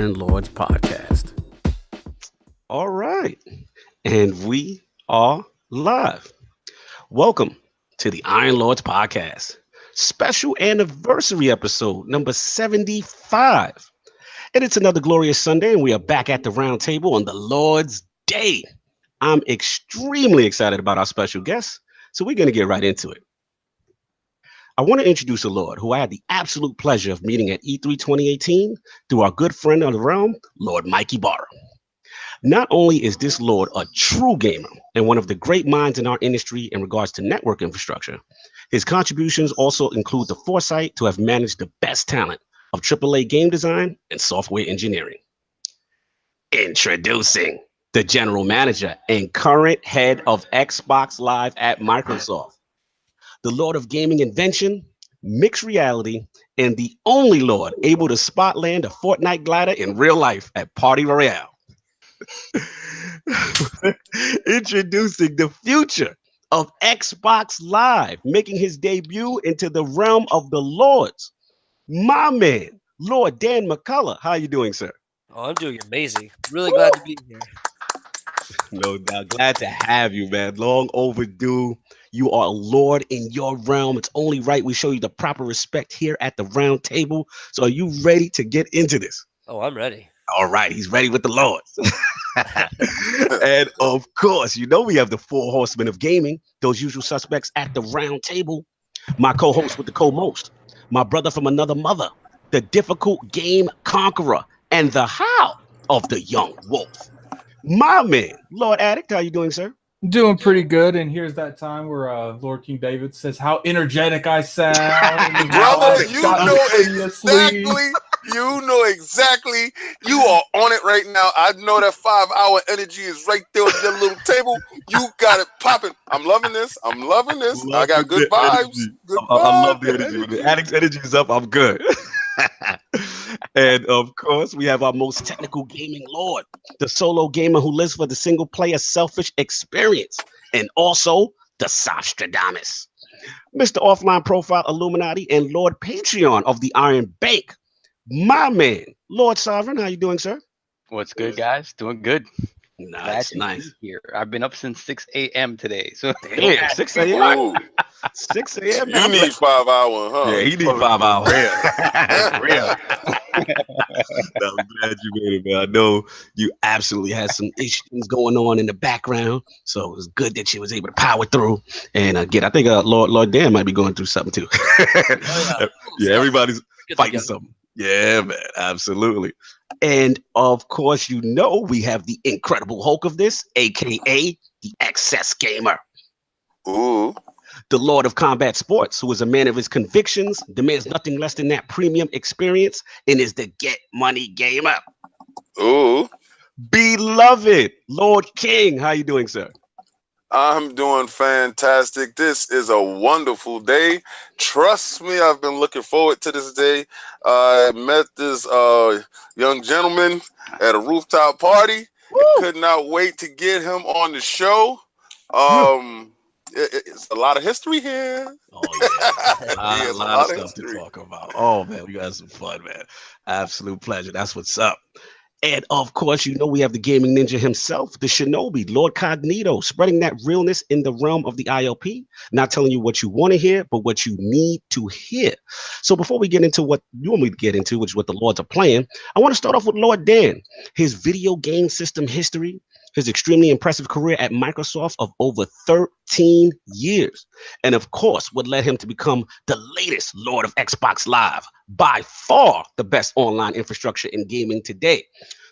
Iron Lords podcast. All right. And we are live. Welcome to the Iron Lords podcast. Special anniversary episode number 75. And it's another glorious Sunday, and we are back at the round table on the Lord's Day. I'm extremely excited about our special guest, so we're going to get right into it. I want to introduce a Lord who I had the absolute pleasure of meeting at E3 2018 through our good friend of the realm, Lord Mikey Barra. Not only is this Lord a true gamer and one of the great minds in our industry in regards to network infrastructure, his contributions also include the foresight to have managed the best talent of AAA game design and software engineering. Introducing the general manager and current head of Xbox Live at Microsoft, the Lord of gaming invention, mixed reality, and the only Lord able to spot land a Fortnite glider in real life at Party Royale. Introducing the future of Xbox Live, making his debut into the realm of the Lords. My man, Lord Dan McCulloch. How are you doing, sir? Oh, I'm doing amazing. Really glad to be here. No doubt. Glad to have you, man. Long overdue. You are a Lord in your realm. It's only right we show you the proper respect here at the round table. So are you ready to get into this? Oh, I'm ready. All right, he's ready with the Lords. And of course, you know we have the four horsemen of gaming, those usual suspects at the round table. My co-host with the co-most, my brother from another mother, the difficult game conqueror, and the how of the young wolf. My man, Lord Addict, how you doing, sir? Doing pretty good, and here's that time where Lord King David says how energetic I sound. Brother, you know exactly. You are on it right now. I know that 5-hour energy is right there on your little table. You got it popping. I'm loving this. I got good vibes. I love the energy. When the Addict's energy is up, I'm good. And of course, we have our most technical gaming Lord, the solo gamer who lives for the single player selfish experience, and also the Sostradamus, Mr. Offline Profile Illuminati and Lord Patreon of the Iron Bank. My man, Lord Sovereign, how you doing, sir? What's good, guys? Doing good. Nice. Here. I've been up since 6 a.m. today. So damn, 6 a.m. 6 a.m. You need 5 hours, huh? Yeah, he need 5 hours. real. I'm glad you made it, man. I know you absolutely had some issues going on in the background, so it was good that you was able to power through and get. I think Lord Dan might be going through something too. Yeah, everybody's fighting something. Yeah, man, absolutely. And of course, you know we have the Incredible Hulk of this, aka the Excess Gamer. Ooh. The Lord of Combat Sports, who is a man of his convictions, demands nothing less than that premium experience, and is the Get Money Gamer. Ooh. Beloved Lord King, how you doing, sir? I'm doing fantastic. This is a wonderful day. Trust me, I've been looking forward to this day. I met this young gentleman at a rooftop party. Could not wait to get him on the show. It's a lot of history here. Oh, yeah. A lot of stuff to talk about. Oh, man, we got some fun, man. Absolute pleasure. That's what's up. And of course, you know, we have the gaming ninja himself, the shinobi, LordCognito, spreading that realness in the realm of the ILP, not telling you what you want to hear, but what you need to hear. So before we get into what you want me to get into, which is what the Lords are playing, I want to start off with Lord Dan, his video game system history, his extremely impressive career at Microsoft of over 13 years. And of course, what led him to become the latest Lord of Xbox Live, by far the best online infrastructure in gaming today.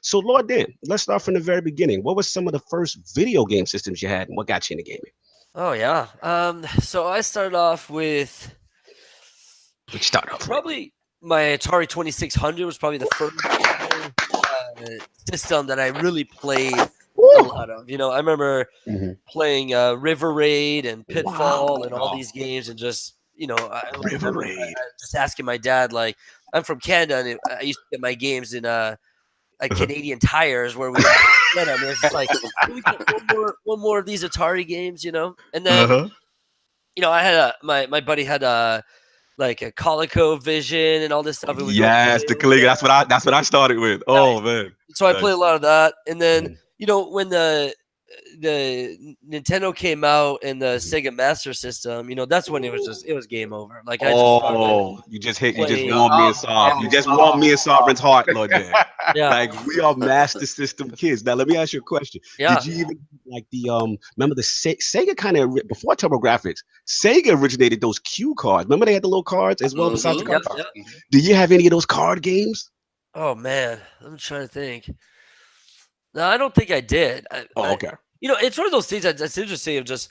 So Lord Dan, let's start from the very beginning. What were some of the first video game systems you had and what got you into gaming? Oh, yeah. So I started off with probably my Atari 2600 was probably the first system that I really played a lot of. You know, I remember playing River Raid and Pitfall and all these games, and just, you know, River Raid. Just asking my dad, like, I'm from Canada, and I used to get my games in Canadian Tires, where we get them. It's just like, can we get one more of these Atari games, you know? And then, you know, I had my buddy had like a ColecoVision and all this stuff. And we Yes, the Coleco. That's what I started with. Oh man. So I played a lot of that, and then Mhm. you know when the Nintendo came out and the Mhm. Sega Master System, you know that's when it was game over. Like I just started Oh, you just playing. warmed me and Sovereign. You just warmed me and Sovereign's heart, Lord Dan. Yeah, Like we are Master System kids. Now let me ask you a question. yeah. Did you even like the remember the Sega kind of before TurboGrafx, Sega originated those cue cards. Remember they had the little cards as well besides the Mhm. Yep, cards? yep. Do you have any of those card games? Oh man, I'm trying to think. No, I don't think I did. Oh, okay. You know, it's one of those things that's interesting. Of just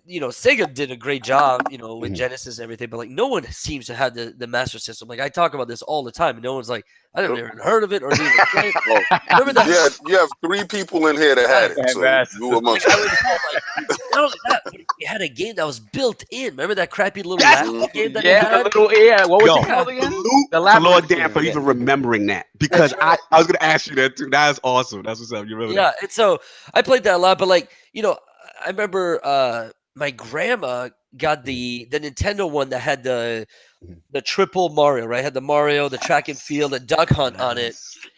you know, Sega did a great job, you know, with Mhm. Genesis and everything, but like no one seems to have the Master System. Like I talk about this all the time, and no one's like, I never even heard of it or didn't even play it. Well, Remember that? you have 3 people in here that had it, so you amongst I them. would have like not only that, but it had a game that was built in. Remember that crappy little Yes! laptop game that it Yeah, the had? little What was Yo, it called again? salute The to labyrinth Lord Dan for game, even yeah. remembering that because That's right. I was gonna ask you that too. That's awesome. That's what's up. You remember Yeah, and so I played that a lot, but like, you know, I remember my grandma got the Nintendo one that had the triple Mario, right? Had the Mario, the track and field, the duck hunt on it.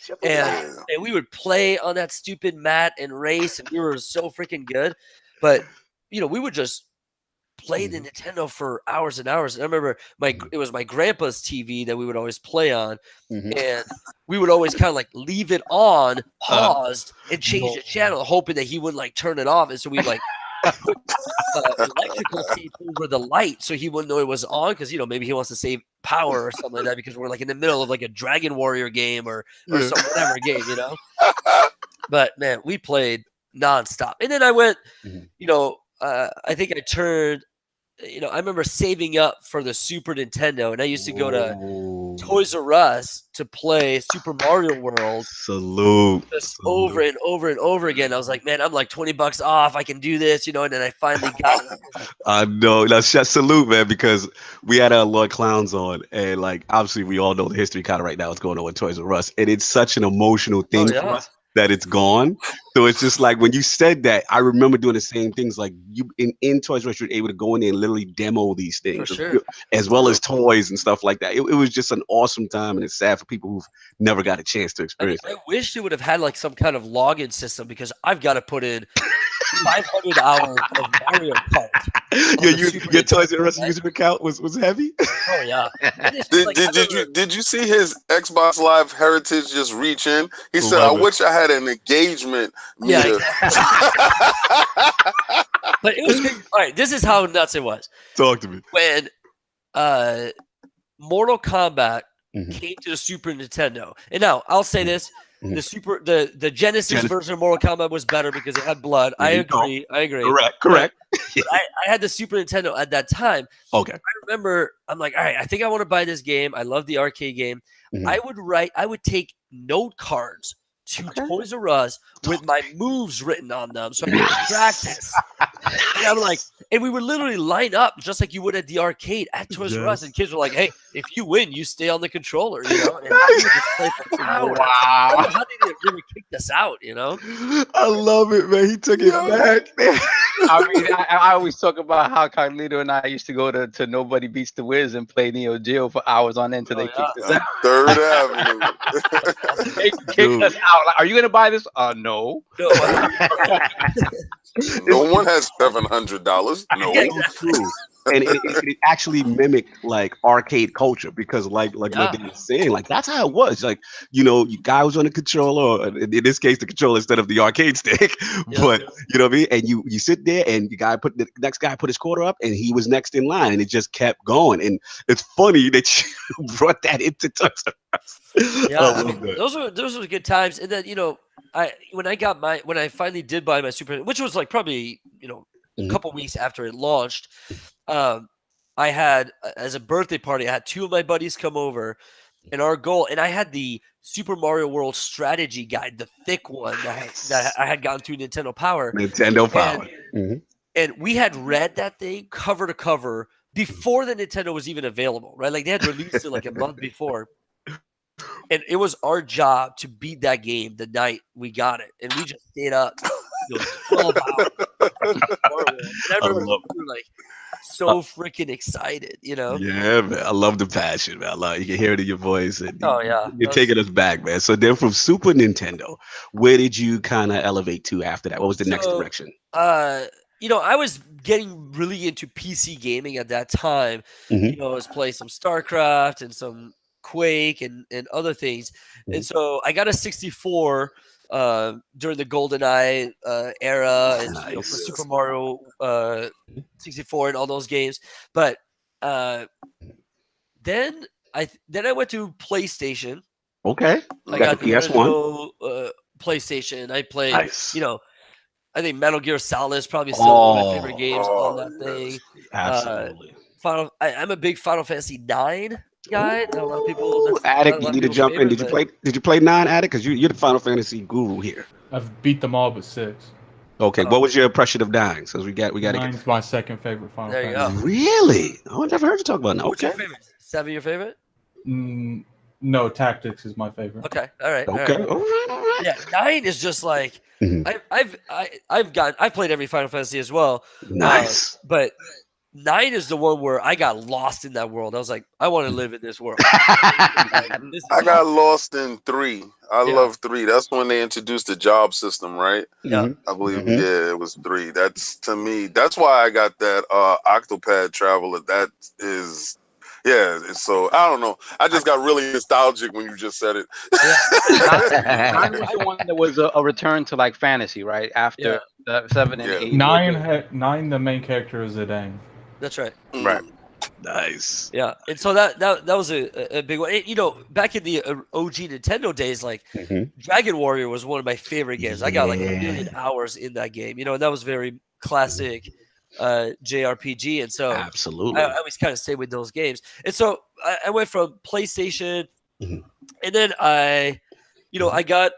that? And Yeah. and we would play on that stupid mat and race, and we were so freaking good. But you know, we would just play the Nintendo for hours and hours. And I remember it was my grandpa's TV that we would always play on, Mhm. and we would always kind of like leave it on, Uh, paused, and change the channel, hoping that he wouldn't like turn it off. And so we'd like put electrical tape over the light so he wouldn't know it was on because you know maybe he wants to save power or something like that because we're like in the middle of like a Dragon Warrior game or Yeah. some whatever game, you know. But man, we played nonstop, and then I went, Mhm. you know, I think I turned. You know, I remember saving up for the Super Nintendo, and I used to go to Ooh. Toys R Us to play Super Mario World Salute. just over and over and over again. I was like, man, I'm like $20 off. I can do this, you know. And then I finally got it. I know. Now, salute, man, because we had our Lord Clowns on, and like obviously we all know the history kind of right now what's going on with Toys R Us, and it's such an emotional thing for yeah. us that it's gone. So it's just like when you said that, I remember doing the same things. Like you in Toys R Us, you're able to go in there and literally demo these things, sure. as well as toys and stuff like that. It was just an awesome time, and it's sad for people who've never got a chance to I mean, experience I that. wish they would have had like some kind of login system because I've got to put in 500 hours of Mario Kart. Your Toys R Us user account was heavy. Oh yeah. Did you see his Xbox Live heritage just reach in? He said, "I Love it. wish I had an engagement meter." Yeah, but it was crazy. All right, this is how nuts it was Talk to me. when Mortal Kombat Mhm. came to the Super Nintendo. And now I'll say this: Mhm. the Genesis version of Mortal Kombat was better because it had blood. There I you go. agree. I agree. Correct. But I had the Super Nintendo at that time. Okay. I remember I'm like, all right, I think I want to buy this game. I love the arcade game. Mhm. I would take note cards to Toys R Us with my moves written on them so I could practice. And I'm like, and we would literally line up just like you would at the arcade at Toys R Us, and kids were like, "Hey, if you win, you stay on the controller," you know. And we would just play for hours. I don't know how they never kicked us out, you know. I love it, man. He took it back. I mean, I always talk about how Cognito and I used to go to Nobody Beats the Wiz and play Neo Geo for hours on end until they kicked us out. Third Avenue. They kicked us out. Like, are you gonna buy this? No. No, No one has $700. No. True. And it actually mimicked like arcade culture because like what they were saying, like that's how it was. Like, you know, you guy was on the controller, or in this case the controller instead of the arcade stick. But you know what I mean? And you sit there and the next guy put his quarter up and he was next in line and it just kept going. And it's funny that you brought that into Toys R Us. yeah, those were good times. And then, you know, when I finally did buy my Super, which was like probably, you know, a couple weeks after it launched, I had, as a birthday party, I had 2 of my buddies come over, and our goal, and I had the Super Mario World strategy guide, the thick one that I had gotten through Nintendo Power. And we had read that thing cover to cover before the Nintendo was even available, right? Like they had released it like a month before. And it was our job to beat that game the night we got it. And we just stayed up 12 hours. And I remember we were like, so freaking excited, you know? Yeah, man. I love the passion, man. I love you can hear it in your voice. And Oh, yeah. you're taking us back, man. So then from Super Nintendo, where did you kind of elevate to after that? What was the next direction? You know, I was getting really into PC gaming at that time. Mhm. You know, I was playing some StarCraft and some Quake and other things. And so I got a 64 during the GoldenEye era, and you know, for Nice. Super Mario 64 and all those games. But then I went to PlayStation. Okay. I Got got the the PS1. original PlayStation. I played, Nice. you know, I think Metal Gear Solid is probably still one of my favorite Oh, games on that thing. absolutely. I'm a big Final Fantasy 9 guy. Not a lot of people. Ooh, That's Attic, not a you lot of need to people's jump in. favorite. But Did you play 9, Attic? Because you're the Final Fantasy guru here. I've beat them all but 6. Okay, what was your impression of 9? Because we got to get. Nine's my second favorite Final there you Fantasy. go. Really? Oh, I never heard you talk about 9. What's your Okay. favorite? 7 your favorite? No, Tactics is my favorite. Okay, all right. Okay. All right. All right. Yeah, 9 is just like Mhm. I've played every Final Fantasy as well. Nice. But 9 is the one where I got lost in that world. I was like, I want to live in this world. This is I got lost in 3. I Yeah. love 3. That's when they introduced the job system, right? Yeah. Mhm. I believe, Mhm. yeah, it was 3. That's, to me, that's why I got that Octopad Traveler. That is, yeah. So I don't know. I just got really nostalgic when you just said it. Nine was the one that was a return to like fantasy, right? After the 7 and Yeah. 8. Nine, the main character is Zidane. That's right. Right. Nice. Yeah, and so that was a big one. You know, back in the OG Nintendo days, like Mhm. Dragon Warrior was one of my favorite games. I got like a Yeah. million hours in that game. You know, and that was very classic JRPG. And so Absolutely. I always kind of stay with those games. And so I went from PlayStation, Mhm. and then I got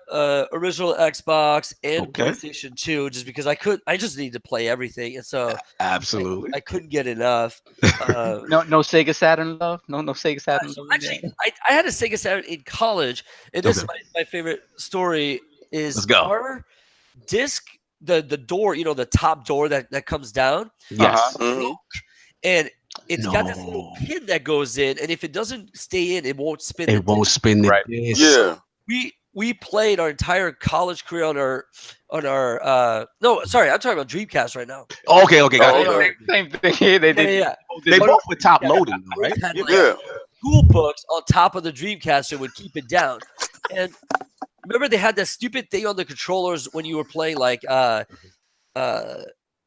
original Xbox and Okay. PlayStation 2 just because I just needed to play everything, and so Absolutely. I couldn't get enough. No Sega Saturn love. No Sega Saturn. So love in actually, there? I had a Sega Saturn in college, and this is Okay. my favorite story. Is Let's go. our disc the door? You know, the top door that comes down, Yes. Mhm. and it's got this little No. pin that goes in, and if it doesn't stay in, it won't spin. It won't spin the Right. disc. Yeah. We played our entire college career on our no, sorry, I'm talking about Dreamcast right now. Okay. Okay. Got Oh, it. okay. Same thing. They did. Yeah. They both were top Yeah. loading, though, right? Had, like, Yeah. school books on top of the Dreamcast so it would keep it down. And remember they had that stupid thing on the controllers when you were playing like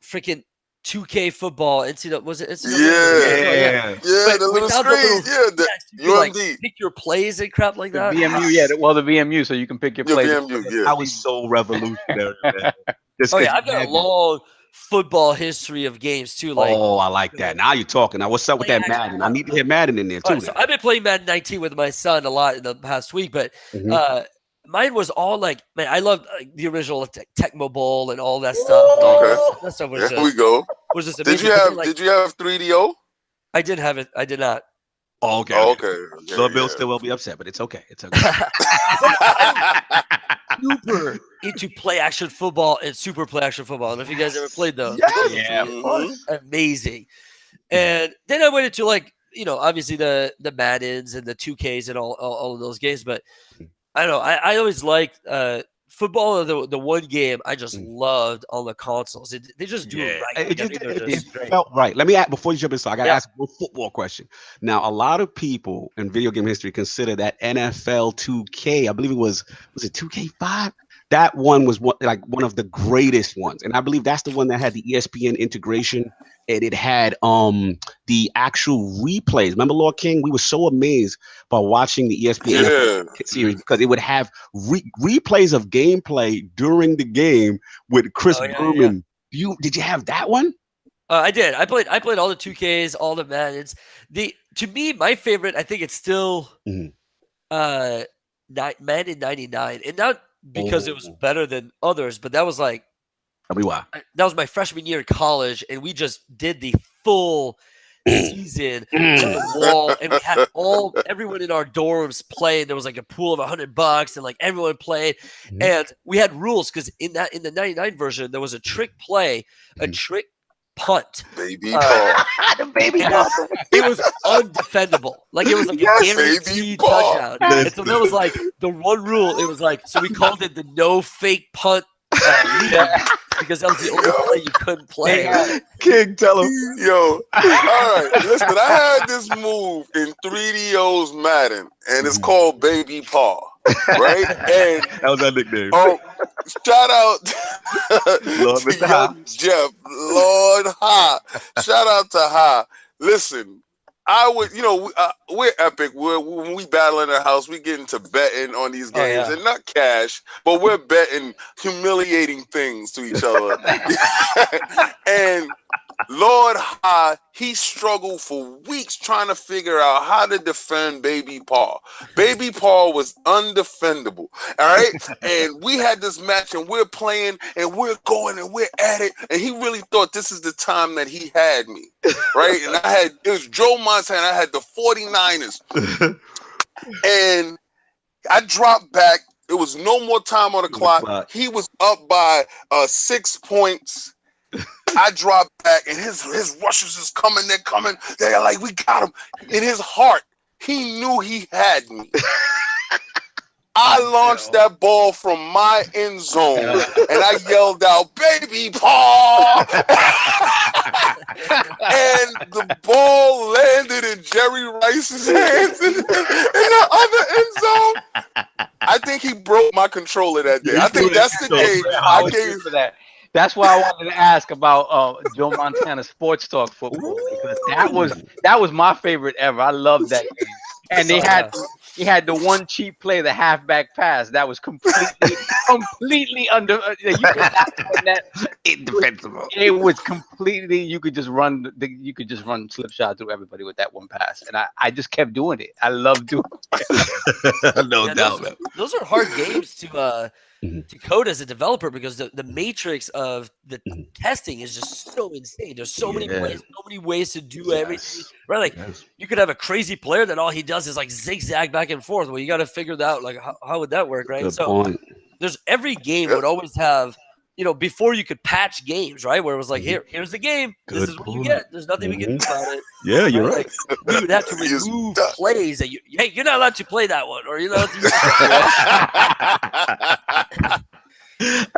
freaking 2K football. Was it NCAA? Yeah. Yeah, But the little without screen. the little- Yeah, the you could, like, UMD. pick your plays and crap like The that. VMU, yeah. The VMU, so you can pick your Your place. VMU, yeah. I was so revolutionary, man. Just Oh 'cause yeah, you I've got a had that. long football history of games too. Like, Oh, I like that. Now you're talking. Now, what's up with Play that action Madden? I need to hear Madden in there all too. right, so I've been playing Madden 19 with my son a lot in the past week, but Mhm. mine was all like, man, I loved the original Tecmo Bowl and all that stuff. Okay. That stuff was There we just go. amazing. Did you But have then, like, Did you have 3DO? I did have it. I did not. Oh, okay. Oh, okay. okay. Yeah, Lord Bill yeah. still will be upset, but it's okay. It's okay. Super into play action football and super play action football. I don't know if you guys ever played those. Yes. Yeah, Mhm. amazing. And then I went into, like, you know, obviously the Maddens and the 2Ks and all of those games. But I don't know. I always liked football. The one game I just loved on the consoles. They just do it right. It, Like, I think they're it just great. felt right. Let me ask before you jump in. So I got to Yeah. ask a football question. Now, a lot of people in video game history consider that NFL 2K. I believe was it 2K5? That one was one of the greatest ones, and I believe that's the one that had the ESPN integration, and it had the actual replays. Remember, Lord King? We were so amazed by watching the ESPN Yeah. series because it would have replays of gameplay during the game with Chris Oh, yeah, Berman. Did you have that one? I did. I played all the 2Ks, all the Maddens. To me, my favorite, I think it's still Mhm. Madden 99, and not because it was better than others, but that was like Tell me why. that was my freshman year in college, and we just did the full season on the wall, and we had everyone in our dorms playing. There was like a pool of $100, and like everyone played, and we had rules because in the 99 version there was a trick play, a trick punt. Baby Paul. The baby And Paul. it was undefendable. Like it was like Yes, a guaranteed baby Paul. touchdown. And so that was like the one rule. It was like, so we called it the no fake punt league because that was the only play you couldn't play. King, tell him. Yo, all right. Listen, I had this move in 3DO's Madden, and it's called Baby Paul, right? And That was our nickname. shout out Lord to Mr. young Jeff, Lord Ha. Shout out to Ha. Listen, I would, we're epic. When we battle in our house, we get into betting on these games, and not cash, but we're betting humiliating things to each other. And Lord Ha, he struggled for weeks trying to figure out how to defend Baby Paul. Baby Paul was undefendable. All right. And we had this match and we're playing and we're going and we're at it. And he really thought this is the time that he had me. Right. And it was Joe Montana. I had the 49ers. And I dropped back. It was no more time on the clock. He was up by 6 points. I dropped back, and his rushers is coming. They're coming. They're like, we got him. In his heart, he knew he had me. I launched that ball from my end zone, and I yelled out, "Baby Paul!" And the ball landed in Jerry Rice's hands in the other end zone. I think he broke my controller that day. I think that's the day I gave for that. That's why I wanted to ask about Joe Montana Sports Talk football, because that was my favorite ever. I loved that game. And they had the one cheap play, the halfback pass, that was completely under. You could not win that. Indefensible. It was completely. You could just run slip shot through everybody with that one pass, and I just kept doing it. I love doing it. No doubt. Those are hard games to code as a developer because the matrix of the testing is just so insane. There's so many ways to do everything. Right? Like you could have a crazy player that all he does is like zigzag back and forth. Well, you got to figure that out. Like how would that work, right? Good point. There's every game would always have, before you could patch games, right? Where it was like, here's the game. This is what you get. There's nothing we can do about it. Yeah, you're right. Like, we would have to remove plays that you're not allowed to play that one, or you're not allowed to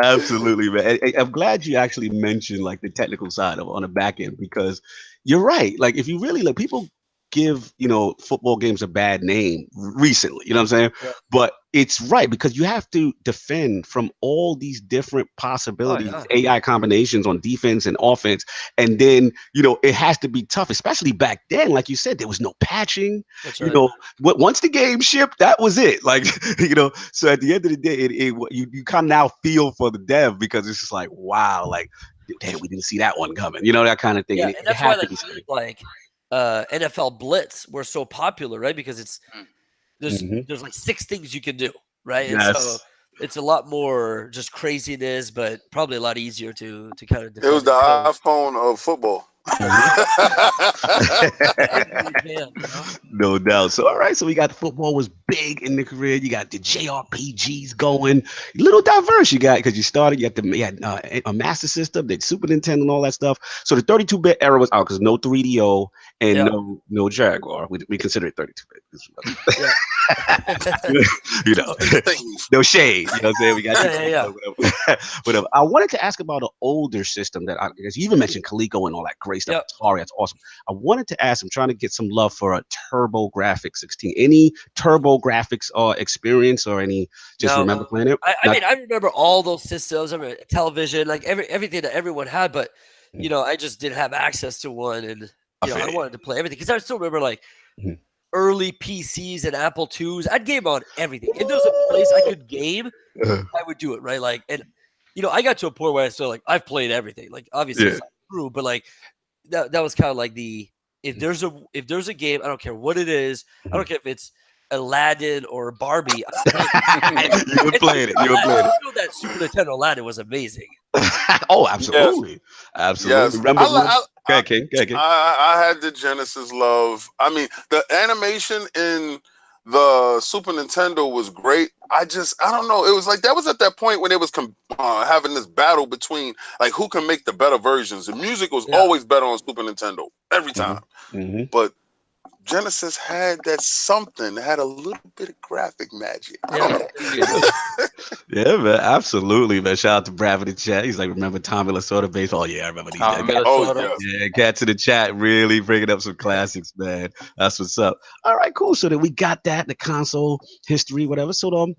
Absolutely, man. I'm glad you actually mentioned like the technical side on the back end, because you're right. Like if you really look, people give football games a bad name recently, you know what I'm saying? Yeah. But it's right, because you have to defend from all these different possibilities, AI combinations on defense and offense, and then it has to be tough, especially back then. Like you said, there was no patching. That's right. Once the game shipped, that was it. Like so at the end of the day, you kind of now feel for the dev, because it's just like, wow, like damn, we didn't see that one coming, that kind of thing. Yeah, and that's why NFL Blitz were so popular, right? Because there's like 6 things you can do, right? And so it's a lot more just craziness, but probably a lot easier to kind of. It was the iPhone of football. No doubt. So all right, so we got the football was big in the career. You got the JRPGs going, a little diverse. You got, because you had a Master System, the Super Nintendo, and all that stuff. So the 32-bit era was out because no 3DO and no Jaguar. We consider it 32-bit. No shade. You know what I'm saying? We got whatever. I wanted to ask about an older system because you even mentioned Coleco and all that great stuff. Atari, that's awesome. I wanted to ask, I'm trying to get some love for a TurboGrafx 16. Any TurboGrafx experience or any remember playing it? I mean, I remember all those systems. I remember television, like everything that everyone had, but I just didn't have access to one, and I wanted to play everything because I still remember like early PCs and Apple IIs. I'd game on everything. If there was a place I could game, I would do it, right? Like, and I got to a point where I still I've played everything. Like, obviously it's not true, but like that was kind of like if there's a game, I don't care what it is. I don't care if it's Aladdin or Barbie. You would play it. That Super Nintendo Aladdin was amazing. Oh, absolutely. Yes. Absolutely. Yes. Remember Go ahead, King. I had the Genesis love. I mean, the animation in the Super Nintendo was great. I don't know. It was like that was at that point when it was having this battle between like who can make the better versions. The music was always better on Super Nintendo every time, but Genesis had that something. It had a little bit of graphic magic. Yeah, man, absolutely, man. Shout out to Brad in the chat. He's like, remember Tommy Lasorda baseball? Yeah, I remember these. Yeah, cats in the chat really bringing up some classics, man. That's what's up. All right, cool. So then we got that, the console history, whatever. So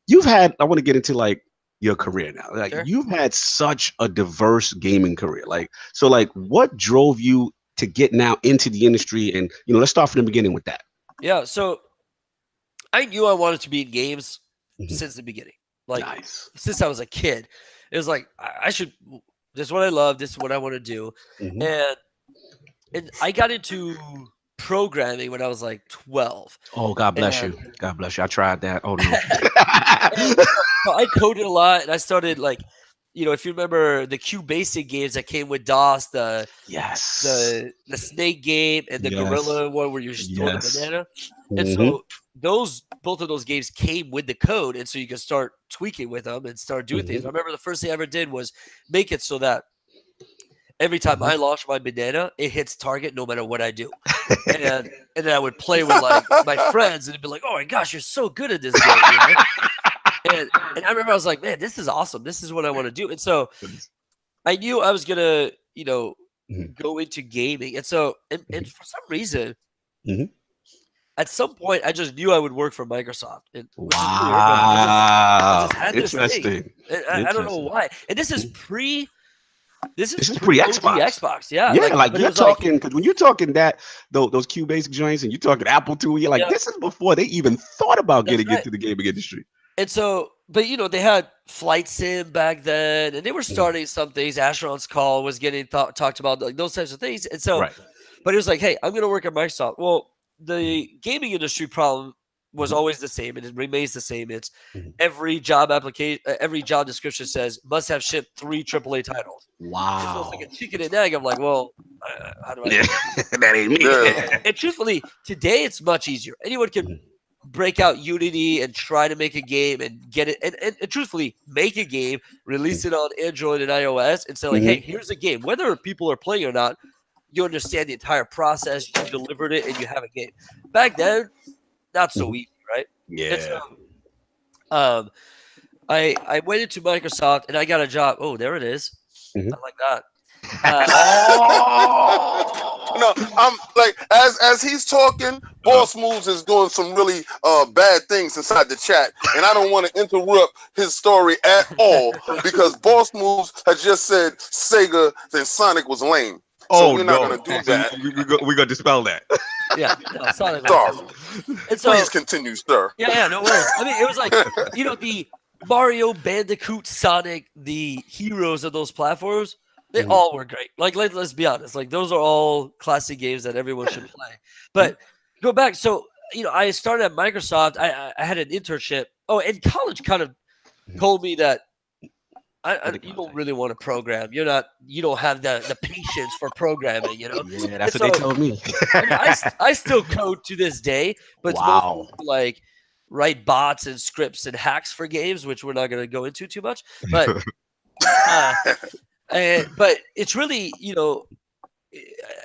you've had. I want to get into like your career now. Like you've had such a diverse gaming career. Like what drove you to get now into the industry? And let's start from the beginning with that. Yeah, so I knew I wanted to be in games since the beginning. Like since I was a kid, it was like I should. This is what I love. This is what I want to do. And I got into programming when I was like 12. Oh, God bless you. God bless you. I tried that. Oh no. So I coded a lot, and I started like, if you remember the Q Basic games that came with DOS, the snake game and the gorilla one where you just throw the banana. And so both of those games came with the code, and so you can start tweaking with them and start doing things. I remember the first thing I ever did was make it so that every time I launch my banana, it hits target no matter what I do. And then I would play with like my friends, and it'd be like, "Oh my gosh, you're so good at this game!" And I remember I was like, "Man, this is awesome. This is what I want to do." And so I knew I was gonna, go into gaming. And so, and for some reason, at some point, I just knew I would work for Microsoft. Which is weird, I just had this thing. I don't know why. And this is pre. This is pre-Xbox. Yeah, like you're talking, because when you're talking those Q Basic joints and you're talking Apple II, you're like, this is before they even thought about getting into the gaming industry. And so, but they had Flight Sim back then, and they were starting some things. Astronaut's Call was getting talked about, like those types of things. And so, but it was like, hey, I'm going to work at Microsoft. Well, the gaming industry problem was always the same, and it remains the same. It's every job application, every job description says must have shipped 3 AAA titles. Wow, so it's like a chicken and egg. I'm like, well, how do I? That ain't me. And truthfully, today it's much easier. Anyone can break out Unity and try to make a game and get it, and truthfully make a game, release it on Android and iOS, and say like, hey, here's a game. Whether people are playing or not, you understand the entire process. You delivered it, and you have a game. Back then, not so easy, right? Yeah. So, I went into Microsoft and I got a job. Oh, there it is. I like that. No, I'm like as he's talking, Boss Moves is doing some really bad things inside the chat, and I don't want to interrupt his story at all because Boss Moves has just said Sega and Sonic was lame. So we're not going to do that. We're going to dispel that. Yeah, no, Sonic. Sorry. And so, please continue, sir. Yeah, no worries. I mean, it was like the Mario, Bandicoot, Sonic, the heroes of those platforms. They all were great. Like, let's be honest. Like, those are all classic games that everyone should play. But go back. So, I started at Microsoft. I had an internship. Oh, and college kind of told me that you don't really want to program. You don't have the patience for programming. Yeah, that's what they told me. I still code to this day, but it's mostly like write bots and scripts and hacks for games, which we're not going to go into too much. But but it's really,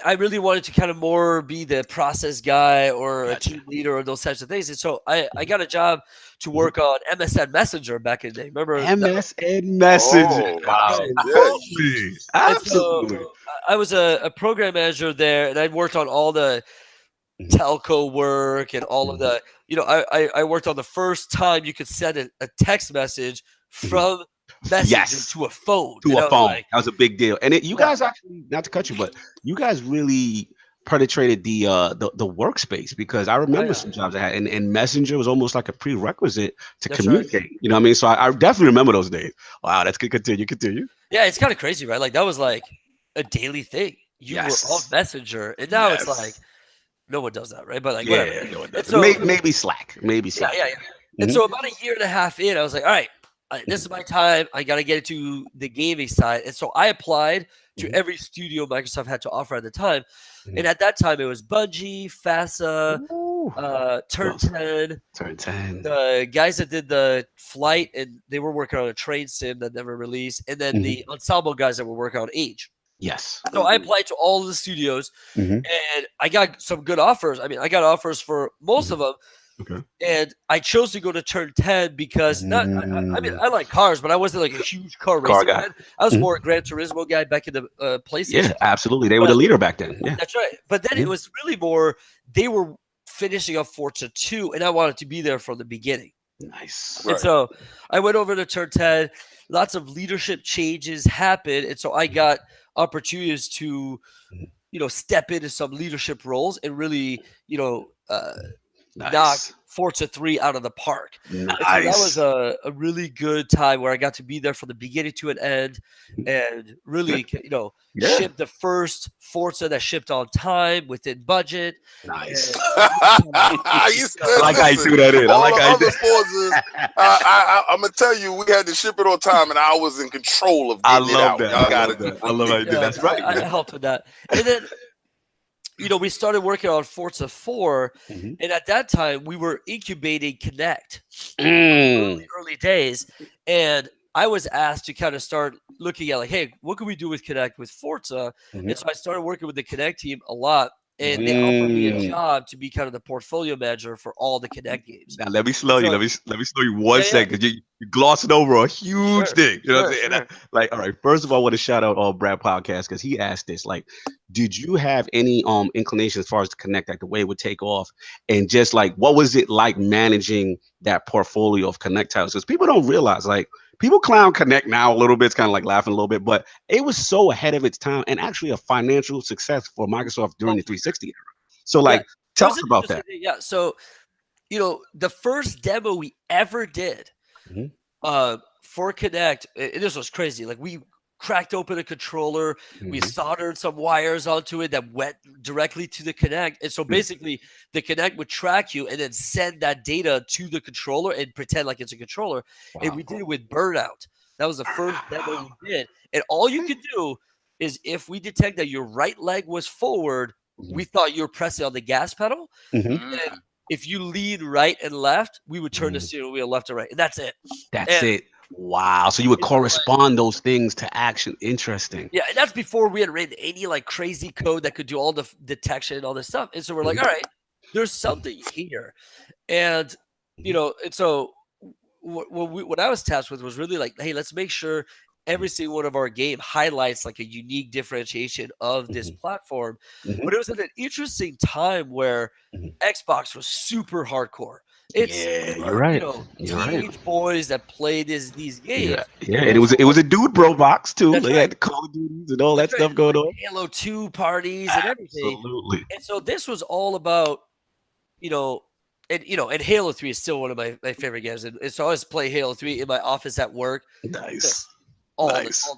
I really wanted to kind of more be the process guy or a team leader or those types of things. And so I got a job to work on MSN Messenger back in the day. Remember MSN Messenger? Oh, yes. Absolutely. So, I was a program manager there, and I'd worked on all the telco work and all of the, I worked on the first time you could send a text message from Messenger to a phone. That was a big deal. And you guys actually, not to cut you, but you guys really penetrated the workspace, because I remember some jobs I had, and Messenger was almost like a prerequisite to communicate. Right. You know what I mean? So I definitely remember those days. Wow, that's good. Continue. Yeah, it's kind of crazy, right? Like that was like a daily thing. You were on Messenger, and now it's like no one does that, right? But like whatever. No one does. So, maybe Slack. Yeah. And so about a year and a half in, I was like, all right, this is my time. I got to get into the gaming side. And so I applied to every studio Microsoft had to offer at the time. And at that time, it was Bungie, FASA, Turn 10. Turn 10. The guys that did the flight, and they were working on a train sim that never released, and then the ensemble guys that were working on Age. Yes. So I applied to all of the studios, and I got some good offers. I mean, I got offers for most of them. Okay. And I chose to go to Turn 10 because I mean, I like cars, but I wasn't like a huge car racing guy. fan. I was more a Gran Turismo guy back in the PlayStation. Yeah, absolutely. They were the leader back then. Yeah, that's right. But then it was really more, they were finishing up Forza 2, and I wanted to be there from the beginning. Nice. And so I went over to Turn 10. Lots of leadership changes happened, and so I got opportunities to, step into some leadership roles and really, knock Forza 3 out of the park. Nice. So that was a really good time where I got to be there from the beginning to an end, and really, ship the first Forza that shipped on time within budget. Nice. I like how you threw that in. I like how you did. I'm gonna tell you, we had to ship it on time, and I was in control of getting it out. I love how you did. That's right. I helped with that, and then. We started working on Forza 4, and at that time, we were incubating Connect early days, and I was asked to kind of start looking at, like, hey, what can we do with Connect with Forza? And so I started working with the Connect team a lot, and they offered me a job to be kind of the portfolio manager for all the Connect games. Now let me slow you. Let me slow you one second. You're glossing over a huge thing. You know what I'm saying? Like, all right. First of all, I want to shout out all Brad Podcast because he asked this. Like, did you have any inclination as far as the Connect, like the way it would take off, and just like what was it like managing that portfolio of Connect titles? Because people don't realize, like, people clown Connect now a little bit. It's kind of like laughing a little bit, but it was so ahead of its time and actually a financial success for Microsoft during the 360 era. So, like, tell us about that. Yeah. So, the first demo we ever did for Connect, this was crazy. Like, we cracked open a controller, we soldered some wires onto it that went directly to the Connect. And so basically the Connect would track you and then send that data to the controller and pretend like it's a controller. Wow. And we did it with Burnout. That was the first demo we did. And all you could do is, if we detect that your right leg was forward, we thought you were pressing on the gas pedal. And if you lean right and left, we would turn the steering wheel left or right. And that's it. That's it. Wow. So you would correspond those things to action. Interesting. Yeah. And that's before we had written any like crazy code that could do all the detection and all this stuff. And so we're like, all right, there's something here. And, and so what I was tasked with was really like, hey, let's make sure every single one of our game highlights like a unique differentiation of this platform. But it was at an interesting time where Xbox was super hardcore. It's you're right. Teenage boys that played these games. Yeah, and it was a dude bro box too. They had the Call of Duties and all that stuff going on. Halo 2 parties and everything. Absolutely. And so this was all about, and Halo 3 is still one of my favorite games. And so I always play Halo 3 in my office at work. Nice. All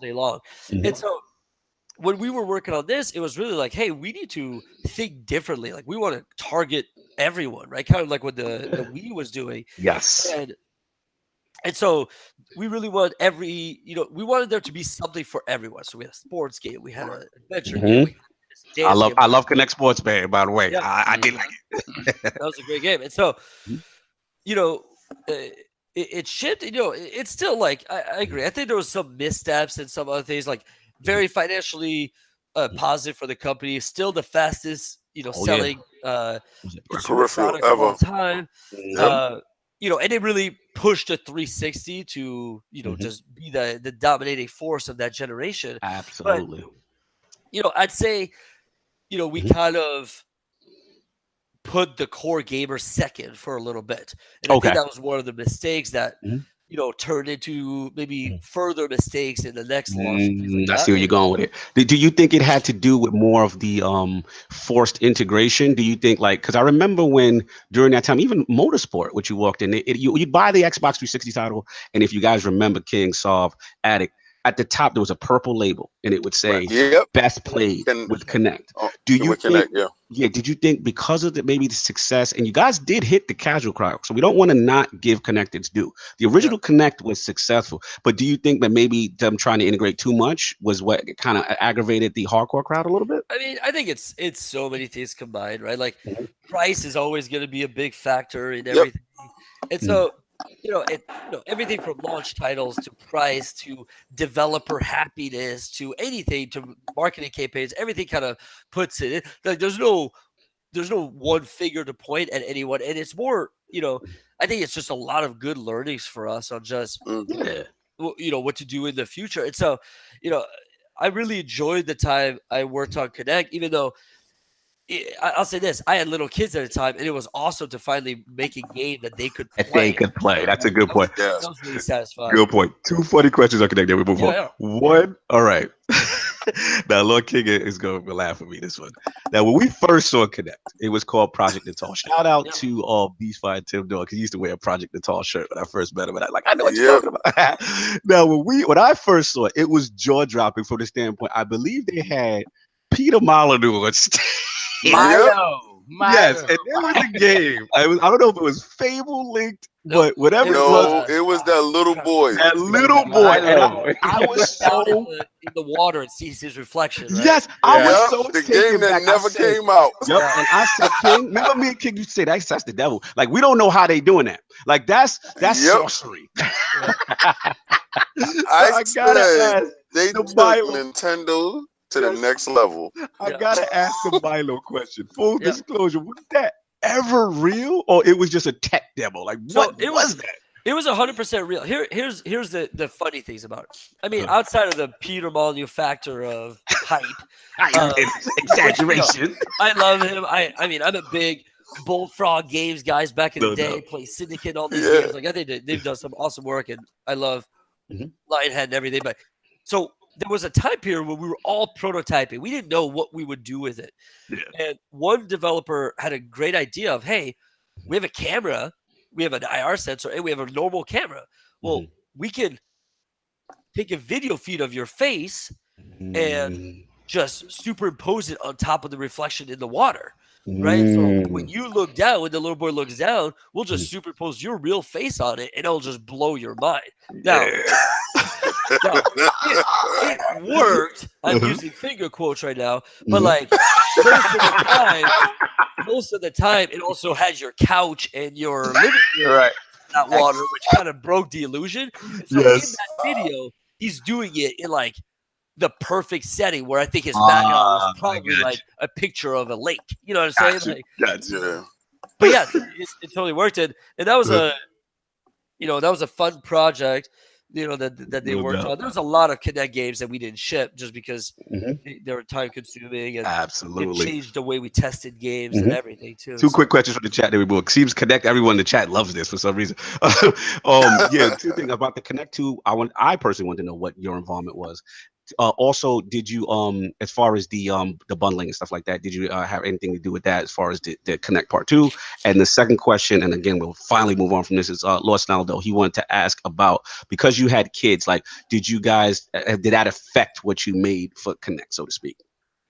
day long. And so when we were working on this, it was really like, hey, we need to think differently. Like, we want to target everyone, right? Kind of like what the Wii was doing. Yes. And so we really want we wanted there to be something for everyone. So we had a sports game, we had an adventure game. I love Connect Sports, man, by the way. Yeah. I did like it. That was a great game. And so, it shipped, it's still like, I agree. I think there was some missteps and some other things, like very financially positive for the company. Still the fastest, selling consumer product of all time. And it really pushed the 360 to, just be the dominating force of that generation. Absolutely. But, I'd say, we kind of put the core gamer second for a little bit. And I think that was one of the mistakes that, turned into maybe further mistakes in the next launch. I see where you're going with it. Do you think it had to do with more of the forced integration? Do you think, like, because I remember when during that time, even Motorsport, which you walked in, you'd buy the Xbox 360 title, and if you guys remember King, Sov, Addict, at the top there was a purple label, and it would say "Best Played with Connect." Do you With think? Connect, yeah. Yeah, did you think because of maybe the success, and you guys did hit the casual crowd, so we don't want to not give Connect its due. The original Connect was successful, but do you think that maybe them trying to integrate too much was what kind of aggravated the hardcore crowd a little bit? I mean, I think it's so many things combined, right? Like Mhm. price is always going to be a big factor in Yep. everything, and Mm. so everything from launch titles to price to developer happiness to anything to marketing campaigns, everything kind of puts it in. Like there's no one figure to point at anyone, and it's more, I think it's just a lot of good learnings for us on just Mhm. Yeah. what to do in the future. And so, you know, I really enjoyed the time I worked on Connect, even though I'll say this: I had little kids at the time, and it was awesome to finally make a game that they could That they play. could play. That's a good That was point. Yes. that was really satisfying. Good point. Two funny questions on Connect. Then we move Yeah, on. yeah. One. All right. Now, Lord King is going to laugh at me this one. Now, when we first saw Connect, it was called Project Natal. Shout out Yeah. to Beachfire and Tim Dog, because he used to wear a Project Natal shirt when I first met him. And I know what you're Yep. talking about. Now, when I first saw it, it was jaw dropping from the standpoint. I believe they had Peter Molyneux on stage. Milo. Yes, Milo. and there was a game. I don't know if it was Fable linked, Nope. but whatever It it was, was, No, it was that little crap. boy. that little Yeah, boy, and Milo. I He was looked down so in the water and sees his reflection, right? yes, I was Yep. so The taken game that back. I never said, came out. "Yep," Yeah. and I said, "King, remember me and King used to say that's the devil. Like we don't know how they doing that. Like that's Yep. sorcery." Yeah. So I I gotta said ask they the took Milo. Nintendo to the Yes, next level. I Yeah. gotta ask the Milo question. Full Yeah. disclosure: was that ever real, or it was just a tech demo? Like So what was that? it was 100% real. Here's the funny things about it. I mean, outside of the Peter Molyneux factor of hype, It's which exaggeration. I love him. I mean, I'm a big Bullfrog Games guys back in the No day. doubt. Play Syndicate and all these Yeah. games. Like I think they've done some awesome work, and I love Mhm. Lionhead and everything. But so there was a time period where we were all prototyping. We didn't know what we would do with it. Yeah. And one developer had a great idea of, hey, we have a camera, we have an IR sensor, and we have a normal camera. Well, Mhm. we can take a video feed of your face and Mm. just superimpose it on top of the reflection in the water. Right. So when Mm. you look down, when the little boy looks down, we'll just Mhm. superimpose your real face on it and it'll just blow your mind. Now, Yeah. now it worked. I'm Uh-huh. using finger quotes right now, but Mhm. like most of the time, it also has your couch and your living room Right. that water, which kind of broke the illusion. And so in Yes. that video, he's doing it in like the perfect setting where I think his background was I probably got like a picture of a lake. You know what I'm saying? Got you. Like, Got you. Yeah. but yeah, it totally worked. And that was Uh, that was a fun project, that they No worked doubt. on. There was a lot of Connect games that we didn't ship just because Mhm. they were time consuming and it Absolutely. changed the way we tested games and Mhm. everything too. Two So quick questions from the chat that we book. Seems Connect. Everyone in the chat loves this for some reason. Yeah. Two things about the Connect Two. I personally want to know what your involvement was. Also, did you as far as the bundling and stuff like that, did you have anything to do with that as far as the Connect Part Two? And the second question, and again we'll finally move on from this, is Lord Snaldo. He wanted to ask about, because you had kids, like did you guys did that affect what you made for Connect, so to speak?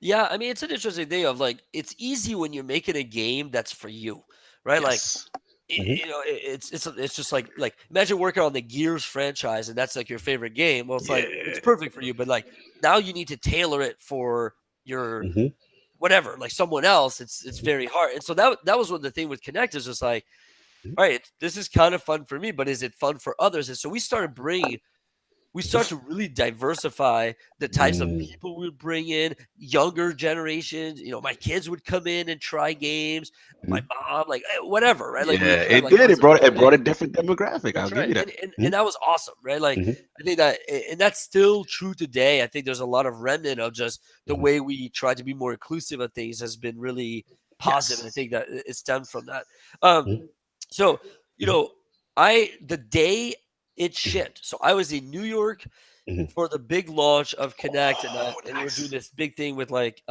yeah, I mean it's an interesting thing of like it's easy when you're making a game that's for you, right? Like Yes. Mhm. it's just like imagine working on the Gears franchise and that's like your favorite game. Well, it's like it's Yeah. perfect for you, but like now you need to tailor it for your Mhm. whatever, like someone else. It's very hard, and so that was one of the thing with Connect is just like, all right, this is kind of fun for me, but is it fun for others? And so we start to really diversify the types of Mm. people we would bring in, younger generations. My kids would come in and try games. My Mhm. mom, like whatever, right? Like we Yeah, would have it like did. tons It of brought different a things. different demographic. I'll That's give right, you that. and that was awesome, right? Like Mhm. I think that, and that's still true today. I think there's a lot of remnant of just the Mhm. way we try to be more inclusive of things has been really positive. And I Yes. think that it stemmed from that. Um, Mhm. so you Mhm. know, the day it Mhm. shipped, so I was in New York Mhm. for the big launch of Connect, and Oh, we were doing nice. this big thing with like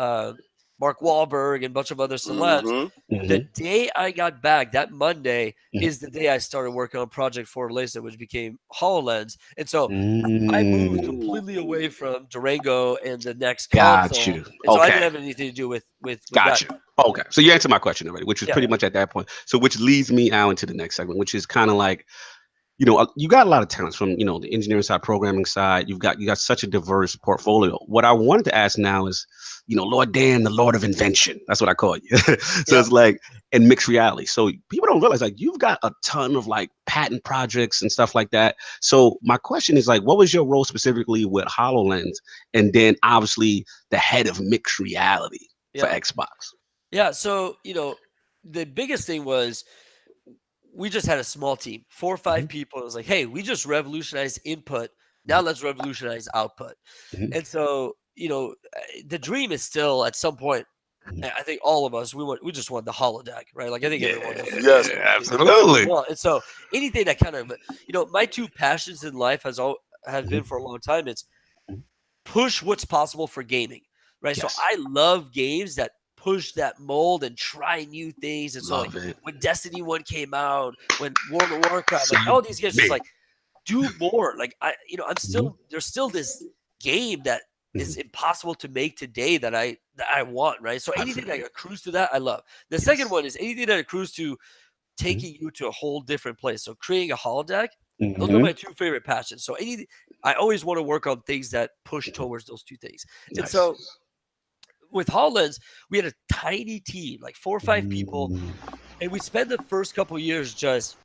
Mark Wahlberg and a bunch of other celebs. Mm-hmm. The day I got back, that Monday, is the day I started working on Project Fortaleza, which became HoloLens. And so I moved completely away from Durango and the next Got console. you. And so I Okay. didn't have anything to do with Got that. you. Okay. So you answered my question already, which was Yeah. pretty much at that point. So which leads me out into the next segment, which is kind of like, you know, you got a lot of talents from, you know, the engineering side, programming side. You got such a diverse portfolio. What I wanted to ask now is, you know, Lord Dan, the Lord of Invention. That's what I call you. So it's like in mixed reality. So people don't realize like you've got a ton of like patent projects and stuff like that. So my question is like, what was your role specifically with HoloLens, and then obviously the head of mixed reality for Xbox? Yeah. So you know, the biggest thing was, we just had a small team, 4 or 5 people. It was like, hey, we just revolutionized input. Now let's revolutionize output. And so, you know, the dream is still at some point. I think all of us, we just want the holodeck, right? Like I think everyone just Yes, absolutely. And so anything that kind of, you know, my 2 passions in life has been for a long time. It's push what's possible for gaming, right? Yes. So I love games that push that mold and try new things. And so like when Destiny 1 came out, when World of Warcraft, like all these games just like do more. Like I'm still there's still this game that is impossible to make today that I want, right? So anything that accrues to that, I love. The second one is anything that accrues to taking you to a whole different place. So creating a holodeck, those are my 2 favorite passions. So I always want to work on things that push towards those 2 things. And so with HoloLens, we had a tiny team, like 4 or 5 people, and we spent the first couple of years just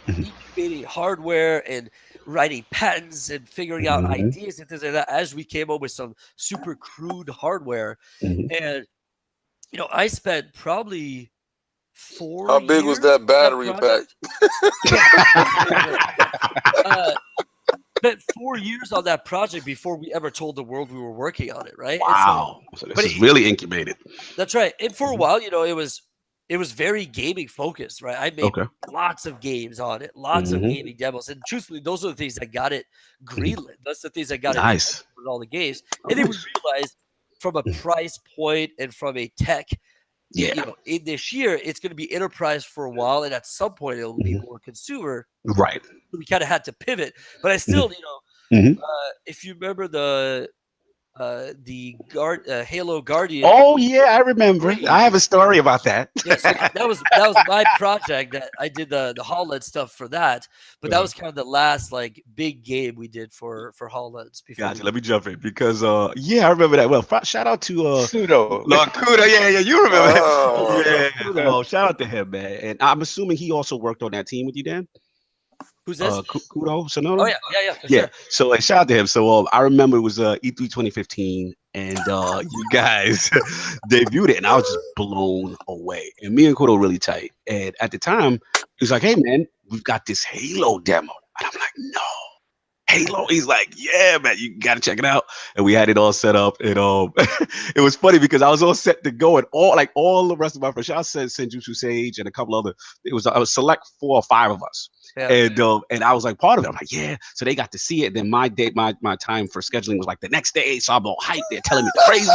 incubating hardware and writing patents and figuring out ideas and things like that as we came up with some super crude hardware. And you know, I spent probably 4 How big was that battery pack? Spent 4 years on that project before we ever told the world we were working on it, right? Wow. So this is really incubated. That's right. And for a while, you know, it was very gaming focused, right? I made lots of games on it, lots of gaming demos. And truthfully, those are the things that got it greenlit. That's the things that got it with all the games. And then we realized from a price point and from a tech, you know, in this year, it's going to be enterprise for a while. And at some point, it'll be more consumer. Right. We kind of had to pivot. But I still, you know, if you remember the Halo Guardian. Oh yeah, I remember. I have a story about that. Yeah, so that was my project that I did the HoloLens stuff for that. But that was kind of the last like big game we did for HoloLens. Gotcha. Let me jump in because I remember that. Well, shout out to Pseudo. Lord Cuda. Yeah, you remember that. Yeah. Shout out to him, man. And I'm assuming he also worked on that team with you, Dan. Who's this? Kudo Sonoda? Oh yeah, for sure. So shout out to him. So I remember it was E3 2015, and you guys debuted it, and I was just blown away. And me and Kudo really tight. And at the time, he was like, "Hey man, we've got this Halo demo," and I'm like, "No, Halo." He's like, "Yeah, man, you gotta check it out." And we had it all set up, and it was funny because I was all set to go, and all the rest of my friends, I said Senjutsu Sage and a couple other. I was select 4 or 5 of us. Yeah. And I was like part of it. I'm like, yeah. So they got to see it. Then my time for scheduling was like the next day. So I'm all hyped. They're telling me the crazy.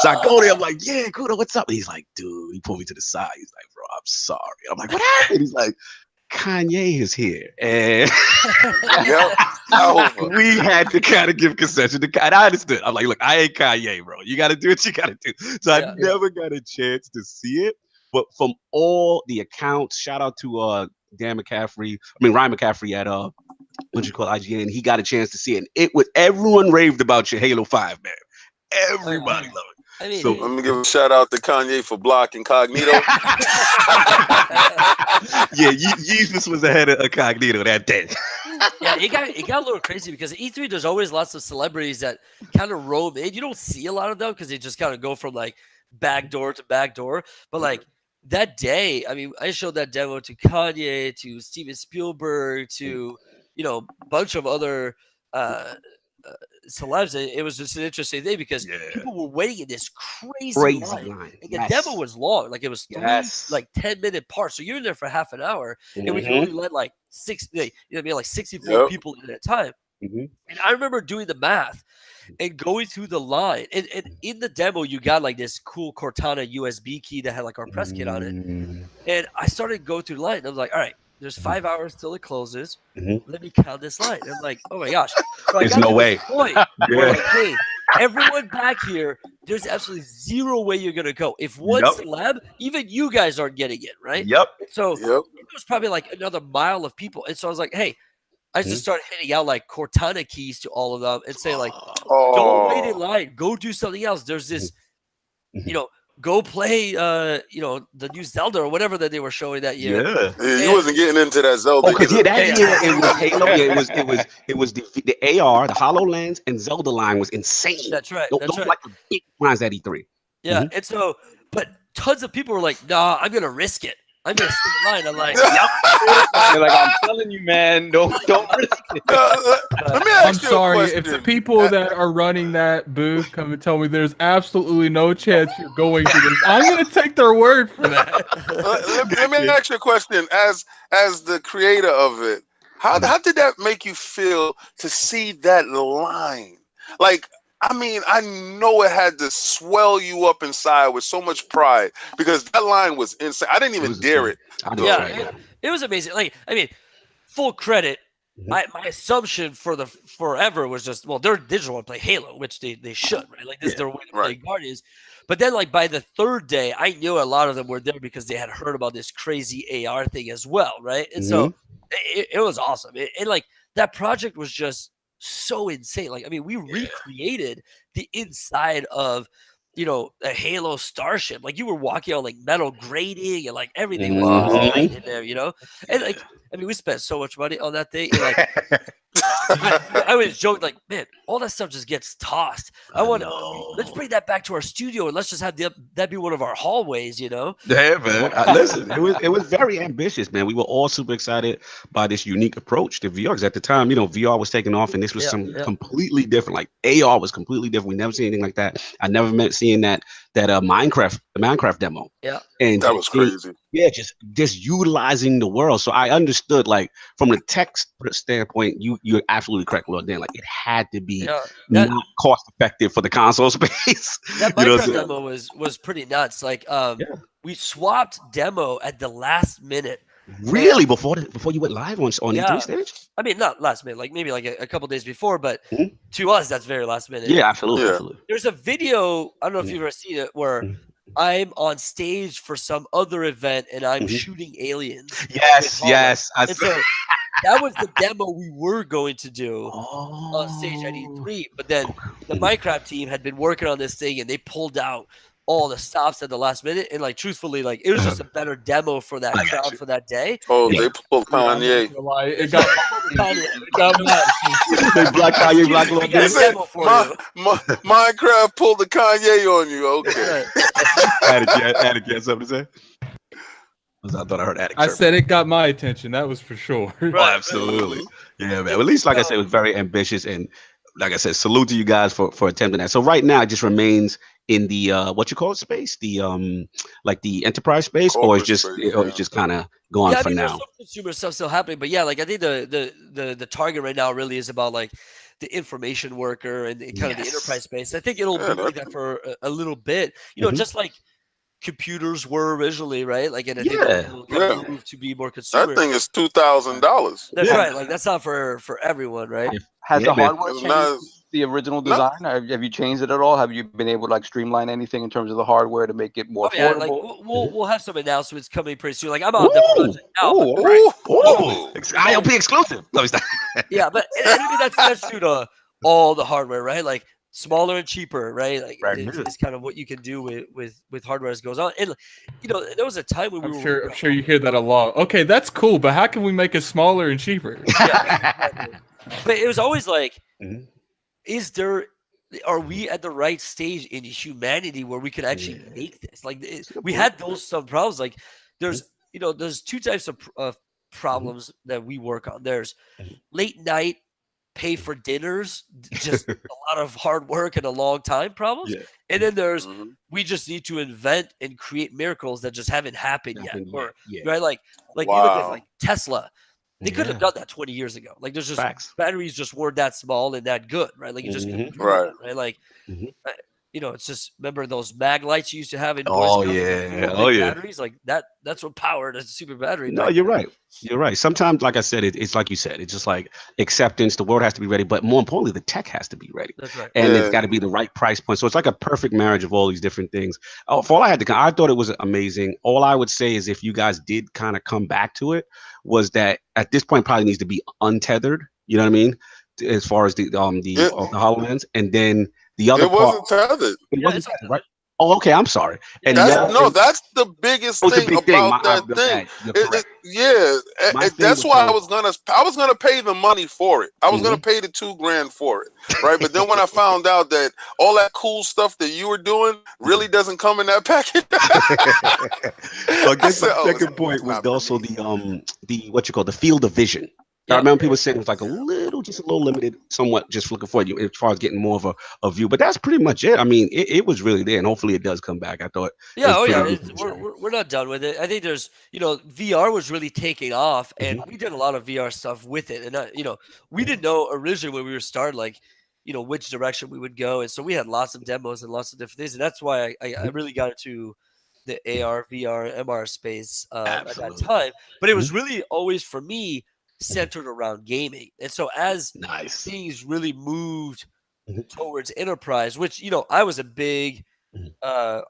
So I go there. I'm like, yeah, Kudo, what's up? And he's like, dude, he pulled me to the side. He's like, bro, I'm sorry. I'm like, what happened? He's like, Kanye is here. And we had to kind of give concession to, and I understood. I'm like, look, I ain't Kanye, bro. You got to do what you got to do. So I never got a chance to see it. But from all the accounts, shout out to Ryan McCaffrey at IGN. He got a chance to see it. And everyone raved about your Halo 5, man. Everybody loved it. I mean, so let me give a shout out to Kanye for blocking Cognito. Yeah, Jesus was ahead of Cognito that day. Yeah, it got a little crazy because at E3 there's always lots of celebrities that kind of roam in. You don't see a lot of them because they just kind of go from like back door to back door. But like that day, I mean, I showed that demo to Kanye, to Steven Spielberg, to a bunch of other celebs. It was just an interesting thing because people were waiting in this crazy line. And the demo was long, like it was 3 like 10-minute parts. So you're in there for half an hour, and we can only let like 64 people in at a time. And I remember doing the math and going through the line. And in the demo, you got like this cool Cortana USB key that had like our press kit on it. And I started going through the line. And I was like, all right, there's 5 hours till it closes. Let me count this line. And I'm like, oh my gosh. So I There's got no to way. this point where like, hey, everyone back here, there's absolutely zero way you're gonna go. If one celeb, even you guys aren't getting it, right? So it was probably like another mile of people. And so I was like, hey, I just started handing out like Cortana keys to all of them and say like, don't wait in line. Go do something else. There's this, go play, the new Zelda or whatever that they were showing that year. Yeah, you wasn't getting into that Zelda. That year it was Halo. Yeah, it was the AR, the HoloLens, and Zelda line was insane. That's right. Those like the big lines at E3. Yeah, and so, but tons of people were like, "Nah, I'm gonna risk it. I'm gonna stay in line." I'm like, They're like, I'm telling you, man, don't risk it. Let me I'm ask you a sorry question. if the people that are running that booth come and tell me there's absolutely no chance you're going to this. I'm gonna take their word for that. Let me ask you a question. As the creator of it, how did that make you feel to see that line? Like, I mean, I know it had to swell you up inside with so much pride because that line was insane. I didn't even dare it. It was amazing. Like, I mean, full credit. My assumption for the forever was just, well, they're digital and play Halo, which they should, right? Like, this is their way to play Guardians. But then, like, by the third day, I knew a lot of them were there because they had heard about this crazy AR thing as well, right? And so it was awesome. And like, that project was just so insane. Like, I mean, we recreated the inside of, a Halo starship. Like, you were walking on like metal grating and like everything was great in there, And like, I mean, we spent so much money on that thing. And like, I always joke like, man, all that stuff just gets tossed. Let's bring that back to our studio and let's just have that be one of our hallways, Yeah, man. Listen, it was very ambitious, man. We were all super excited by this unique approach to VR because at the time, VR was taking off and this was completely different. Like AR was completely different. We never seen anything like that. I never seeing that Minecraft demo. Yeah, and that was crazy. Yeah, just utilizing the world. So I understood, like, from the tech standpoint, you're absolutely correct, Lord Dan. Like, it had to be not cost effective for the console space. That Minecraft demo was pretty nuts. Like, we swapped demo at the last minute. Really, before you went live on E3 stage? I mean, not last minute, like maybe like a couple days before, but to us, that's very last minute. Yeah, absolutely. There's a video, I don't know if you've ever seen it, where I'm on stage for some other event and I'm shooting aliens. Yes. And so that was the demo we were going to do on stage at E3, but then the Minecraft team had been working on this thing and they pulled out all the stops at the last minute, and like truthfully, like it was just a better demo for that crowd for that day. Oh, they pulled Kanye. It got they black Kanye, black Lord. Minecraft pulled the Kanye on you. Okay. Attic, you had something to say? I thought I heard Attic. I said it got my attention. That was for sure. Oh, absolutely. Yeah, man. At least, like I said, it was very ambitious, and like I said, salute to you guys for attempting that. So right now, it just remains in the what you call it space, the like the enterprise space, or it's just kind of gone for now. There's some consumer stuff still happening, but yeah, like I think the target right now really is about like the information worker and kind of the enterprise space. I think it'll be like that for a little bit, just like computers were originally, right? Like, and I think it'll move to be more consumer. That thing is $2,000. That's right. Like, that's not for everyone, right? Has the hardware changed the original design? Have you changed it at all? Have you been able to like streamline anything in terms of the hardware to make it more affordable? Like we'll have some announcements coming pretty soon. Like, I'm on the project now. ILP exclusive. Yeah, but I mean, that's due to all the hardware, right? Like, smaller and cheaper, right? Like, it's kind of what you can do with hardware as goes on. And there was a time when I'm sure you hear that a lot. Okay, that's cool, but how can we make it smaller and cheaper? But it was always like, are we at the right stage in humanity where we could actually make this? Like, we had some problems. Like, there's two types of problems that we work on. There's late night pay for dinners, just a lot of hard work and a long time problems. And then there's we just need to invent and create miracles that just haven't happened yet. Right? Like you look at like Tesla. They could have done that 20 years ago. Like there's just Facts. batteries just weren't that small and that good, right? Like you just couldn't do Right. that, right? Like, Mhm. it's just remember those mag lights you used to have in Boy Oh Scouts with the yeah. 4 Oh big yeah. batteries, like that's what powered a super battery No, back you're then. right. You're right. Sometimes, like I said, it's like you said. It's just like acceptance. The world has to be ready, but more importantly, the tech has to be ready, That's right. and it's Yeah. got to be the right price point. So it's like a perfect marriage of all these different things. Oh, for all I had to, I thought it was amazing. All I would say is, if you guys did kind of come back to it, was that at this point probably needs to be untethered. You know what I mean? As far as It the Hololens, and then the other it part, wasn't tethered. it Yeah, wasn't it's tethered, untethered. right? Oh, okay. I'm sorry. Yeah, And it's the That's other untethered. no, thing, that's the biggest oh, it's a thing big thing. about that My thing. bad. You're correct. Yeah, My thing that's was why though. I was gonna pay the money for it. I was gonna Mhm. pay the $2,000 for it, right? But then when I found out that all that cool stuff that you were doing really doesn't come in that package, So I I guess my said, "Oh, second point it's was not for also me." the what you call the field of vision. I Yeah. remember people saying it was like just a little limited, somewhat just looking for you as far as getting more of a view. But that's pretty much it. I mean, it was really there, and hopefully it does come back. I thought it Yeah, was oh pretty yeah, revolutionary. we're not done with it. I think there's, VR was really taking off, and Mhm. we did a lot of VR stuff with it. And we didn't know originally when we were started, like, which direction we would go, and so we had lots of demos and lots of different things, and that's why I Mhm. really got into the AR, VR, MR space at that Absolutely. time. But it Mhm. was really always for me Mhm. centered around gaming, and so as Nice. things really moved Mhm. towards enterprise, which I was a big Mhm.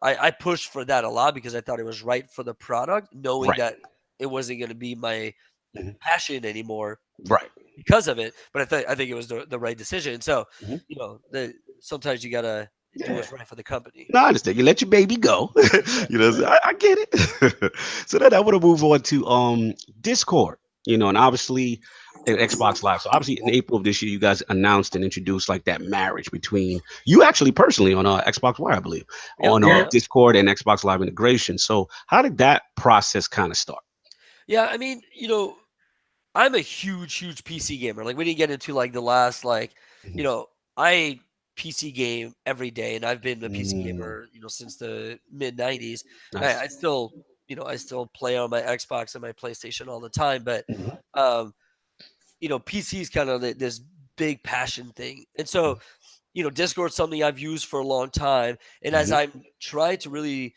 I pushed for that a lot because I thought it was right for the product, knowing Right. that it wasn't going to be my Mhm. passion anymore Right. because of it. But I think it was the right decision. So, Mhm. sometimes you gotta do Yeah. what's right for the company. No, I understand. You let your baby go. Right, So I get it. So then I want to move on to Discord. And obviously Xbox Live. So obviously in April of this year, you guys announced and introduced like that marriage between you actually personally on Xbox Live, I believe, Yep. on Yeah. Discord and Xbox Live integration. So how did that process kind of start? Yeah. I mean, I'm a huge, huge PC gamer. Like we didn't get into like the last you Mhm. know, I PC game every day, and I've been a PC Mm, gamer, since the mid '90s. nice. I still, I still play on my Xbox and my PlayStation all the time, but Mhm. um, PC is kind of this big passion thing, and so Discord's something I've used for a long time. And as Mhm. I'm trying to really,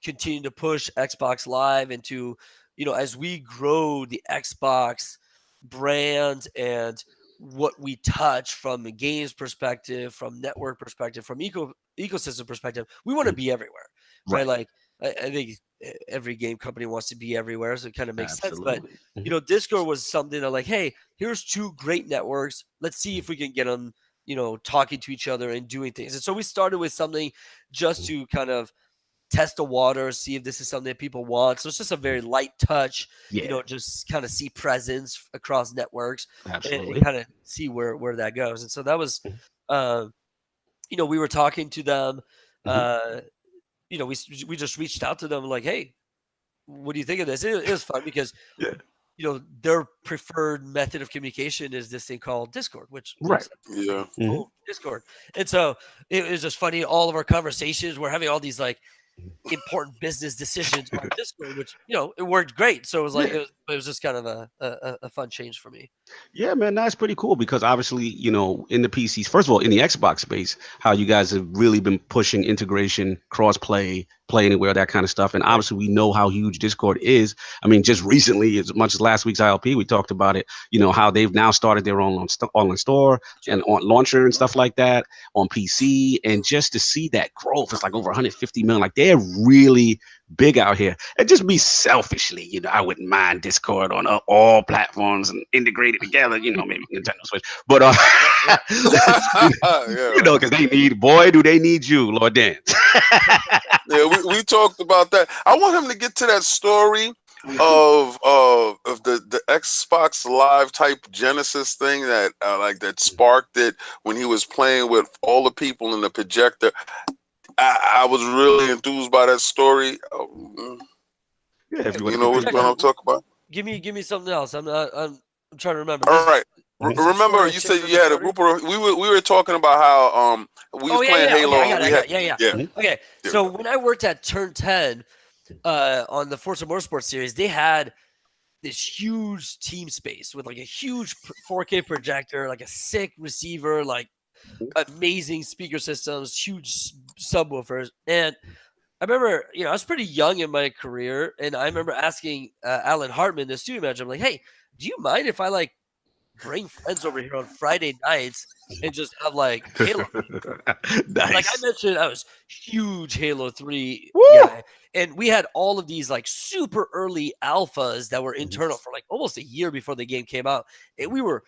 continue to push Xbox Live into, as we grow the Xbox brand and what we touch from the games perspective, from network perspective, from ecosystem perspective, we want to Mhm. be everywhere, right? Right. Like I think every game company wants to be everywhere, so it kind of makes sense. But Absolutely. Mhm. Discord was something that like, hey, here's two great networks. Let's see if we can get them talking to each other and doing things. And so we started with something just Mhm. to kind of test the water, see if this is something that people want. So it's just a very light touch, Yeah, just kind of see presence across networks and absolutely. kind of see where that goes. And so that was, Mhm. uh, we were talking to them. Mhm. Uh, we just reached out to them like, hey, what do you think of this? It was fun because Yeah. their preferred method of communication is this thing called Discord, which Right. makes sense. Hey, Yeah. Mhm. boom, Discord. And so it was just funny. All of our conversations, we're having all these like important business decisions on Discord, which it worked great. So it was like Yeah. it was just kind of a fun change for me. Yeah, man, that's pretty cool because obviously, in the PCs, first of all, in the Xbox space, how you guys have really been pushing integration, cross-play, play anywhere, that kind of stuff. And Right. obviously, we know how huge Discord is. I mean, just recently, as much as last week's ILP, we talked about it, how they've now started their own online store Yeah. and on launcher and stuff like that on PC. And just to see that growth, it's like over 150 million. Like they're really big out here. And just be selfishly, I wouldn't mind Discord on all platforms and integrate it together, maybe Nintendo Switch. But Yeah. Right. because they need, boy, do they need you, Lord Dance. Yeah, we talked about that. I want him to get to that story of the Xbox Live type Genesis thing that that sparked it when he was playing with all the people in the projector. I was really enthused by that story. Yeah, if you want You to know continue what on. I'm talking about? Give me something else. I'm trying to remember. All right. Mhm. Some Remember, story I you shared said with you the had a starter. group of we were talking about how we was Oh yeah, playing yeah. Okay, Halo I and got it. we I had got it. Yeah, yeah. yeah Okay. yeah So when I worked at Turn 10 on the Forza Motorsport series, they had this huge team space with like a huge 4K projector, like a sick receiver, like amazing speaker systems, huge subwoofers. And I remember, I was pretty young in my career, and I remember asking Alan Hartman, the studio manager, I'm like, hey, do you mind if I like bring friends over here on Friday nights and just have like Halo? Nice. Like I mentioned, I was huge Halo 3 Woo! guy, and we had all of these like super early alphas that were internal for like almost a year before the game came out, and we were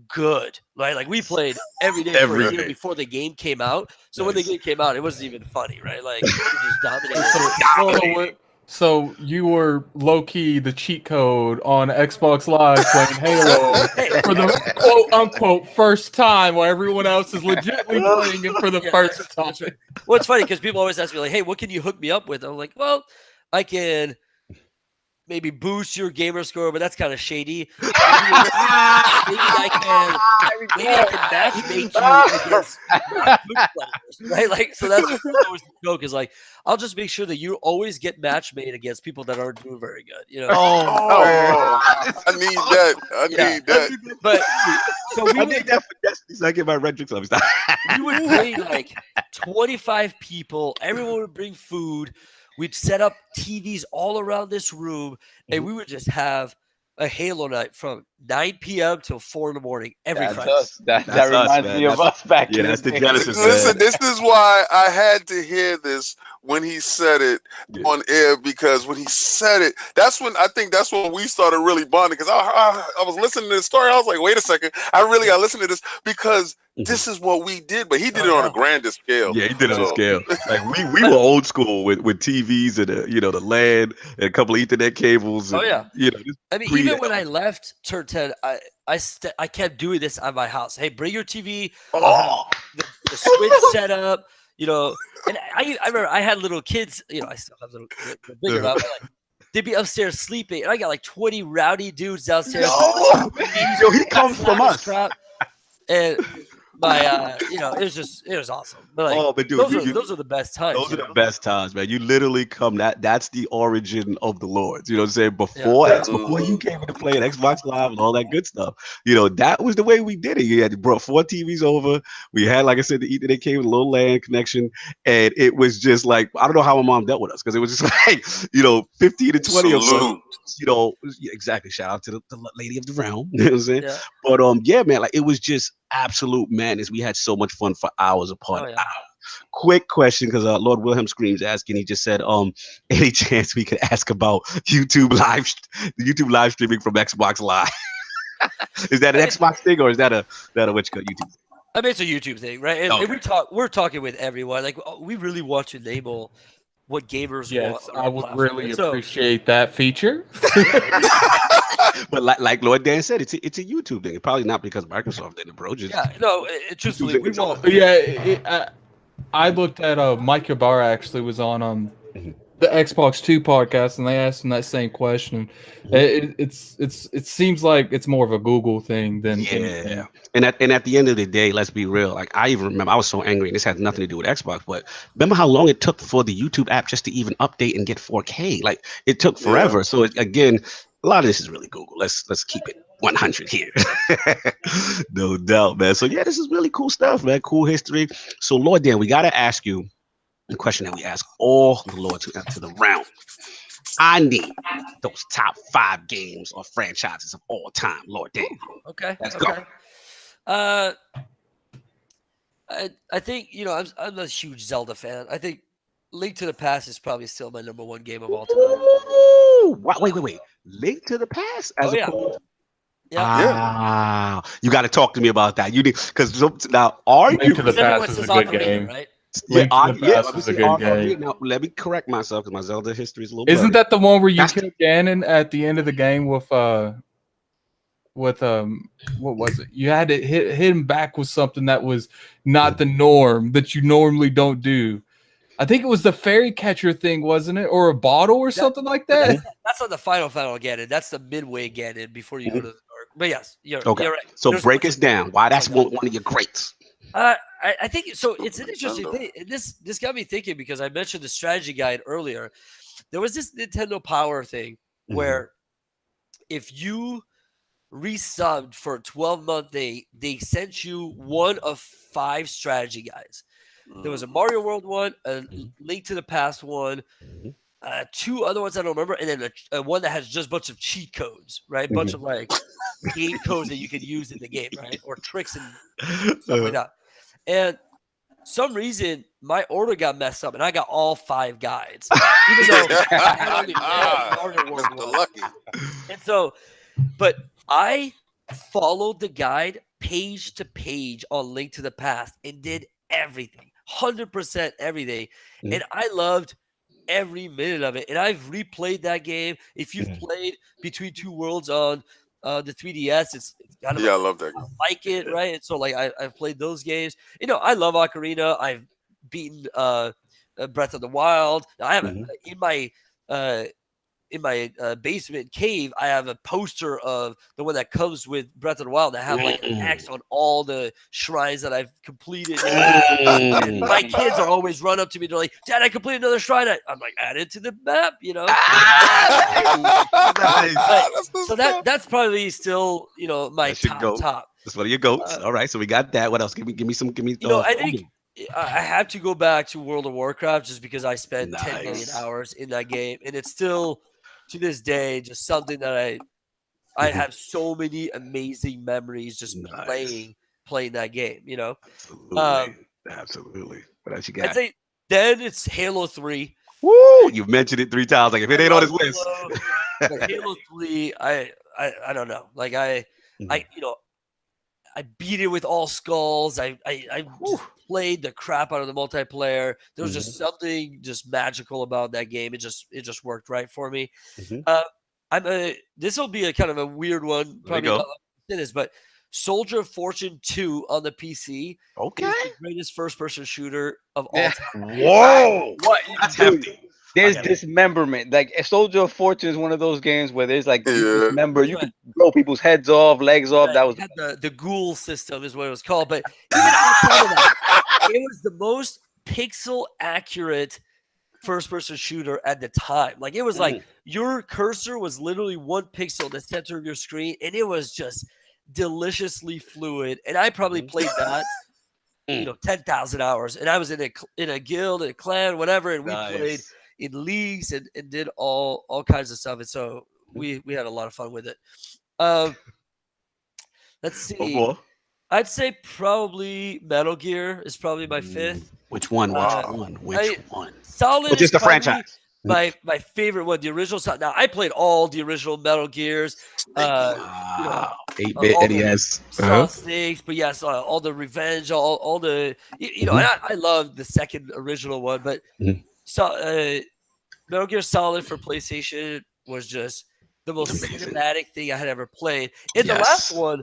good, right? Like we played every day for a year before the game came out. So when the game came out, it wasn't even funny, right? Like we just dominated. So you were low key the cheat code on Xbox Live playing Halo for the quote unquote first time, while everyone else is legitimately playing it for the first time. Right. Well, it's funny because people always ask me like, "Hey, what can you hook me up with?" I'm like, "Well, I can maybe boost your gamer score, but that's kind of shady. Maybe I can matchmake you against players, right? Like, so that's always the joke is like, I'll just make sure that you always get matchmade against people that aren't doing very good. I need that. I need that. But so I need that for Destiny so I get my Red Club stuff. We would bring like 25 people. Everyone would bring food. We'd set up TVs all around this room, and we would just have a Halo night from 9 p.m. till 4 in the morning every Friday. That reminds me of us back in that's the day. Genesis. Listen, this is why I had to hear this when he said it on air, because when he said it, that's when we started really bonding. Because I was listening to the story, I was like, wait a second, I listened to this because this is what we did, but he did it on a grander scale. Yeah, he did it on a scale. Like we were old school with TVs and the LAN and a couple of Ethernet cables. And, I mean, even when I left Turn 10, I kept doing this at my house. Hey, bring your TV. The Switch set up. And I remember I had little kids. I still have little bigger now. But like, they'd be upstairs sleeping, and I got like 20 rowdy dudes downstairs. He comes from us. Crap. And my, it was awesome. But like, but dude, those are the best times. Those are the best times, man. You literally come. That's the origin of the Lords. You know what I'm saying? Before you came into play at Xbox Live and all that good stuff, that was the way we did it. You had brought 4 TVs over. We had, like I said, the Ethernet cable, a little LAN connection, and it was just like, I don't know how my mom dealt with us, because it was just like 15 to 20 of us. Exactly. Shout out to the lady of the realm. You know what I'm saying? Yeah. But man, like it was just absolute madness. We had so much fun for hours apart. Quick question, because Lord Wilhelm Screams asking. He just said, any chance we could ask about YouTube live streaming from Xbox Live? Is that an Xbox thing, or is that a what you call YouTube? I mean, it's a YouTube thing, right? And we're talking with everyone. Like, we really want to enable what gamers want. I would really appreciate that feature. But like Lord Dan said, it's a YouTube thing. Probably not because Microsoft did it, bro. Truthfully, we want. I looked at Mike Ybarra actually was on the Xbox 2 podcast, and they asked him that same question. It seems like it's more of a Google thing than anything. And at the end of the day, let's be real. Like, I even remember I was so angry, and this had nothing to do with Xbox, but remember how long it took for the YouTube app just to even update and get 4K? Like, it took forever. Yeah. So again, a lot of this is really Google. Let's keep it 100 here. No doubt, man. So this is really cool stuff, man. Cool history. So Lord Dan, we gotta ask you the question that we ask all the Lords who enter the realm. I need those top 5 games or franchises of all time, Lord Dan. Okay. Let's go. I think I'm a huge Zelda fan. I think Link to the Past is probably still my number 1 game of all time. Ooh, wait. Link to the Past? Yeah. You got to talk to me about that. You need, because now Link to the Past is a good game, right? Link to the Past is a good game. Now, let me correct myself because my Zelda history is a little. Isn't that the one where you killed Ganon at the end of the game with what was it? You had to hit him back with something that was not the norm, that you normally don't do. I think it was the fairy catcher thing, wasn't it? Or a bottle or something like that? That's not the final Ganon. That's the midway Ganon before you go to the dark. But yes, you're right. So break us down. Why that's one of your greats. I think so. It's an interesting thing. This got me thinking, because I mentioned the strategy guide earlier. There was this Nintendo Power thing where if you resubbed for a 12-month, they sent you one of 5 strategy guides. There was a Mario World one, a Link to the Past one, 2 other ones I don't remember, and then a one that has just a bunch of cheat codes, right? A bunch of like game codes that you can use in the game, right? Or tricks and stuff like that. And some reason my order got messed up and I got all 5 guides, even though I had only one Mario World one. Lucky. And so, but I followed the guide page to page on Link to the Past and did everything, 100% everything. And I loved every minute of it. And I've replayed that game. If you've played Between Two Worlds on the 3DS, it's kind of I love that game. like it, right? And so like I've played those games. You know, I love Ocarina. I've beaten Breath of the Wild. I have in my basement cave, I have a poster of the one that comes with Breath of the Wild that have like an X on all the shrines that I've completed. And my kids are always run up to me. They're like, "Dad, I completed another shrine." I'm like, "Add it to the map," you know. So that's probably still, you know, my top. That's one of your goats. All right, so we got that. What else? Give me some. You know, I think I have to go back to World of Warcraft just because I spent 10 million hours in that game, and it's still to this day just something that I have so many amazing memories just playing that game. You know, absolutely. What else you got? I'd say then it's Halo 3. Woo! You've mentioned it 3 times. Like if it ain't on his list, Halo 3. I don't know. Like I you know, I beat it with all skulls. I just played the crap out of the multiplayer. There was just something just magical about that game. It just worked right for me. This will be a kind of a weird one, probably not like this, but Soldier of Fortune 2 on the PC. Okay, is the greatest first-person shooter of all time. Whoa, what? That's hefty. There's dismemberment. Like Soldier of Fortune is one of those games where there's like you dismember, you can blow people's heads off, legs off. That was the ghoul system is what it was called. But even outside of that, it was the most pixel accurate first-person shooter at the time. Like it was like your cursor was literally 1 pixel in the center of your screen, and it was just deliciously fluid. And I probably played that 10,000 hours, and I was in a guild, in a clan, whatever, and we played in leagues and did all kinds of stuff. And so we had a lot of fun with it. Let's see. I'd say probably Metal Gear is probably my 5th. Which one? Which one? Solid. Just the franchise. My favorite one, the original. Now I played all the original Metal Gears. 8-bit NES. Solid Snakes, but yes, all the Revenge, all the and I love the second original one, but Metal Gear Solid for PlayStation was just the most cinematic thing I had ever played. And the last one,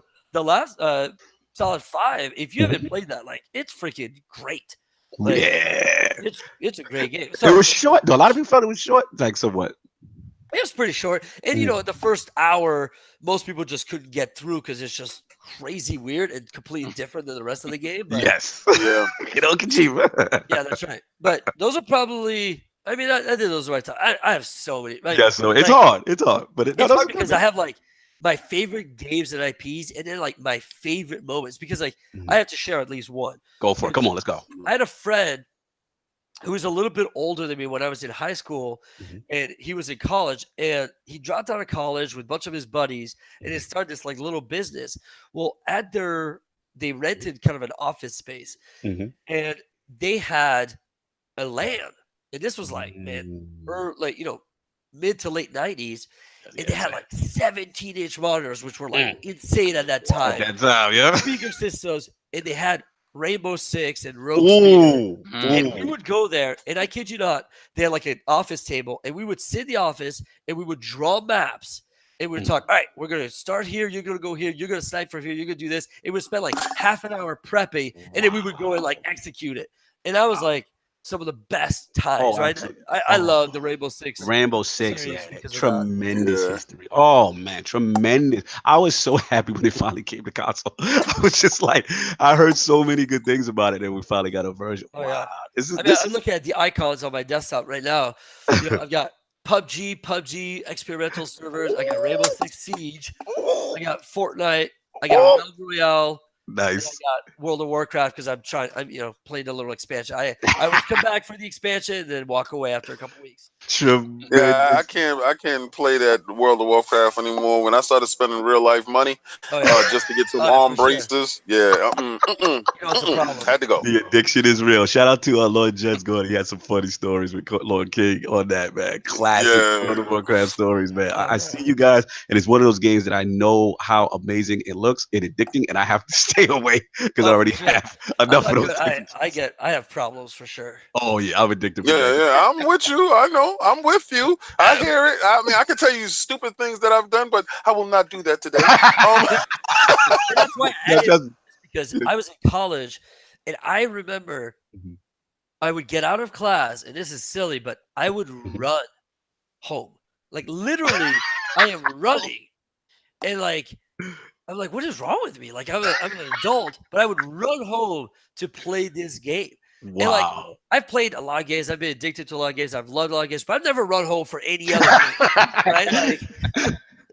Solid 5, if you haven't played that, like it's freaking great. Like, it's a great game. So, it was short though. A lot of people felt it was short. Like somewhat. It was pretty short. And the first hour, most people just couldn't get through because it's just crazy weird and completely different than the rest of the game. But, Kojima. Yeah, that's right. But those are probably. I mean, I did those right time. I have so many. Like, it's hard. It's hard, but it's hard because I have like my favorite games and IPs, and then like my favorite moments because like I have to share at least one. Go for it. Come on, let's go. I had a friend who was a little bit older than me when I was in high school, and he was in college, and he dropped out of college with a bunch of his buddies, and they started this like little business. Well, they rented kind of an office space, and they had a LAN. And this was like, man, mid to late 90s. And they had like 17-inch monitors, which were like insane at that time. At that time, yeah. Speaker systems. And they had Rainbow Six and Rogue Speaker. And we would go there, and I kid you not, they had like an office table, and we would sit in the office, and we would draw maps. And we would talk, all right, we're going to start here. You're going to go here. You're going to snipe from here. You're going to do this. It would spend like half an hour prepping, and then we would go and like execute it. And I was like, some of the best times, right? I love the Rainbow Six. Rainbow Six, tremendous history. Oh man, tremendous! I was so happy when it finally came to console. I was just like, I heard so many good things about it, and we finally got a version. I'm looking at the icons on my desktop right now. I've got PUBG experimental servers. I got Rainbow Six Siege. I got Fortnite. I got Realm Royale. And I Nice. got World of Warcraft because I'm playing a little expansion. I would come back for the expansion and then walk away after a couple weeks. Yeah, I Tremendous. can't play that World of Warcraft anymore. When I started spending real life money just to get some arm for sure. braces, yeah, What's the problem? had to go. The addiction is real. Shout out to Lord Judge Gordon. He had some funny stories with Lord King on that, man. Classic World of Yeah, Warcraft stories, man. I see you guys, and it's one of those games that I know how amazing it looks and addicting, and I have to stay away because I already have enough of those things. I have problems for sure. Oh yeah, I'm addicted for yeah, that. yeah. I'm with you. I know. I'm with you. I hear it. I mean, I can tell you stupid things that I've done, but I will not do that today. And that's why I Yeah, did just- because I was in college, and I remember Mhm. I would get out of class, and this is silly, but I would run home. Like literally, I am running, and I'm like, what is wrong with me? Like I'm an adult, but I would run home to play this game. And like Wow. I've played a lot of games, I've been addicted to a lot of games, I've loved a lot of games, but I've never run home for any other game. Right? Like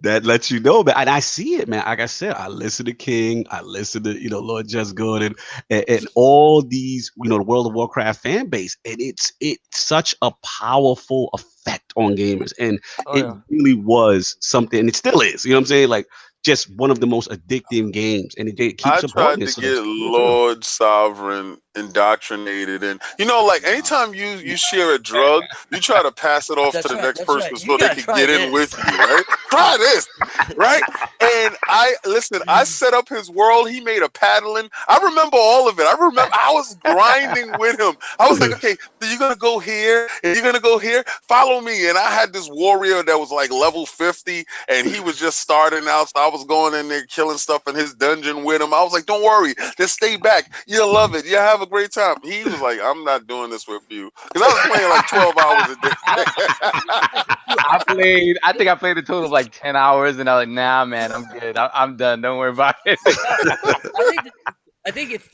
That lets you know, man. And I see it, man. Like I said, I listen to King, I listen to Lord Just Gordon, and all these, the World of Warcraft fan base, and it's such a powerful effect on gamers, and it really was something, and it still is. You know what I'm saying? Like just one of the most addictive games, and it keeps I supporting tried it. to So get Lord Sovereign indoctrinated, and like anytime you share a drug, you try to pass it off to the next person You so they gotta can try get in this. with you, right? Try this, right? And I set up his world. He made a paddling. I remember all of it. I remember I was grinding with him. I was like, okay, so you're gonna go here and you're gonna go here. Follow me. And I had this warrior that was like level 50, and he was just starting out. So I was going in there killing stuff in his dungeon with him. I was like, don't worry, just stay back. You'll love it. You'll have a great time. He was like, I'm not doing this with you. Because I was playing like 12 hours a day. I think I played a total of like 10 hours, and I was like, nah, man, I'm good. I'm done. Don't worry about it. I think it's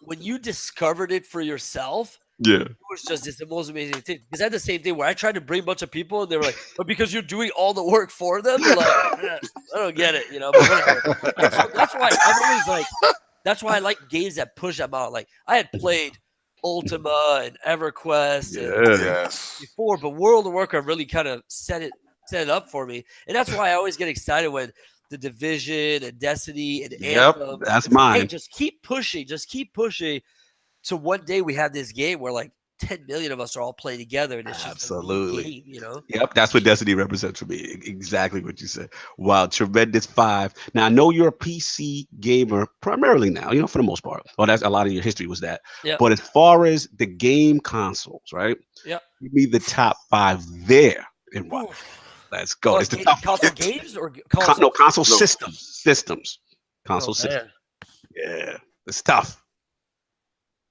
when you discovered it for yourself. Yeah. It was just the most amazing thing. Because I had the same thing where I tried to bring a bunch of people, and they were like, "But because you're doing all the work for them, they're like, I don't get it," But whatever. And so that's why I'm always like, that's why I like games that push them out. Like I had played Ultima and EverQuest and before, but World of Warcraft really kind of set it up for me, and that's why I always get excited when the Division and Destiny and Anthem. That's mine. Hey, just keep pushing. So one day we have this game where like 10 million of us are all playing together, and it's just absolutely a game, Yep, that's what Destiny represents for me. Exactly what you said. Wow, tremendous 5. Now I know you're a PC gamer primarily now, for the most part. Well, that's a lot of your history was that. Yeah. But as far as the game consoles, right? Yeah. Give me the top 5 there and what? Let's go. It's the top console games or console? Console systems. Console systems. Yeah, it's tough.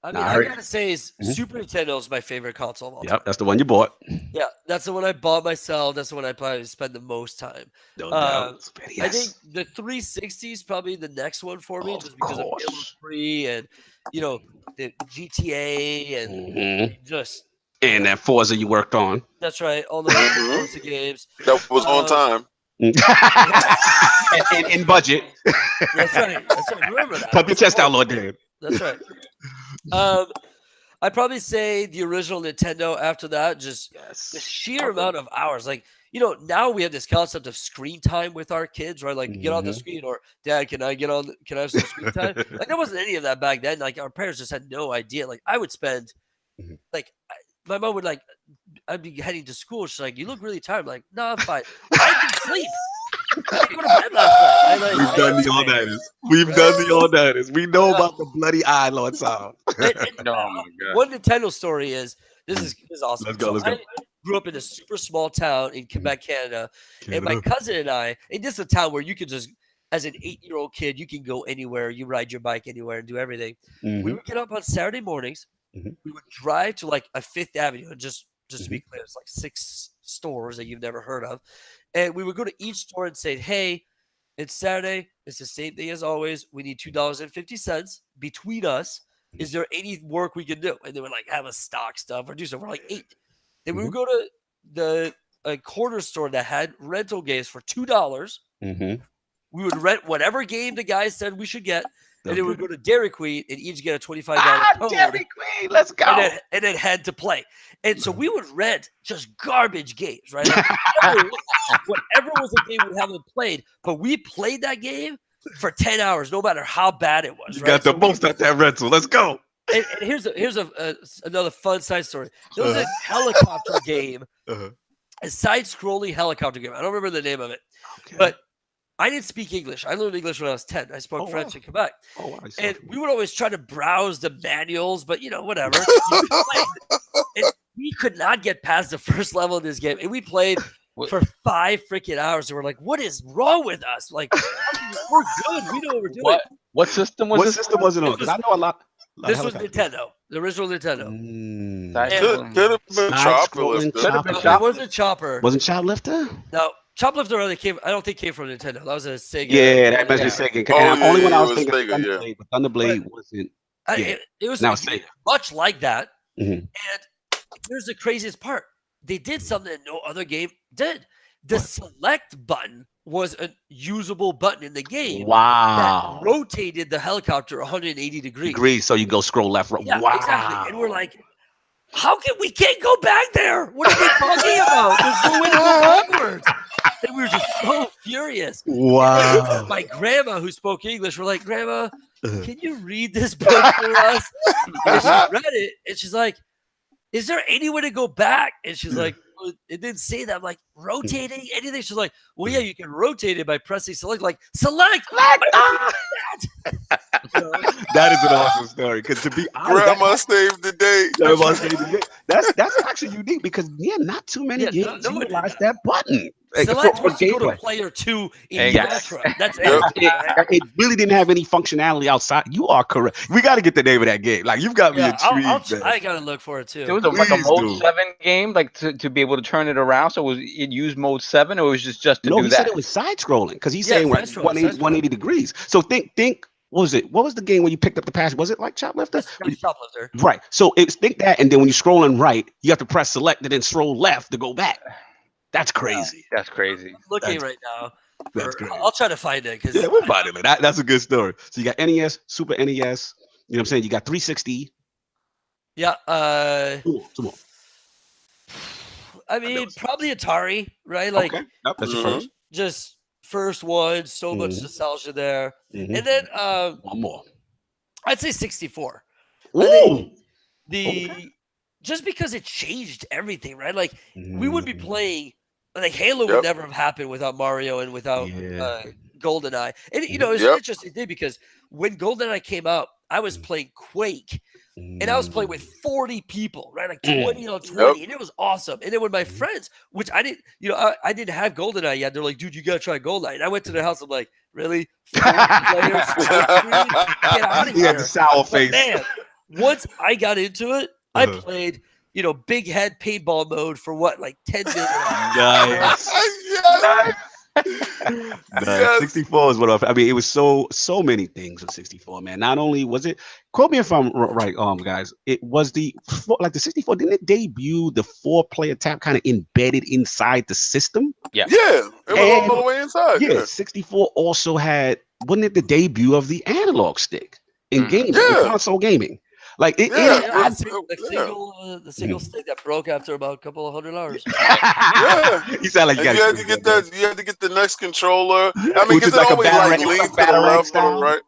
I mean, I gotta say, Super Nintendo is my favorite console of all time. That's the one you bought. Yeah, that's the one I bought myself. That's the one I probably spend the most time. I think the 360 is probably the next one for me, just because of Halo 3 and the GTA and just. And that Forza you worked on. That's right, all the Forza games. That was on time. and in budget. That's right. Remember that. Pump your chest out, Lord Dan. That's right. I'd probably say the original Nintendo after that, just the sheer amount of hours. Like, now we have this concept of screen time with our kids, right? Like, get on the screen, or Dad, can I have some screen time? Like, there wasn't any of that back then. Like, our parents just had no idea. Like, I would spend, my mom would I'd be heading to school. She's like, "You look really tired." I'm like, "No, I'm fine. I can sleep. I didn't go to bed last night." We've done the all-nighters. We know about the bloody eye, Lord Saul. Oh my God. One Nintendo story is this is awesome. Let's go. I grew up in a super small town in Quebec, Canada, and my cousin and I. And this is a town where you could just, as an 8-year-old kid, you can go anywhere. You ride your bike anywhere and do everything. We would get up on Saturday mornings. We would drive to like a Fifth Avenue, and just to be clear, it's like 6 stores that you've never heard of. And we would go to each store and say, "Hey, it's Saturday. It's the same thing as always. We need $2.50 between us. Is there any work we can do?" And they would have us stock stuff or do stuff. We're like 8. Then we would go to a corner store that had rental games for $2. Mm-hmm. We would rent whatever game the guy said we should get, and then we'd go to Dairy Queen and each get a $25 code. Dairy Queen, let's go. And then head to play. And so we would rent just garbage games, right? Like whatever was a game we haven't played, but we played that game for 10 hours, no matter how bad it was. You got the most at that rental. Let's go. And here's another fun side story. There was a helicopter game, a side-scrolling helicopter game. I don't remember the name of it, but I didn't speak English. I learned English when I was 10. I spoke French in Quebec. And we would always try to browse the manuals, but, whatever. And we could not get past the first level of this game. And we played for 5 freaking hours. And we're like, what is wrong with us? Like, we're good. We know what we're doing. What system was this? What system was it on? Because I know a lot. This was Nintendo, the original Nintendo. Could have been Choplifter. It wasn't Chopper. Wasn't Choplifter? No, Choplifter I don't think came from Nintendo. That was a Sega. Yeah, that must be Sega. Only one I was thinking of Thunderblade, but Thunderblade wasn't. It was Sega. Much like that. And here's the craziest part. They did something that no other game did. The select button was a usable button in the game. Wow. That rotated the helicopter 180 degrees. So you go scroll left, right. Yeah, wow. Exactly. And we're like, we can't go back there? What are they talking about? There's no way to go backwards. And we were just so furious. Wow. My grandma, who spoke English, we're like, Grandma, can you read this book for us? And she read it, and she's like, is there any way to go back? And she's like, it didn't say that. I'm like, rotating anything? She's like, well, yeah, you can rotate it by pressing select. Like, select! That is an awesome story. Because to be honest, Grandma saved the day. That's actually unique because not too many games utilize that button. Select was to go to player 2 in Ultra. That's it. It really didn't have any functionality outside. You are correct. We got to get the name of that game. Like, you've got me intrigued. I got to look for it too. It was like a mode 7 game, like to be able to turn it around. So it used mode 7, or it was just to do that? No, he said it was side scrolling because he's saying 180 degrees. So think. What was it? What was the game when you picked up the pass? Was it like Choplifter? Choplifter. Right. So think that, and then when you're scrolling right, you have to press select and then scroll left to go back. That's crazy. That's crazy. I'm looking right now. That's crazy. I'll try to find it. Yeah, we'll find it. That's a good story. So you got NES, Super NES. You know what I'm saying? You got 360. Yeah. Come on. I mean, probably Atari, right? Like, that's your first. Just first one. So much nostalgia there. And then one more. I'd say 64. Ooh. Just because it changed everything, right? Like we would be playing, like Halo would never have happened without Mario and without GoldenEye. And it's an interesting thing because when GoldenEye came out, I was playing Quake, and I was playing with 40 people, right? Like 20 on 20, and it was awesome. And then when my friends, which I didn't, I didn't have GoldenEye yet. They're like, dude, you gotta try GoldenEye. And I went to their house. I'm like, really? 40 players? Get out of here! had the sour face. Man, once I got into it, I played, big head paintball mode for like 10 minutes. Nice. Yes. 64 is what I mean. It was so many things with 64, man. Not only was it, quote me if I'm right, guys. It was the 64. Didn't it debut the 4-player tap kind of embedded inside the system? Yeah. It was all the way inside. Yeah. 64 also had, wasn't it the debut of the analog stick in gaming, in console gaming? Like the single stick that broke after about a couple of $100. You sound like you had to get that. You had to get the next controller. I mean, because it always leaned to the left, right?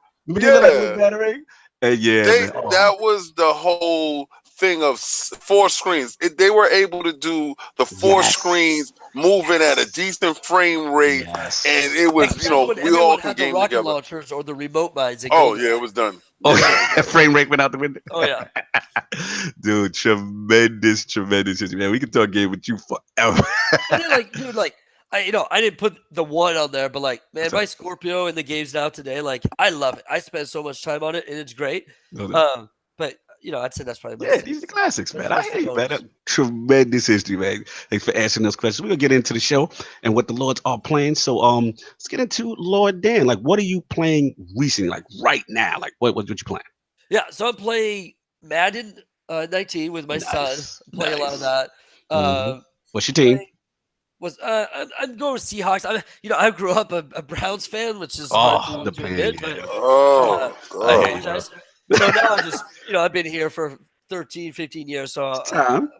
That was the whole thing of 4 screens. They were able to do the 4 screens moving at a decent frame rate, and it was we all could game rocket together. Launchers or the remote mines. It was done. Oh, frame rate went out the window. Oh yeah, dude, tremendous history, man. We can talk game with you forever. And then, I didn't put the 1 on there, but man, my Scorpio in the games now today, I love it. I spend so much time on it, and it's great. But I'd say that's probably these are the classics, man. I hate that. Tremendous history, man. Thanks for answering those questions. We're gonna get into the show and what the Lords are playing. So let's get into Lord Dan. What are you playing recently? Right now? What you playing? Yeah, so I'm playing Madden 19 with my son. I'm playing a lot of that. What's your team? was I'm going with Seahawks. I grew up a Browns fan, which is hard to admit, but Oh, I God. apologize. So now I just I've been here for 13, 15 years, so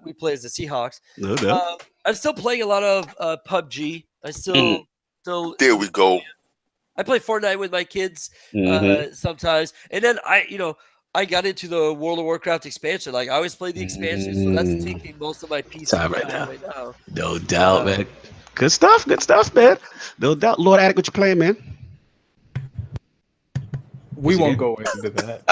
we play as the Seahawks. No doubt. I'm still playing a lot of PUBG. I still There we go. I play Fortnite with my kids sometimes, and then I got into the World of Warcraft expansion. Like I always play the expansion, so that's taking most of my PC Time time right now. right now. No doubt, man. Good stuff, man. No doubt. Lord Addict, what you playing, man? We won't go into that.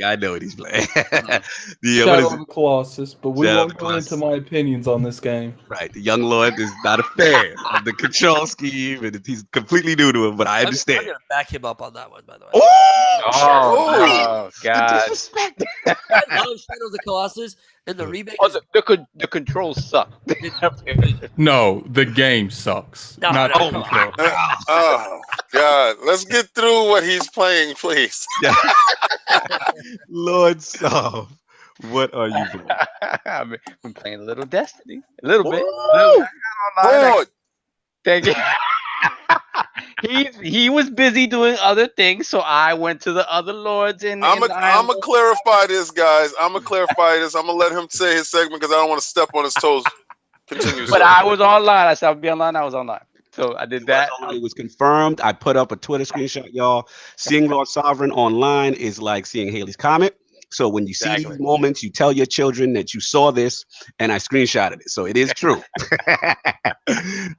I know what he's playing. Shadow of the Colossus, but we won't go into my opinions on this game. Right. The young Lord is not a fan of the control scheme, and he's completely new to him, but I understand. I'm going to back him up on that one, by the way. Oh, God. Disrespect. I love Shadow of the Colossus, and the remake the controls suck. No, the game sucks. Not the control. Oh, God. Let's get through what he's playing, please. Lord Solve, what are you playing? I've been playing a little Destiny. A little bit. Fraud. Thank you. He was busy doing other things, so I went to the other lords. I'm gonna clarify this, guys. I'm gonna let him say his segment because I don't want to step on his toes. Continue. But I was online. I said I'll be online. I was online. So I did that. It was confirmed. I put up a Twitter screenshot, y'all. Seeing Lord Sovereign online is like seeing Haley's Comet. So when you see these moments, you tell your children that you saw this, and I screenshotted it. So it is true.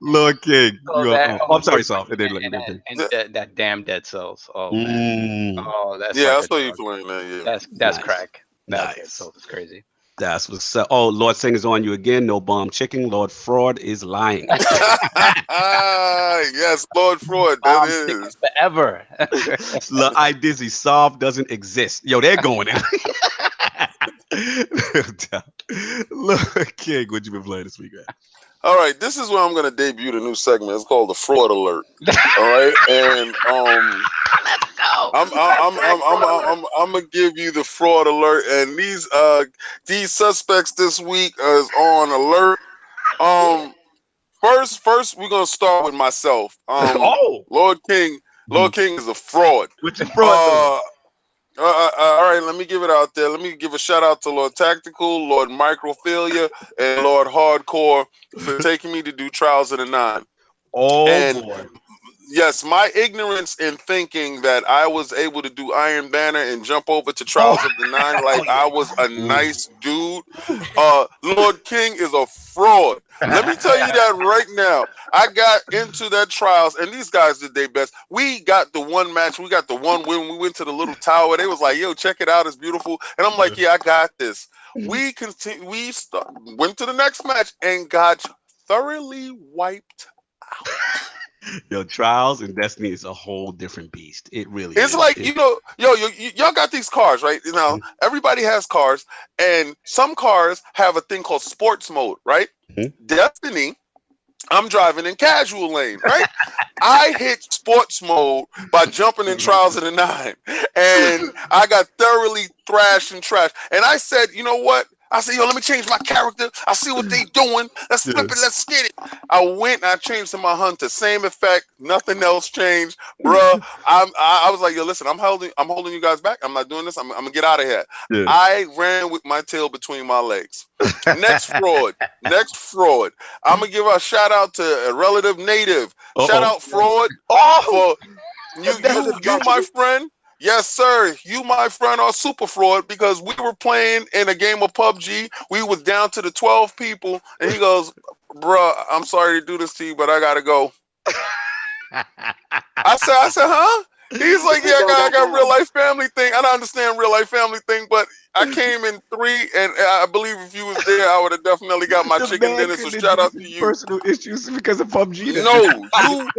Lord King. I'm sorry, Soft. And that damn Dead Cells. Oh, man. Oh, that's I saw you playing that. Yeah. That's crack. Nice. Dead Cells is crazy. That's what's up. Oh, Lord Sing is on you again. No bomb chicken. Lord Fraud is lying. Yes, Lord Fraud. That is forever. I Dizzy Soft doesn't exist. Yo, they're going in. Lord King, what you been playing this week, man? All right, this is where I'm gonna debut the new segment. It's called the Fraud Alert. All right, and let's go. I'm gonna give you the fraud alert, and these suspects this week is on alert. First we're gonna start with myself. Lord King is a fraud. What's a fraud? All right, let me give it out there. Let me give a shout out to Lord Tactical, Lord Microphilia, and Lord Hardcore for taking me to do Trials of the Nine. Boy. Yes, my ignorance in thinking that I was able to do Iron Banner and jump over to Trials of the Nine like I was a nice dude. Lord King is a fraud. Let me tell you that right now. I got into that Trials, and these guys did their best. We got the one match. We got the one win. We went to the little tower. They was like, yo, check it out. It's beautiful. And I'm like, yeah, I got this. We went to the next match and got thoroughly wiped out. Yo, Trials and Destiny is a whole different beast. It really is. It's like, y'all got these cars, right? Now, everybody has cars, and some cars have a thing called sports mode, right? Destiny, I'm driving in casual lane, right? I hit sports mode by jumping in Trials of the Nine, and I got thoroughly thrashed and trashed. And I said, you know what? I said, yo, let me change my character. I see what they doing. Let's flip it. Let's get it. I went and I changed to my hunter. Same effect. Nothing else changed. Bruh, I was like, yo, listen, I'm holding you guys back. I'm not doing this. I'm going to get out of here. Yeah. I ran with my tail between my legs. Next fraud. I'm going to give a shout out to a relative native. Shout out fraud. For you my friend. Yes, sir. You, my friend, are super fraud because we were playing in a game of PUBG. We was down to the 12 people, and he goes, "Bruh, I'm sorry to do this to you, but I gotta go." I said, huh? He's like, yeah, I got real life family thing. I don't understand real life family thing, but I came in 3, and I believe if you was there, I would have definitely got my chicken dinner. So shout out to you. Personal issues because of PUBG. No, you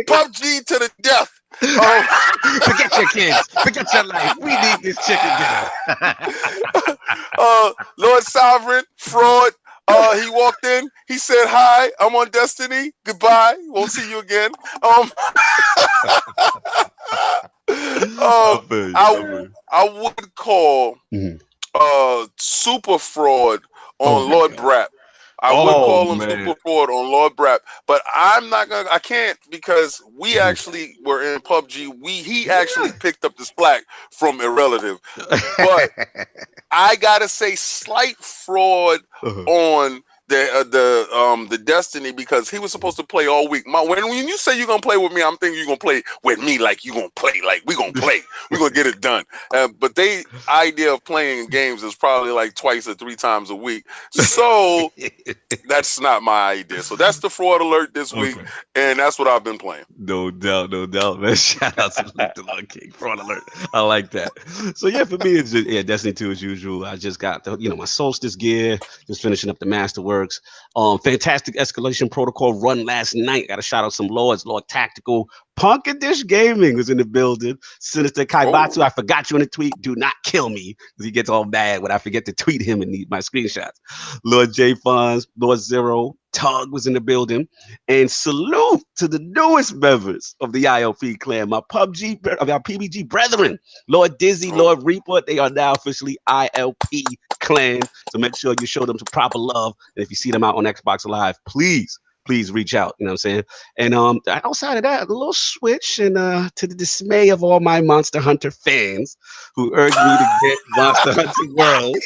PUBG to the death. Forget your kids. Forget your life. We need this chicken dinner. Lord Sovereign, fraud. He walked in. He said, "Hi, I'm on Destiny. Goodbye. Won't see you again." I would call super fraud on Lord Brap. I would Oh call him man. super fraud on Lord Brap, but I'm not gonna. I can't because we actually were in PUBG. He actually picked up the slack from a relative, but I gotta say slight fraud Uh-huh. on the Destiny because he was supposed to play all week. When you say you're gonna play with me, I'm thinking you're gonna play with me like you gonna play like we gonna play. We're gonna get it done. But they idea of playing games is probably like twice or three times a week. So that's not my idea. So that's the fraud alert this week, Okay. and that's what I've been playing. No doubt, man. Shout out to the Lord King. Fraud alert. I like that. So yeah, for me, it's just, yeah, Destiny 2 as usual. I just got my Solstice gear, just finishing up the Masterworks. Fantastic escalation protocol run last night. Got to shout out some lords, Lord Tactical. Punk and Dish Gaming was in the building. Sinister Kaibatsu, Oh, I forgot you in the tweet. Do not kill me. Because he gets all mad when I forget to tweet him and need my screenshots. Lord J Fonz, Lord Zero, Tug was in the building. And salute to the newest members of the ILP clan, my of our PBG brethren, Lord Dizzy, oh. Lord Reaper. They are now officially ILP clan. So make sure you show them some proper love. And if you see them out on Xbox Live, please reach out. You know what I'm saying? And outside of that, a little switch, and to the dismay of all my Monster Hunter fans who urged me to get Monster Hunter World,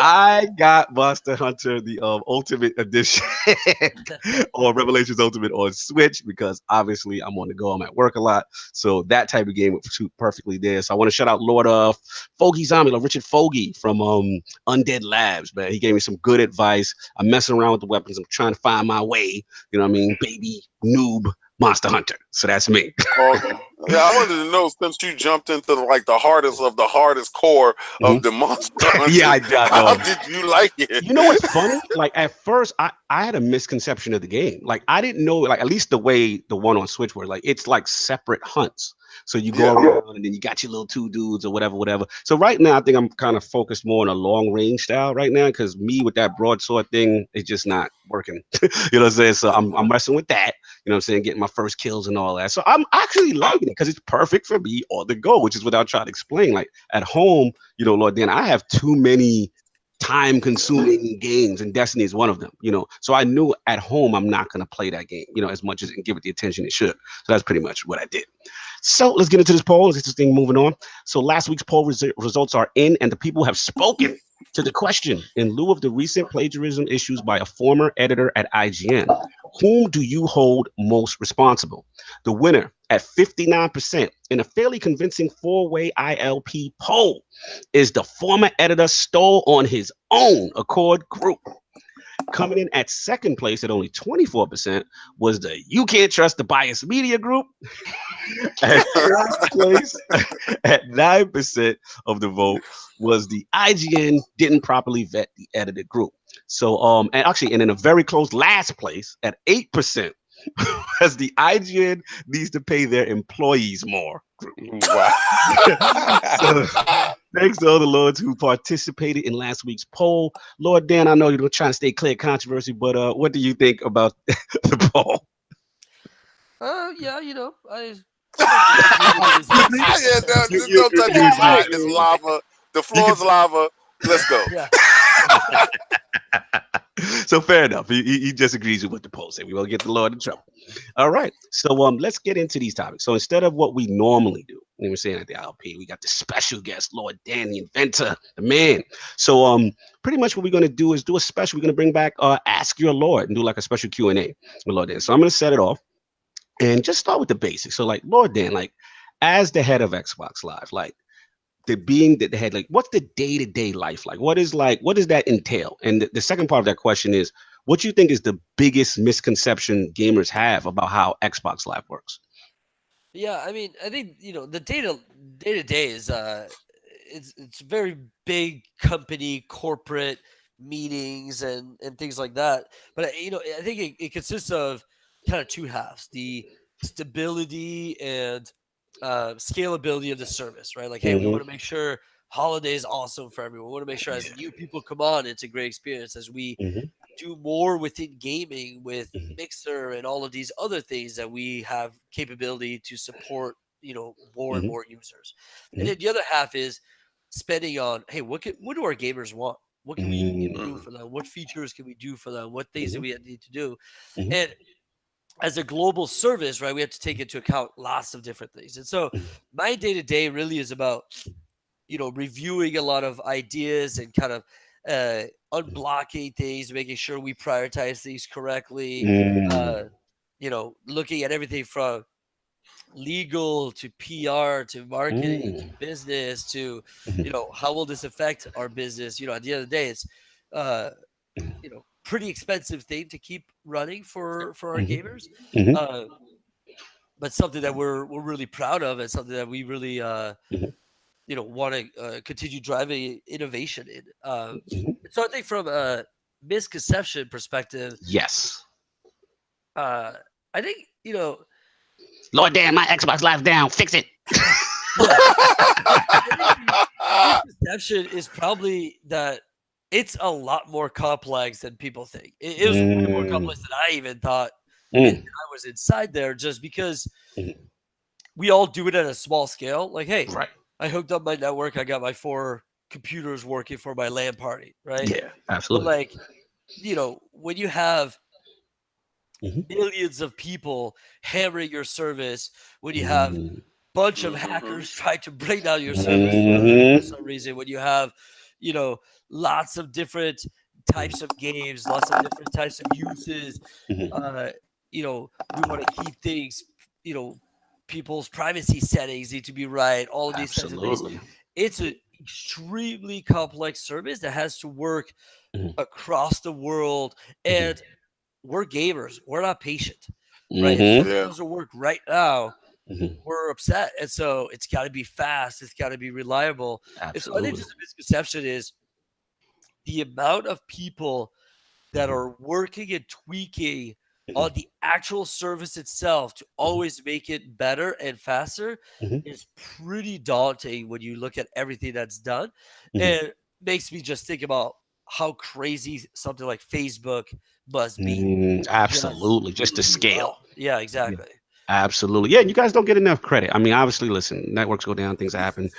I got Monster Hunter the Ultimate Edition or Revelations Ultimate on Switch because obviously I'm on the go. I'm at work a lot, so that type of game would suit perfectly there. So I want to shout out Lord Fogey Zombie, like Richard Fogey from Undead Labs. Man, he gave me some good advice. I'm messing around with the weapons. I'm trying to find my way. You know what I mean? Baby noob Monster Hunter. So that's me. Okay. Yeah, I wanted to know since you jumped into like the hardest of the hardest core Mhm. of the Monster Yeah, Hunters, I how know. did you like it? You know what's funny? Like at first, I had a misconception of the game. Like I didn't know, like at least the way the one on Switch were, like it's like separate hunts. So you go Yeah. around and then you got your little two dudes or whatever. So right now, I think I'm kind of focused more on a long range style right now because me with that broadsword thing is just not working. You know what I'm saying? So I'm wrestling with that. You know what I'm saying? Getting my first kills and all that. So I'm actually liking it because it's perfect for me on the go, which is what I'll try to explain. Like at home, Lord Dan, I have too many time consuming games and Destiny is one of them, so I knew at home I'm not going to play that game, as much as and give it the attention it should. So that's pretty much what I did. So let's get into this poll. Let's get this thing moving on. So last week's poll results are in, and the people have spoken to the question: in lieu of the recent plagiarism issues by a former editor at IGN, whom do you hold most responsible? The winner at 59% in a fairly convincing four-way ILP poll is the former editor stole on his own accord group. Coming in at second place at only 24% was the You Can't Trust the Bias Media Group. At first place at 9% of the vote was the IGN didn't properly vet the edited group. So and in a very close last place at 8% as the IGN needs to pay their employees more. Wow. So thanks to all the lords who participated in last week's poll. Lord Dan, I know you're trying to stay clear of controversy, but what do you think about the poll? Yeah, I Yeah, don't touch You the agree. pot. It's lava. The You floor's lava. Let's go. yeah. So fair enough. He just agrees with what the poll said. We won't get the Lord in trouble. All right. So let's get into these topics. So instead of what we normally do, we were saying at the ILP, we got the special guest, Lord Dan, the inventor, the man. So pretty much what we're gonna do is do a special. We're gonna bring back Ask Your Lord and do like a special Q&A with Lord Dan. So I'm gonna set it off and just start with the basics. So like Lord Dan, like as the head of Xbox Live, like the being that they had, like what's the day-to-day life like? What does that entail? And the second part of that question is what you think is the biggest misconception gamers have about how Xbox Live works? Yeah, I mean, I think the day to day is it's very big company corporate meetings and things like that. But I think it consists of kind of two halves: the stability and scalability of the service, right? Like, hey, we Mm-hmm. want to make sure holiday is awesome for everyone. We want to make sure as new people come on, it's a great experience. As we Mm-hmm. do more within gaming with Mm-hmm. Mixer and all of these other things that we have capability to support, more and Mm-hmm. more users. And then the other half is spending on, hey, what do our gamers want? What can we Mm. do for them? What features can we do for them? What things do we need to do? Mhm. And as a global service, right, we have to take into account lots of different things. And so my day to day really is about, reviewing a lot of ideas and kind of unblocking things, making sure we prioritize things correctly. Mm. Uh, looking at everything from legal to PR to marketing to Mm. business to, Mhm. how will this affect our business? At the end of the day, it's, uh, pretty expensive thing to keep running for our Mhm. gamers. Mhm. Uh, but something that we're really proud of and something that we really Mhm. want to continue driving innovation in. Mhm. So I think from a misconception perspective, Yes. uh, I think Lord damn, my Xbox Live's down. Fix it. I think the misconception is probably that it's a lot more complex than people think. It was way more Mm. complex than I even thought. And Mm. I was inside there just because Mhm. we all do it at a small scale. Like, hey, Right. I hooked up my network. I got my 4 computers working for my LAN party, right? Yeah, But absolutely. like, when you have Mhm. millions of people hammering your service, when you have Mm. bunch of hackers trying to break down your service for Mhm. some reason, when you have, you know, lots of different types of games, lots of different types of uses, Mhm. uh, we want to keep things, people's privacy settings need to be right, all of these types of things. Absolutely. It's an extremely complex service that has to work Mhm. across the world. Mhm. And we're gamers. We're not patient, right? If Mhm. something Yeah. doesn't work right now, Mhm. we're upset. And so it's got to be fast. It's got to be reliable. And so I think Absolutely. just a misconception is the amount of people that Mhm. are working and tweaking Mhm. on the actual service itself to Mhm. always make it better and faster Mhm. is pretty daunting when you look at everything that's done. Mhm. And makes me just think about how crazy something like Facebook must be just Absolutely. Just to to keep scale. up. Yeah, Yeah. exactly. Absolutely. Yeah, you guys don't get enough credit. I mean, obviously, listen, networks go down, things happen,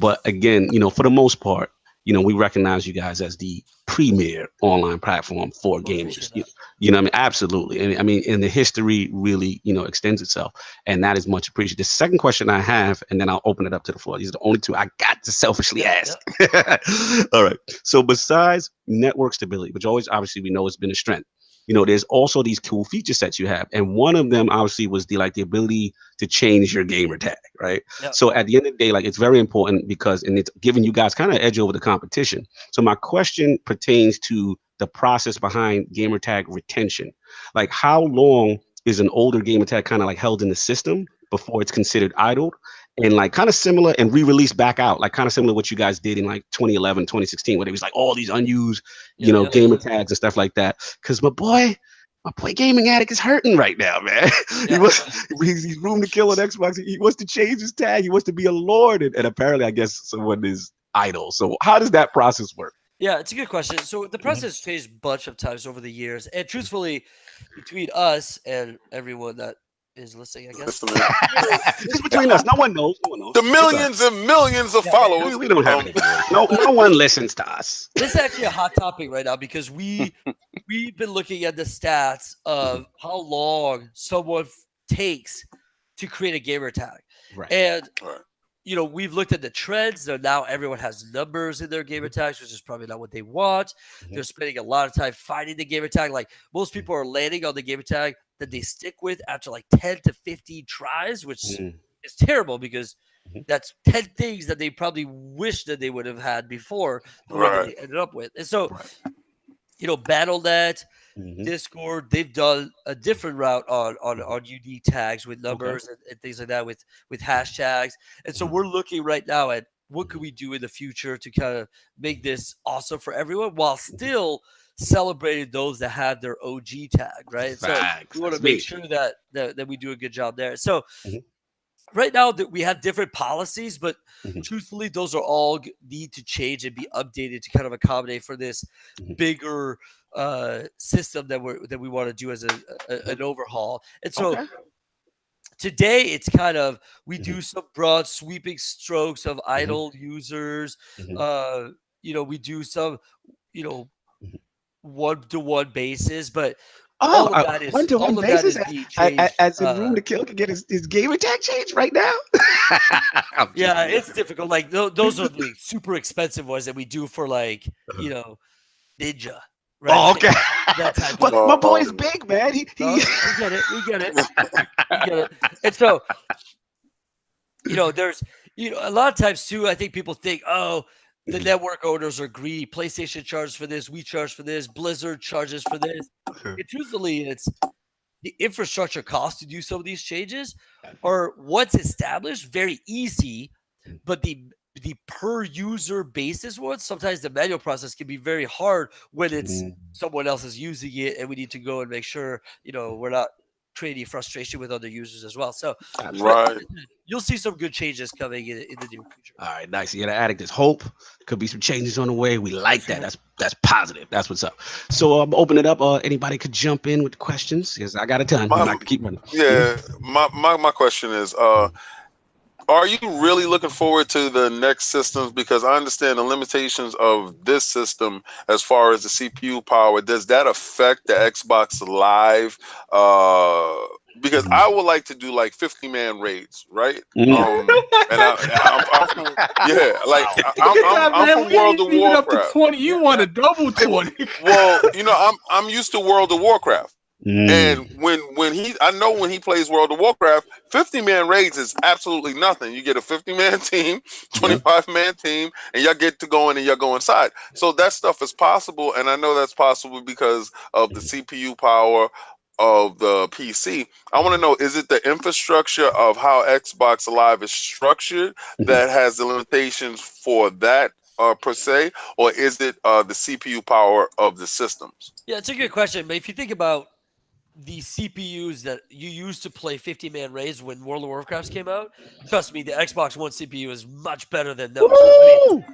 but again, for the most part, we recognize you guys as the premier online platform for Well, gamers. appreciate that. What I mean? Absolutely. And I mean, and the history really, extends itself. And that is much appreciated. The second question I have, and then I'll open it up to the floor. These are the only two I got to selfishly Yeah, yeah. ask. All right. So besides network stability, which always obviously we know has been a strength, there's also these cool feature sets you have. And one of them obviously was the ability to change your gamer tag, right? Yeah. So at the end of the day, like it's very important because and it's giving you guys kind of edge over the competition. So my question pertains to the process behind gamer tag retention. Like how long is an older gamer tag kind of like held in the system before it's considered idled? And like kind of similar and re-released back out, like kind of similar to what you guys did in like 2011, 2016, where there was like all these unused, Yeah, yeah. gamer tags and stuff like that. Because my boy Gaming Addict is hurting right now, man. he Yeah. was he's room to kill on Xbox. He wants to change his tag. He wants to be a lord, and apparently, I guess someone is idle. So how does that process work? Yeah, it's a good question. So the Mhm. process changed a bunch of times over the years. And truthfully, between us and everyone that is listening, I guess, Listening. It's between us. No one knows. No one knows. The It's all right. millions and millions of yeah, yeah, yeah. followers. We don't have any viewers. No one listens to us. This is actually a hot topic right now because we've been looking at the stats Mhm. of how long someone takes to create a gamer tag. Right. And Right. we've looked at the trends. So now everyone has numbers in their gamer tags, which is probably not what they want. Mhm. They're spending a lot of time finding the gamer tag. Like most people are landing on the gamer tag that they stick with after like 10 to 15 tries, which Mhm. is terrible because Mhm. that's 10 things that they probably wish that they would have had before the one that Right. they ended up with. And so, Right. BattleNet, Mhm. Discord, they've done a different route on unique tags with Okay. numbers and things like that with hashtags. And so we're looking right now at what could we do in the future to kind of make this awesome for everyone while still celebrating those that have their OG tag, right? And so Facts. we want to That's make me. sure that we do a good job there. So Mhm. right now that we have different policies, but Mhm. truthfully, those are all need to change and be updated to kind of accommodate for this Mhm. bigger system that we want to do as an overhaul. And so Okay. today it's kind of we Mhm. do some broad sweeping strokes of Mhm. idle users, Mhm. uh, we do some, you know, one-to-one basis, but Oh, all of that is one-to-one all of that basis, is being changed. as in room to kill can get his gamer tag changed right now. I'm just Yeah, kidding. it's difficult. Like those are the super expensive ones that we do for like, Ninja, right? Oh, Like, okay. that type But of. my boy is big, man. No, we get it. We get it. We get it. And so, there's, a lot of times too, I think people think, oh, the network owners are greedy. PlayStation charges for this. We charge for this. Blizzard charges for this. Truthfully, it's the infrastructure cost to do some of these changes are what's established very easy, but the per user basis ones, sometimes the manual process can be very hard when it's someone else is using it, and we need to go and make sure we're not creating frustration with other users as well. So Right. you'll see some good changes coming in the near future. All right, nice. Yeah, the addict is hope. Could be some changes on the way. We like that. That's positive. That's what's up. So I'm open it up. Anybody could jump in with questions because I got a ton. I can keep running. Yeah, my question is, are you really looking forward to the next systems? Because I understand the limitations of this system as far as the CPU power. Does that affect the Xbox Live? Because I would like to do like 50-man raids, right? And I'm from World of even up to Warcraft. 20. You want a double 20? Well, I'm used to World of Warcraft. And when he plays World of Warcraft, 50-man raids is absolutely nothing. You get a 50-man team, 25-man team, and y'all get to go in and y'all go inside. So that stuff is possible, and I know that's possible because of the CPU power of the PC. I want to know, is it the infrastructure of how Xbox Live is structured that has the limitations for that per se, or is it the CPU power of the systems? Yeah, it's a good question. But if you think about the CPUs that you used to play 50-man raids when World of Warcraft came out, trust me, the Xbox One CPU is much better than those.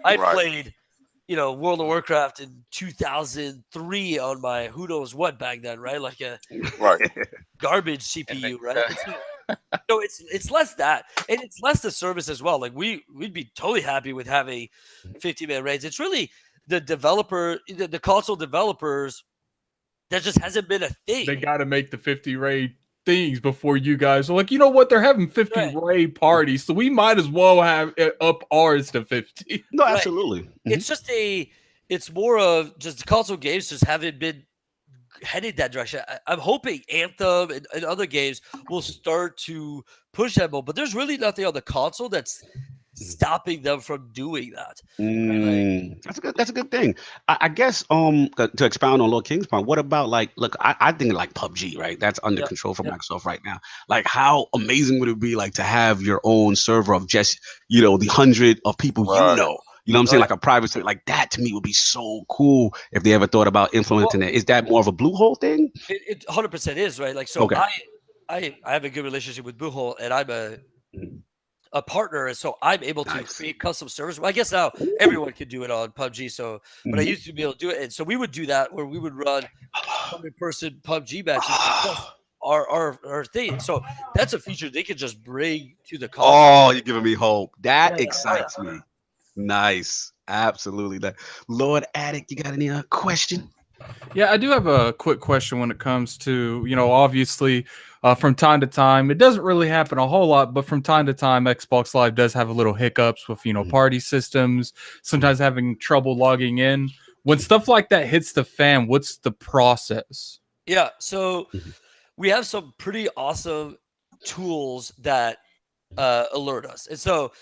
I played, World of Warcraft in 2003 on my who knows what back then, right? Like a garbage CPU, right? So it's less that, and it's less the service as well. Like we'd be totally happy with having 50-man raids. It's really the console developers. That just hasn't been a thing. They got to make the 50 raid things before you guys are like, you know what? They're having 50 raid parties, so we might as well have up ours to 50. No, absolutely. It's just it's more of just the console games just haven't been headed that direction. I'm hoping Anthem and other games will start to push that more, but there's really nothing on the console that's stopping them from doing that. That's a good thing. I guess to expound on Lord King's point, what about look, I think like PUBG, right? That's under control from Microsoft right now. Like how amazing would it be like to have your own server of just, the 100 of people you know what I'm saying? Like a private server. Like that to me would be so cool if they ever thought about implementing it. Is that more of a Bluehole thing? It 100% is, right? Like so I have a good relationship with Bluehole, and I'm a partner, and so I'm able to create custom servers. Well, I guess now everyone can do it on PUBG. So, but I used to be able to do it, and so we would do that where we would run 100-person PUBG matches. Our thing. So that's a feature they could just bring to the console. Oh, you're giving me hope. That excites me. Nice, absolutely. That Lord Addict, you got any question? Yeah, I do have a quick question when it comes to, obviously, from time to time, it doesn't really happen a whole lot, but from time to time, Xbox Live does have a little hiccups with, party systems, sometimes having trouble logging in. When stuff like that hits the fan, what's the process? Yeah, so we have some pretty awesome tools that alert us. And so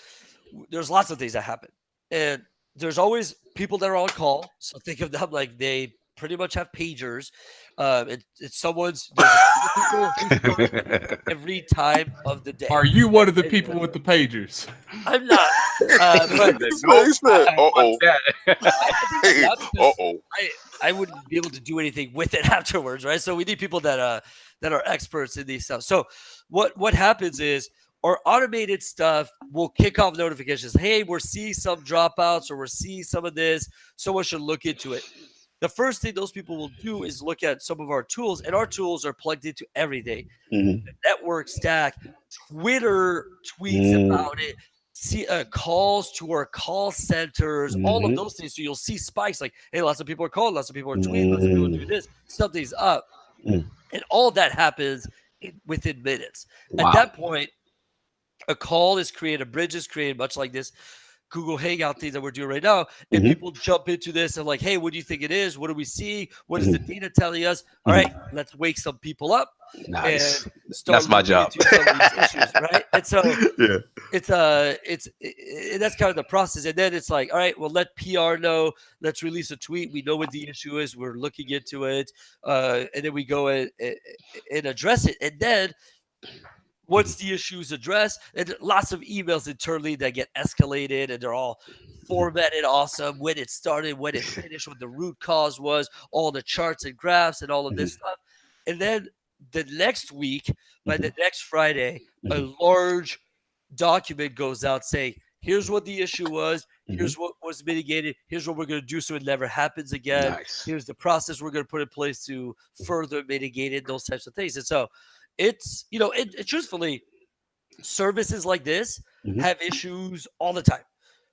there's lots of things that happen. And there's always people that are on call. So think of them like they pretty much have pagers. It's someone's every time of the day. Are you one of the people with the pagers? I'm not. I wouldn't be able to do anything with it afterwards, right? So we need people that are experts in these stuff. So what happens is our automated stuff will kick off notifications. Hey, we're seeing some dropouts, or we're seeing some of this. Someone should look into it. The first thing those people will do is look at some of our tools, and our tools are plugged into everything. The network stack, Twitter tweets about it, see calls to our call centers, all of those things. So you'll see spikes like, hey, lots of people are calling, lots of people are tweeting, lots of people are doing this, something's up. And all that happens within minutes. Wow. At that point, a call is created, a bridge is created, much like this Google Hangout thing that we're doing right now. And people jump into this and like, hey, what do you think it is? What do we see? What is the data telling us? All right, let's wake some people up. Nice. And start That's my job. into some of these issues, right? And so Yeah. it's that's kind of the process. And then it's like, all right, well, let PR know. Let's release a tweet. We know what the issue is. We're looking into it, and then we go and address it. And then once the issue is addressed, and lots of emails internally that get escalated, and they're all formatted awesome, when it started, when it finished, what the root cause was, all the charts and graphs and all of this stuff. And then the next week, by the next Friday, a large document goes out saying, here's what the issue was, here's what was mitigated, here's what we're going to do so it never happens again. Nice. Here's the process we're going to put in place to further mitigate it, those types of things. And so it's, truthfully, services like this have issues all the time,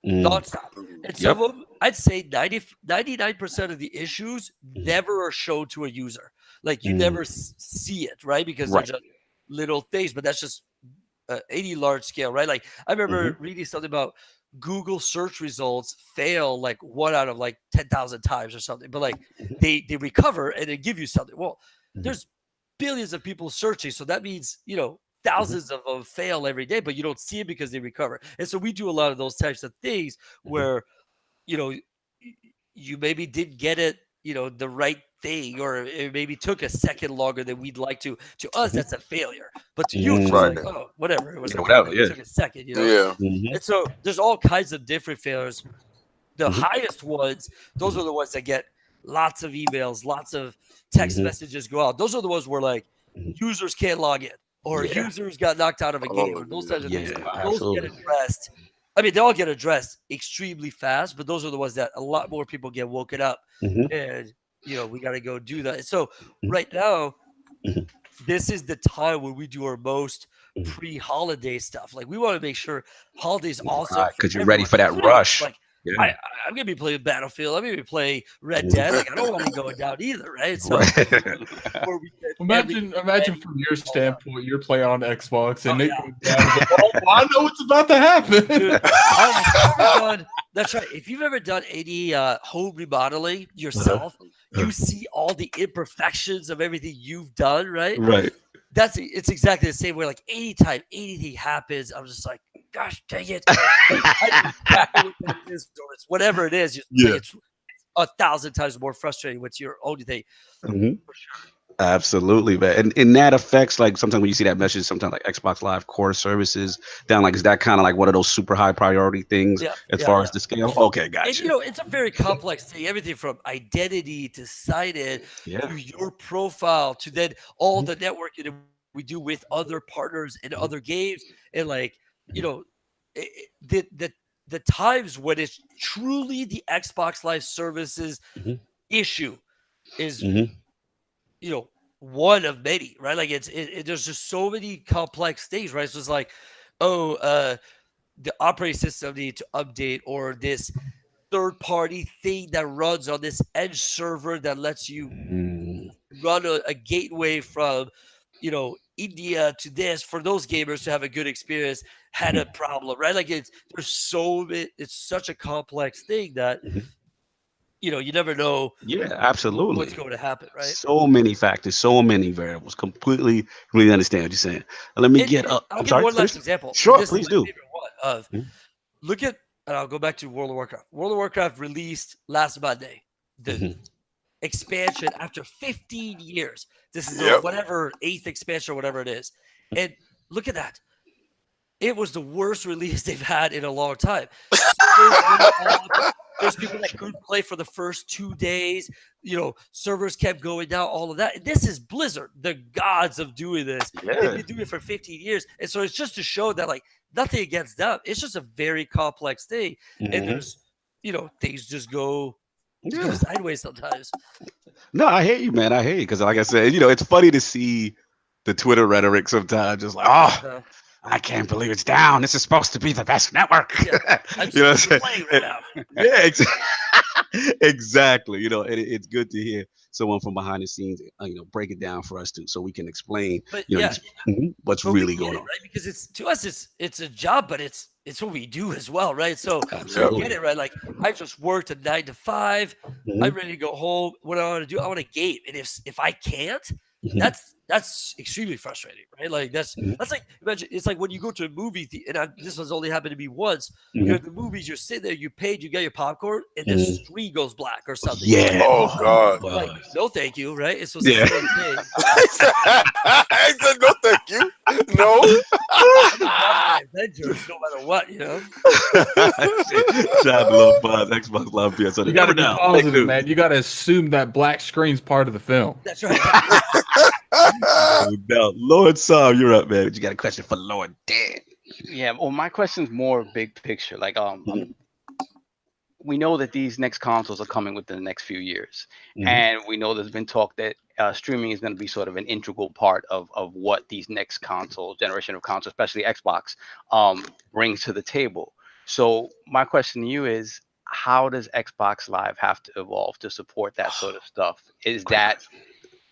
nonstop. And some of them, I'd say 99% of the issues never are shown to a user. Like you never see it, right? Because they're just little things, but that's just any large scale, right? Like I remember reading something about Google search results fail like 1 out of like 10,000 times or something, but like they recover and they give you something. Well, there's billions of people searching, so that means thousands of them fail every day, but you don't see it because they recover. And so we do a lot of those types of things where you maybe didn't get it the right thing, or it maybe took a second longer than we'd like to us. That's a failure, but to you it's just like, oh, whatever, it was whatever, it took a second, and so there's all kinds of different failures. The highest ones, those are the ones that get lots of emails, lots of text messages go out. Those are the ones where like users can't log in, or users got knocked out of a game, or those types of things. Those get addressed. I mean, they all get addressed extremely fast, but those are the ones that a lot more people get woken up, and we got to go do that. And so right now, this is the time when we do our most pre-holiday stuff. Like we want to make sure holidays also, because you're ready for that rush. Like I'm gonna be playing Battlefield. I'm gonna be playing Red Dead. Like I don't want to go down either, right? So imagine from your standpoint, you're playing on Xbox and I know what's about to happen. Dude, that's right. If you've ever done any home remodeling yourself, you see all the imperfections of everything you've done, right? Right. It's exactly the same way. Like anytime anything happens, I'm just like, gosh dang it. It's whatever it is, it's 1,000 times more frustrating with your own thing. For sure. Absolutely, man. And that affects, like, sometimes when you see that message, sometimes like Xbox Live core services down, like, is that kind of like one of those super high priority things as far as the scale? Okay, gotcha. And it's a very complex thing. Everything from identity to sign-in to your profile to then all the networking that we do with other partners and other games, and like the times when it's truly the Xbox Live services issue is one of many, right? Like there's just so many complex things, right? So it's like, the operating system need to update, or this third-party thing that runs on this edge server that lets you run a gateway from India to this, for those gamers to have a good experience, had a problem, right? Like it's such a complex thing that you never know. Yeah, absolutely. What's going to happen, right? So many factors, so many variables. Completely understand what you're saying. Let me get up. I'll give one last example. Sure, please do. Look at, and I'll go back to World of Warcraft. World of Warcraft released last Monday the expansion after 15 years. This is the whatever 8th expansion or whatever it is. And look at that. It was the worst release they've had in a long time. There's people that couldn't play for the first 2 days. Servers kept going down, all of that. And this is Blizzard, the gods of doing this. They've been doing it for 15 years. And so it's just to show that, like, nothing against them. It's just a very complex thing. And there's, things just go sideways sometimes. No, I hear you, man. I hear you. Because like I said, it's funny to see the Twitter rhetoric sometimes. Just like, I can't believe it's down. This is supposed to be the best network. Yeah, I'm You know what I'm supposed to saying? be playing right now. Yeah, exactly. You know, and it's good to hear someone from behind the scenes, break it down for us too, so we can explain, But yeah, what's but we really get going it, on. right? Because to us, it's a job, but it's what we do as well, right? So we Absolutely. get it, right? Like I just worked a 9 to 5. Mhm, I'm ready to go home. What do I want to do? I want to game, and if I can't, mhm, that's extremely frustrating, right? Like that's mhm, like imagine it's like when you go to a movie, this has only happened to me once. You're mhm, at the movies, you're sitting there, you paid, you got your popcorn, and the mhm. screen goes black or something. You're like, Yeah. Oh Oh God. my like gosh. no, thank you, right? It's supposed to Yeah. stay the same. I said no, thank you. No. I'm gonna watch my Avengers no matter what, you know. Shout out to Lil Buzz, Xbox Live PS. So You the got to number be down. Fake positive, news. man. You got to assume that black screen's part of the film. That's right. No doubt. Lord Sam, you're up, man. You got a question for Lord Dan. Yeah. Well, my question's more big picture. Like, Mhm, we know that these next consoles are coming within the next few years, mhm, and we know there's been talk that streaming is going to be sort of an integral part of what these next generation of consoles, especially Xbox, brings to the table. So my question to you is, how does Xbox Live have to evolve to support that sort of stuff? Great question.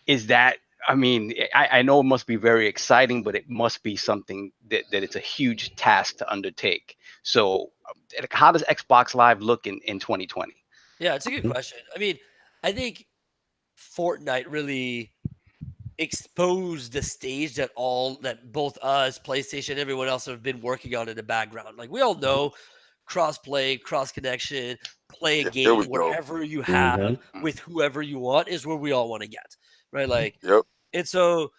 Is that I mean, I know it must be very exciting, but it must be something that it's a huge task to undertake. So, how does Xbox Live look in 2020? Yeah, it's a good Mhm, question. I mean, I think Fortnite really exposed the stage that both us, PlayStation, everyone else have been working on in the background. Like we all know cross play, cross connection, play a Here we game go. wherever you have mhm, with whoever you want is where we all want to get. Right. Like Yep. and so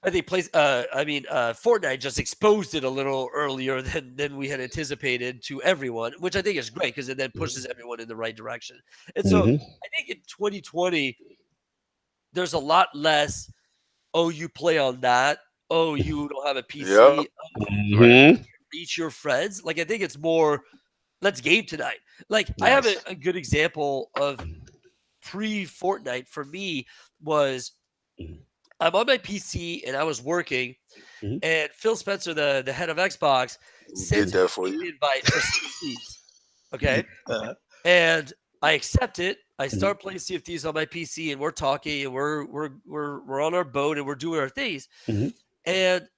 I think Fortnite just exposed it a little earlier than we had anticipated to everyone, which I think is great because it then pushes everyone in the right direction. And so mhm, I think in 2020, there's a lot less, oh, you play on that. Oh, you don't have a Yep. PC. Right. mhm, Reach your friends. Like I think it's more, let's game tonight. Like I have nice. a good example of pre Fortnite for me was Mhm, I'm on my PC and I was working. mhm. And Phil Spencer, the head of Xbox, Did sends me that a for you. game invite for Sea of Thieves. Okay. Uh, And I accept it. I mhm, start playing Sea of Thieves on my PC and we're talking and we're on our boat and we're doing our things. mhm, And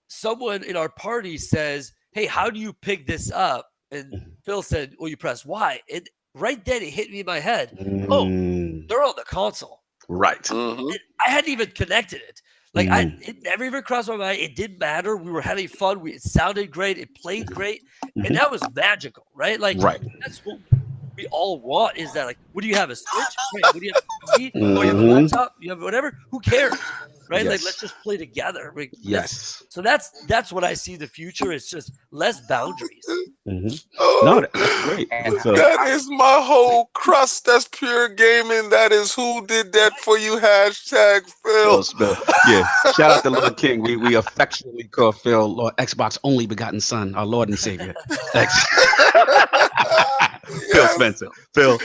someone in our party says, "Hey, how do you pick this up?" And mhm. Phil said, "Well, you press Y." And right then it hit me in my head. Oh, Mm, they're on the console. right. Mm-hmm. And I hadn't even connected it. Like Mm, it never even crossed my mind. It didn't matter. We were having fun. It sounded great. It played great, and mhm. that was magical, right? Like Right. that's what we all want. Is that like, what do you have, a Switch? Great. What do you have, a PC? Oh, you have a Mhm. laptop? You have whatever? Who cares, right? Like let's Yes. just play together. Yes. So that's what I see the future. It's just less boundaries. Mhm. No, Oh, that's great. And So, that is my whole crust. That's pure gaming. That is who did that for you. Hashtag Phil. Spell. Yeah. Shout out to Lord King. We affectionately call Phil Lord Xbox only begotten Son, our Lord and Savior. X. Phil Yes. Spencer. Phil,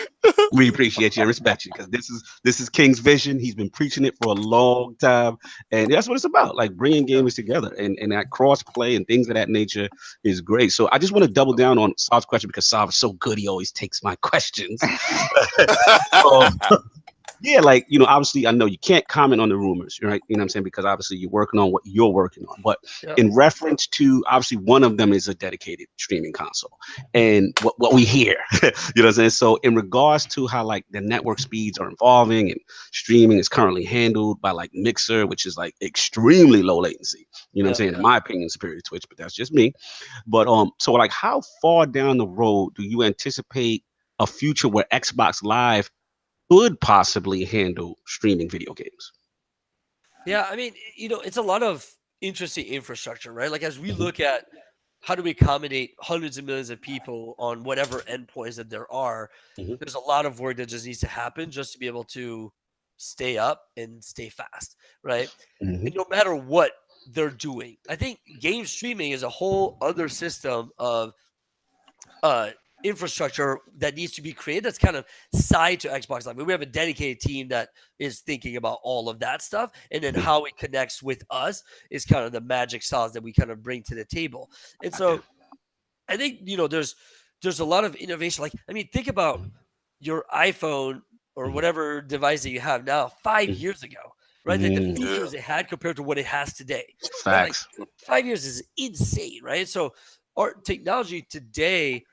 we appreciate you and respect you because this is King's vision. He's been preaching it for a long time, and that's what it's about. Like bringing Yeah. gamers together, and that cross play and things of that nature is great. So I just want to double down on Sav's question because Sav is so good. He always takes my questions. So, yeah, like, obviously I know you can't comment on the rumors, right? You know what I'm saying? Because obviously you're working on what you're working on. But Yeah. in reference to obviously one of them is a dedicated streaming console. And what we hear, you know what I'm saying? So in regards to how like the network speeds are evolving and streaming is currently handled by like Mixer, which is like extremely low latency. You know what I'm Yeah. saying? In my opinion, superior to Twitch, but that's just me. But so like how far down the road do you anticipate a future where Xbox Live could possibly handle streaming video games? Yeah, I mean, it's a lot of interesting infrastructure, right? Like as we Mhm, look at how do we accommodate hundreds of millions of people on whatever endpoints that there are, mhm, there's a lot of work that just needs to happen just to be able to stay up and stay fast, right? mhm, And no matter what they're doing, I think game streaming is a whole other system of uh infrastructure that needs to be created that's kind of side to Xbox Live. We have a dedicated team that is thinking about all of that stuff, and then how it connects with us is kind of the magic sauce that we kind of bring to the table. And so I think there's a lot of innovation. Like, I mean, think about your iPhone or whatever device that you have now 5 years ago, right? Like the features it had compared to what it has today. Right? Like, Facts. 5 years is insane, right? So our technology today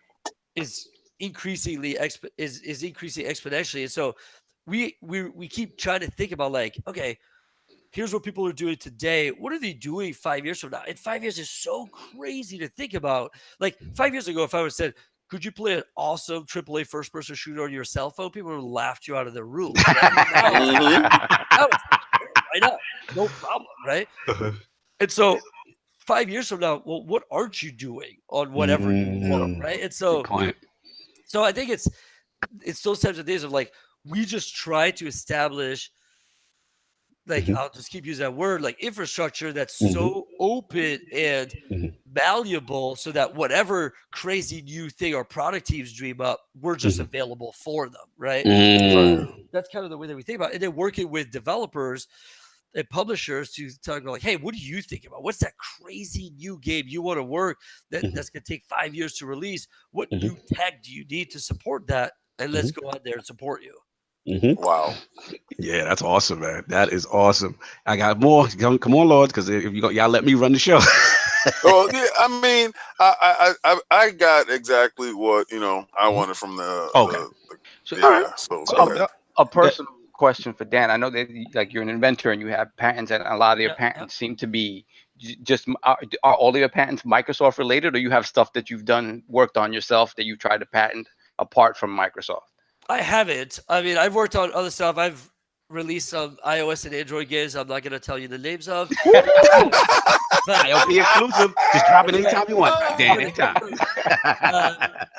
is increasingly is increasing exponentially, and so we keep trying to think about like, okay, here's what people are doing today. What are they doing 5 years from now? And 5 years is so crazy to think about. Like 5 years ago, if I would have said, could you play an awesome AAA first person shooter on your cell phone? People would have laughed you out of their room. Right? Now why not? No problem, right? And so 5 years from now, well, what aren't you doing on whatever you want, right? And so, so I think it's those types of days of like, we just try to establish, like, I'll just keep using that word, like infrastructure that's so open and malleable so that whatever crazy new thing our product teams dream up, we're just available for them, right? So that's kind of the way that we think about it. And then working with developers and publishers to talk about like, hey, what do you think about? What's that crazy new game you want to work that's going to take 5 years to release? What new tech do you need to support that? And let's go out there and support you. Wow. Yeah, that's awesome, man. That is awesome. I got more. Come on, Lord, because if you go, y'all let me run the show. Well, yeah, I mean, I got exactly what I wanted from the So, yeah. So go ahead. a personal question for Dan. I know that like you're an inventor and you have patents, and a lot of your patents seem to be just are all of your patents Microsoft related, or you have stuff that you've worked on yourself that you tried to patent apart from Microsoft? I haven't. I mean, I've worked on other stuff. I've released some iOS and Android games I'm not going to tell you the names of. But ILP exclusive. Just drop it anytime you want. Dan, anytime.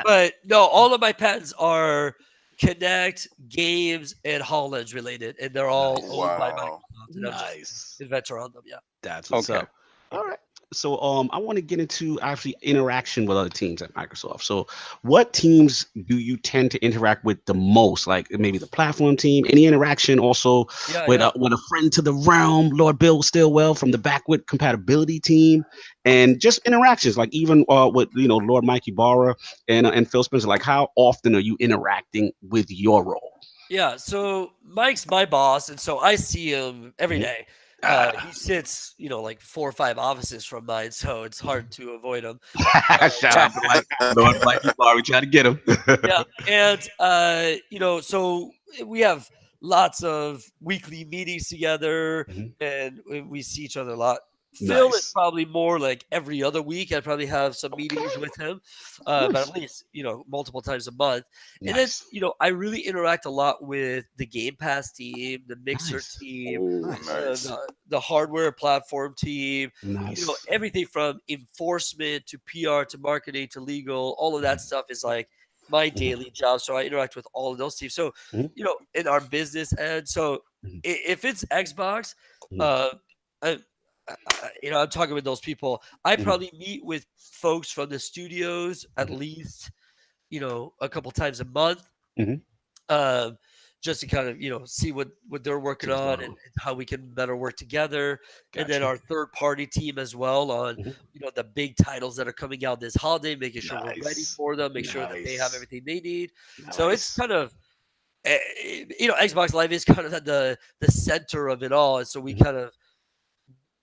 But no, all of my patents are Connect, games, and HoloLens related, and they're all owned by Microsoft. And I'm just inventor on them. Yeah. That's what's up. All right. So I want to get into actually interaction with other teams at Microsoft. So what teams do you tend to interact with the most? Like maybe the platform team, any interaction also with a friend to the realm, Lord Bill Stillwell from the backward compatibility team, and just interactions like even with Lord Mikey Barra and Phil Spencer. Like how often are you interacting with your role? Yeah, so Mike's my boss, and so I see him every day. He sits, like 4 or 5 offices from mine, so it's hard to avoid him. Shout out to Lord Mikey Barra. We try to get him. Yeah, and so we have lots of weekly meetings together, and we see each other a lot. Phil is probably more like every other week. I probably have some meetings with him, but at least multiple times a month. And then I really interact a lot with the Game Pass team, the Mixer team, the hardware platform team. Everything from enforcement to PR to marketing to legal. All of that stuff is like my daily job. So I interact with all of those teams. So in our business end. So if it's Xbox, I'm talking with those people. I probably meet with folks from the studios at least, a couple times a month, just to kind of, see what they're working on and how we can better work together. Gotcha. And then our third party team as well on, the big titles that are coming out this holiday, making sure we're ready for them, make sure that they have everything they need. So it's kind of, Xbox Live is kind of at the center of it all. And so we kind of,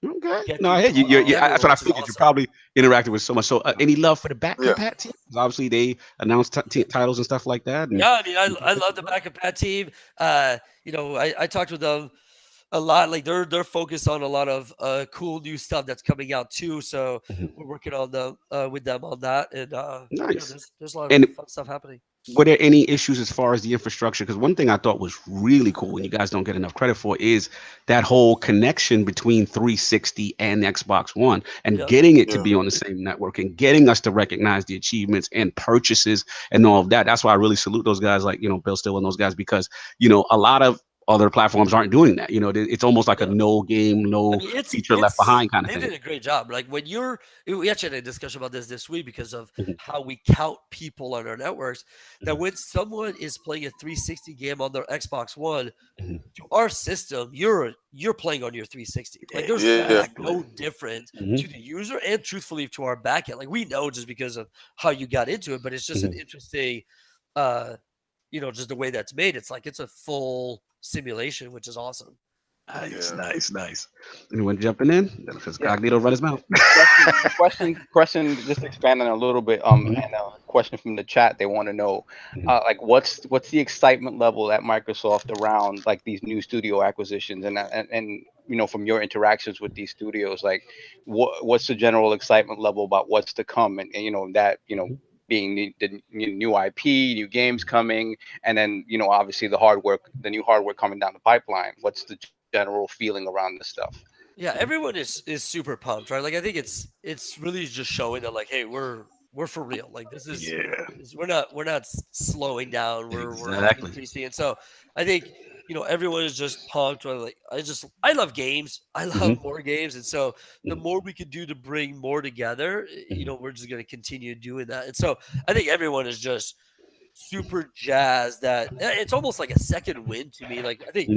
no, I hear you. That's what I figured. Awesome. You probably interacted with so much. So, any love for the back compat team? Obviously, they announced titles and stuff like that. And, I mean, I love the back compat team. I talked with them a lot. Like they're focused on a lot of cool new stuff that's coming out too. So we're working on with them on that. And there's a lot of fun stuff happening. Were there any issues as far as the infrastructure? Because one thing I thought was really cool, and you guys don't get enough credit for, is that whole connection between 360 and Xbox One and getting it to be on the same network and getting us to recognize the achievements and purchases and all of that. That's why I really salute those guys like, Bill Stillwell and those guys, because, a lot of other platforms aren't doing that. It's almost like a Yeah. no game, I no mean, feature left behind kind of they thing. did a great job. Like when we actually had a discussion about this week because of Mhm, how we count people on our networks. That mhm, when someone is playing a 360 game on their Xbox One, mhm. to our system, you're playing on your 360. Like there's Yeah. no Exactly. difference Mhm, to the user and truthfully to our backend. Like we know just because of how you got into it, but it's just an mhm. interesting uh just the way that's made. It's like it's a full simulation, which is awesome. Nice, Yeah. nice, nice. Anyone jumping in? Because Yeah. Cognito run his mouth. Question. Just expanding a little bit. Mhm, And a question from the chat. They want to know, mhm, like, what's the excitement level at Microsoft around like these new studio acquisitions, and from your interactions with these studios, like, what's the general excitement level about what's to come, and that mhm, being the new IP, new games coming, and then obviously the new hardware coming down the pipeline. What's the general feeling around this stuff? Yeah, everyone is super pumped, right? Like I think it's really just showing that like, hey, we're for real. Like this Yeah, we're not slowing down. We're exactly. increasing, and so I think everyone is just pumped. Like I love games. I love Mhm, more games, and so the mhm, more we could do to bring more together, mhm, we're just going to continue doing that. And so I think everyone is just super jazzed that it's almost like a second win to me. Like I think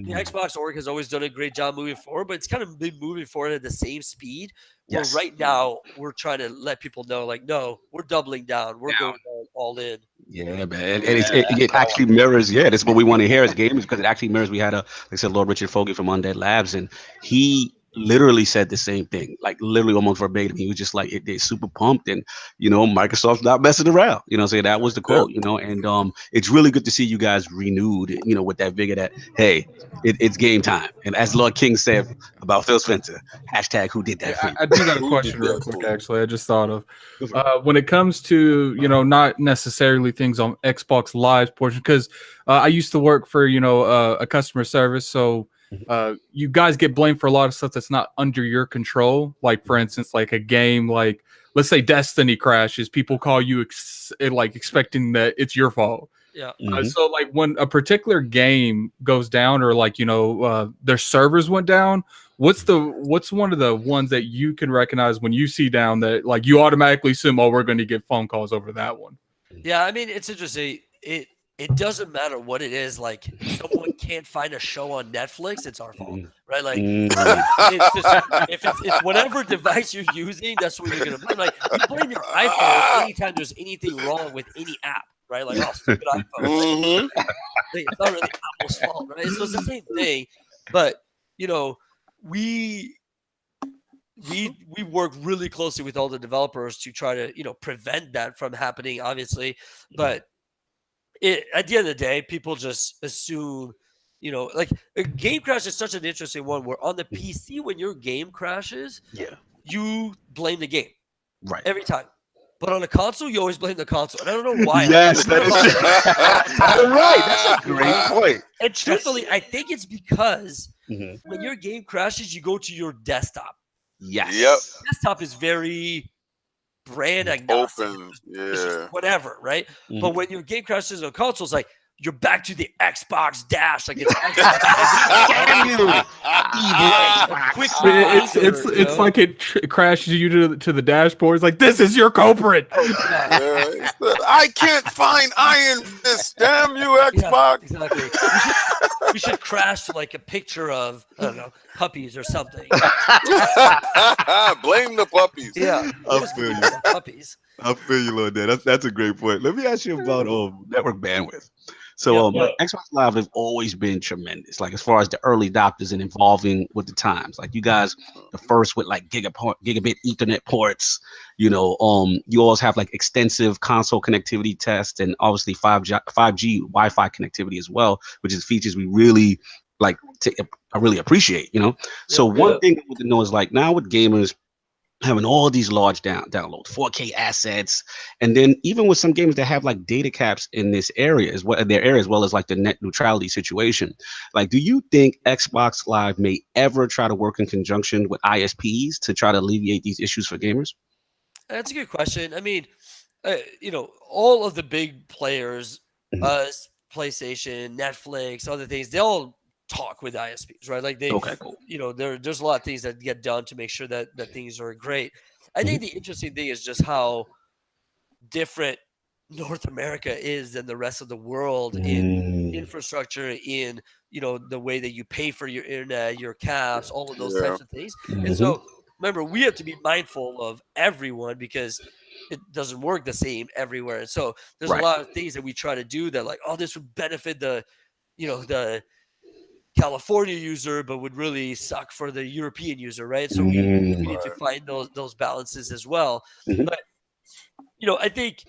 the mm. Xbox org has always done a great job moving forward, but it's kind of been moving forward at the same speed. Where Yes. right now we're trying to let people know, like, no, we're doubling down, we're going all in. Yeah, man, and Yeah, it that actually one. mirrors. Yeah, that's what we want to hear as gamers because it actually mirrors. We had like I said, Lord Richard Fogel from Undead Labs, and he literally said the same thing, like literally almost verbatim. He was just like, they're super pumped, and Microsoft's not messing around. So that was the Yep. quote. And it's really good to see you guys renewed. With that vigor that hey, it's game time, and as Lord King said about Phil Spencer, hashtag who did Hey, that for you. I do got a Who did question real that quick. for you? Actually, I just thought of Go for it. when it comes to not necessarily things on Xbox Live portion because I used to work for a customer service, so Mhm. you guys get blamed for a lot of stuff that's not under your control. Like for instance, like a game like let's say Destiny crashes, people call you like expecting that it's your fault. Yeah. Mhm. So like when a particular game goes down or like their servers went down, what's one of the ones that you can recognize when you see down that like you automatically assume we're going to get phone calls over that one. Yeah, I mean, it's interesting. It doesn't matter what it is. Like someone can't find a show on Netflix, it's our fault, Mhm. right? Like Mhm. it's just if it's whatever device you're using, that's what you're gonna blame. Like you blame your iPhone anytime there's anything wrong with any app, right? Like oh, stupid iPhone. Mm-hmm. Like, it's not really Apple's fault, right? So it's the same thing, but you know, we we work really closely with all the developers to try to prevent that from happening. Obviously, but at the end of the day, people just assume, like a game crash is such an interesting one. Where on the PC, when your game crashes, Yeah. you blame the game Right. every time. But on a console, you always blame the console, and I don't know why. Like, Yes, I hear that is about it all the true. You're time. right. That's a You great know? point. And That's truthfully, I think it's because Mhm. when your game crashes, you go to your desktop. Yep. Yes. Desktop is very brand agnostic. Open. It's just Yeah. whatever, right? Mhm. But when your game crashes on console, it's like you're back to the Xbox dash, like it's Xbox. Damn you, evil A quick Xbox. It's like it crashes you to the dashboard. It's like this is your culprit. Yeah, Yeah, I can't find Iron Fist. Damn you, yeah, Xbox. exactly. We should crash to like a picture of I don't know puppies or something. Blame the puppies. Yeah, I just feel because you. of puppies. I feel you, Lord. That's a great point. Let me ask you about network bandwidth. So Yep. Xbox Live have always been tremendous, like as far as the early adopters and involving with the times. Like you guys, the first with like gigabit Ethernet ports. You always have like extensive console connectivity tests and obviously 5G Wi-Fi connectivity as well, which is features we really like. I really appreciate. So Yep. one thing I want to know is like now with gamers having all these large downloads, 4K assets, and then even with some games that have like data caps in this area as well, their area as well as like the net neutrality situation. Like, do you think Xbox Live may ever try to work in conjunction with ISPs to try to alleviate these issues for gamers? That's a good question. I mean, all of the big players, Mhm, uh, PlayStation, Netflix, other things, they all talk with ISPs, right? Like they, Okay, cool. there's a lot of things that get done to make sure that things are great. I think the interesting thing is just how different North America is than the rest of the world in infrastructure, in the way that you pay for your internet, your caps, all of those Yeah. types of things. And so remember, we have to be mindful of everyone because it doesn't work the same everywhere. And so there's a Right. lot of things that we try to do that, like, oh, this would benefit the California user, but would really suck for the European user, right? So we need to find those balances as well. But I think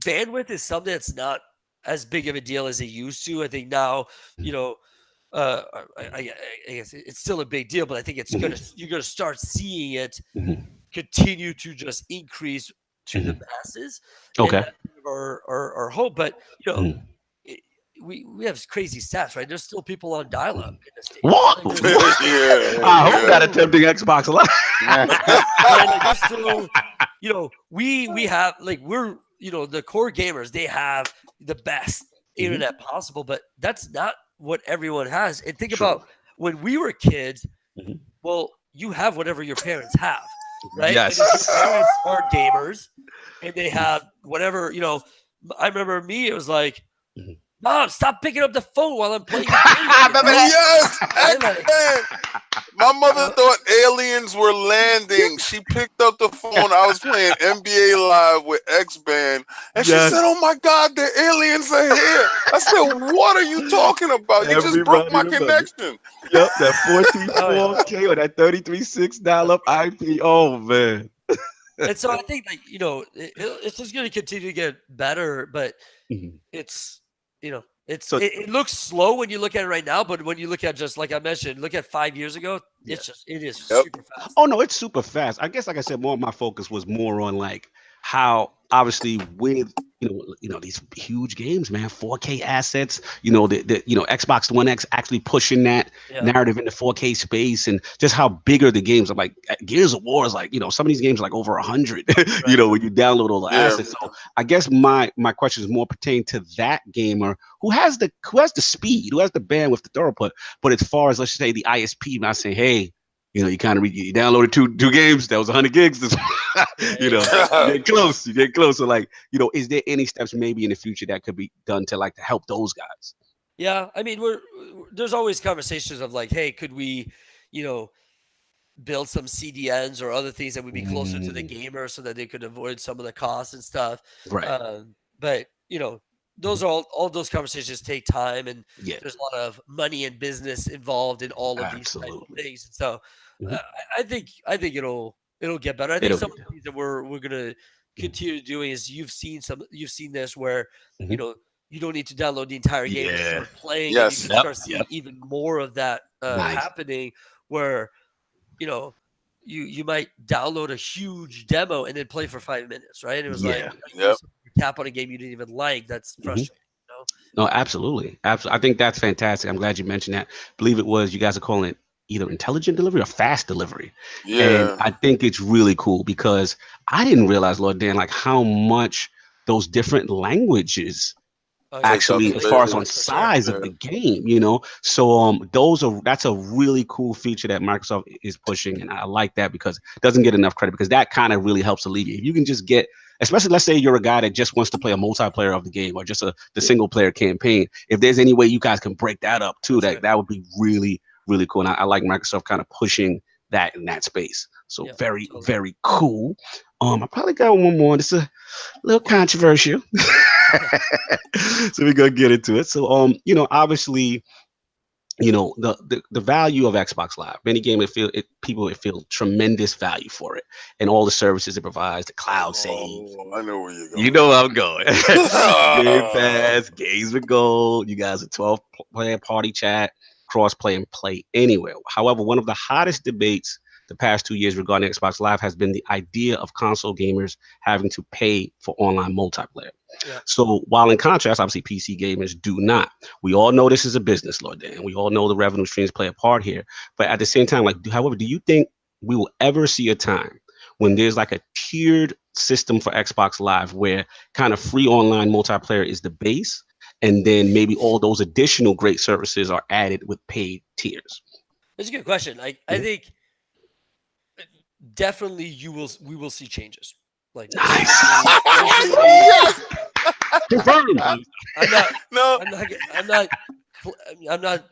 bandwidth is something that's not as big of a deal as it used to. I think now, I guess it's still a big deal, but I think you're gonna start seeing it continue to just increase to the masses. And Okay. that's kind of our hope. But we have crazy stats, right? There's still people on dial-up in the States. What? Like, Yeah. I hope that attempting Xbox Live. like, there's still, we have, like, we're, the core gamers, they have the best internet possible, but that's not what everyone has. And think about when we were kids, well, you have whatever your parents have, right? Yes. And if your parents are gamers and they have whatever, I remember me, it was like, Mom, stop picking up the phone while I'm playing. Yes, Right? Like, X-Men. My mother thought aliens were landing. She picked up the phone. I was playing NBA Live with X-Band, and she Yes. said, "Oh my God, the aliens are here!" I said, "What are you talking about? You just broke my connection." Yep, that 14.4K or that 33.6 dial-up IP. Oh man. and so I think, like, it's just going to continue to get better, but it's, it looks slow when you look at it right now, but when you look at, just like I mentioned, look at 5 years ago, it is super fast. Oh no, it's super fast. I guess, like I said, more of my focus was more on like how, obviously, with these huge games, man, 4K assets, the Xbox One X actually pushing that narrative into 4K space, and just how bigger the games are. Like Gears of War is like, some of these games are like over 100, when you download all the assets. So I guess my question is more pertaining to that gamer who has the speed, who has the bandwidth, the throughput. But as far as, let's say, the ISP not saying, hey, you kind of you downloaded two games that was 100 gigs. You get close. You get close. So, like, is there any steps maybe in the future that could be done to help those guys? Yeah, I mean, there's always conversations of like, hey, could we, build some CDNs or other things that would be closer to the gamer so that they could avoid some of the costs and stuff. Right. But those are all those conversations take time, and there's a lot of money and business involved in all of these types of things. And so I think it'll get better. I think some of the things that we're gonna continue doing is you've seen this where you don't need to download the entire game and start playing. Yes. And you can start seeing even more of that happening, where you might download a huge demo and then play for 5 minutes, right? And it was like tap on a game you didn't even like. That's frustrating. No, absolutely. I think that's fantastic. I'm glad you mentioned that. I believe it was, you guys are calling it either intelligent delivery or fast delivery. And I think it's really cool because I didn't realize, Lord Dan, like how much those different languages actually, as far as on size of the game, so that's a really cool feature that Microsoft is pushing, and I like that because it doesn't get enough credit, because that kind of really helps alleviate. If you can just get, especially, let's say you're a guy that just wants to play a multiplayer of the game or just the single player campaign, if there's any way you guys can break that up too, that would be really, really cool. And I like Microsoft kind of pushing that in that space. So very, very cool. I probably got one more. This is a little controversial. So we're gonna get into it. So obviously, the value of Xbox Live, many gamers people feel tremendous value for it, and all the services it provides, the cloud save. I know where you're going. You know where I'm going. Game Pass, Games with Gold. You guys are 12-player party chat, cross play, and play anywhere. However, one of the hottest debates the past 2 years regarding Xbox Live has been the idea of console gamers having to pay for online multiplayer. So while in contrast, obviously PC gamers do not. We all know this is a business, Lord Dan. We all know the revenue streams play a part here. But at the same time, however, do you think we will ever see a time when there's like a tiered system for Xbox Live where kind of free online multiplayer is the base, and then maybe all those additional great services are added with paid tiers? It's a good question. I think definitely we will see changes. Like Nice. Confirmed. I'm not. No, I'm not. I'm not.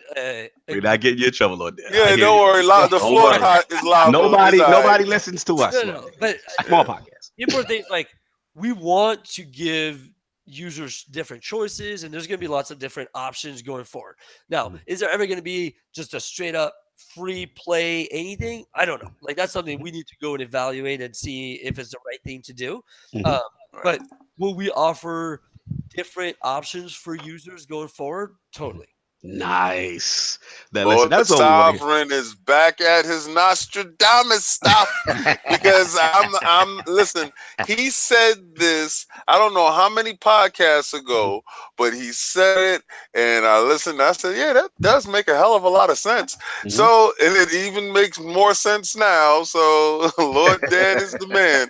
We're not getting you in trouble on that. yeah, don't worry. The Don't floor worry. is liable. Nobody, It's all right. nobody listens to us. No. But Small podcast. the important thing is like we want to give users different choices, and there's going to be lots of different options going forward. Now, is there ever going to be just a straight up free play anything? I don't know. Like that's something we need to go and evaluate and see if it's the right thing to do. Mhm. But will we offer different options for users going forward? Totally. Nice. Lord That's what we want to Sovereign is back at his Nostradamus stuff because I'm listen. He said this. I don't know how many podcasts ago, but he said it, and I listened. I said, "Yeah, that does make a hell of a lot of sense." Mhm. So, and it even makes more sense now. So, Lord Dan is the man.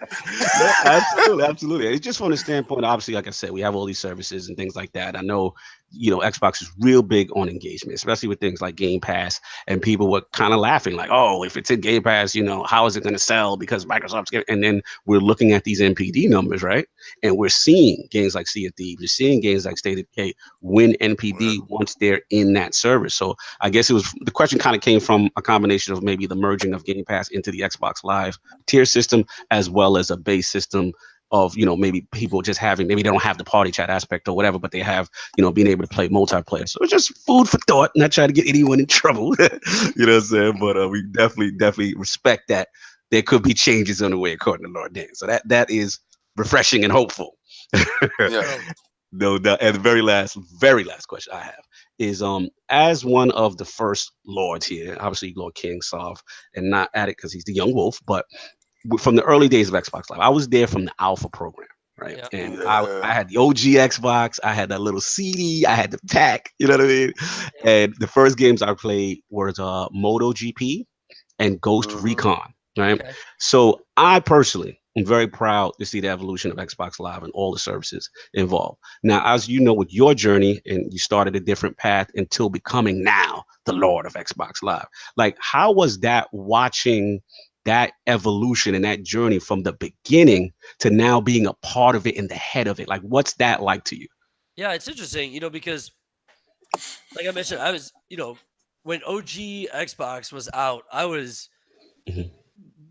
Absolutely, absolutely. It's just from the standpoint, obviously, like I said, we have all these services and things like that. I know, Xbox is real big on engagement, especially with things like Game Pass. And people were kind of laughing, like, "Oh, if it's in Game Pass, how is it going to sell because Microsoft's getting?" And then we're looking at these NPD numbers, right? And we're seeing games like Sea of Thieves, we're seeing games like State of Decay win NPD once they're in that service. So I guess the question kind of came from a combination of maybe the merging of Game Pass into the Xbox Live tier system, as well as a base system of maybe people just having, maybe they don't have the party chat aspect or whatever, but they have being able to play multiplayer. So it's just food for thought, not trying to get anyone in trouble. You know what I'm saying? But we definitely respect that there could be changes on the way according to Lord Dan. So that is refreshing and hopeful. Yeah. No doubt. And the very last question I have is as one of the first lords here, obviously Lord King Sov, and not at it because he's the young wolf, but from the early days of Xbox Live, I was there from the alpha program, right? Yeah. And Yeah. I had the OG Xbox, I had that little CD, I had the pack, you know what I mean? And the first games I played was MotoGP and Ghost Mhm. Recon, right? Okay. So I personally am very proud to see the evolution of Xbox Live and all the services involved. Now, as you know, with your journey, and you started a different path until becoming now the Lord of Xbox Live. Like, how was that watching that evolution and that journey from the beginning to now being a part of it and the head of it? Like, what's that like to you? Yeah, it's interesting, because like I mentioned, I was, when OG Xbox was out, I was Mhm.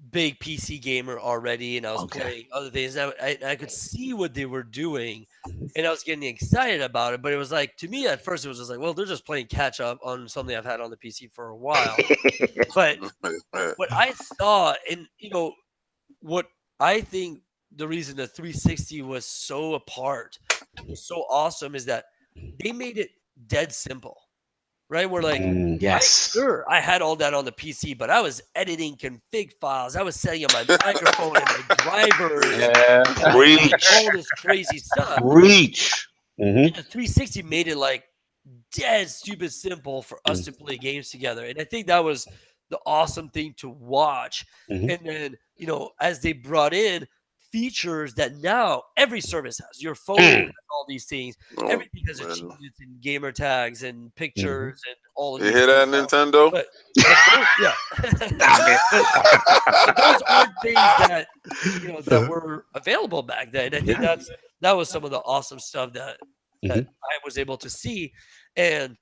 big PC gamer already, and I was Okay. playing other things. I could see what they were doing, and I was getting excited about it. But it was like, to me, at first, it was just like, well, they're just playing catch up on something I've had on the PC for a while. But what I saw, and what I think the reason the 360 was so apart, was so awesome, is that they made it dead simple, right? We're like, Yes. I had all that on the PC, but I was editing config files. I was setting up my microphone and my drivers, Yeah. Reach. all this crazy stuff. Reach. Mhm. And the 360 made it like dead stupid simple for us to play games together. And I think that was the awesome thing to watch. Mhm. And then, as they brought in features that now every service has, your phone has all these things, Oh, everything has man. achievements and gamer tags and pictures and all of You these hear that, things now. Nintendo? But those, yeah. but those aren't things that that were available back then. I think that was some of the awesome stuff that I was able to see and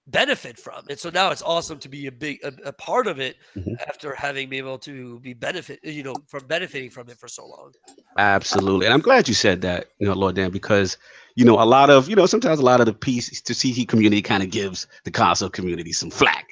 benefit from. And so now it's awesome to be a part of it after having been able to be from benefiting from it for so long. Absolutely. And I'm glad you said that, Lord Dan, because, a lot of, sometimes a lot of the CC community kind of gives the console community some flack,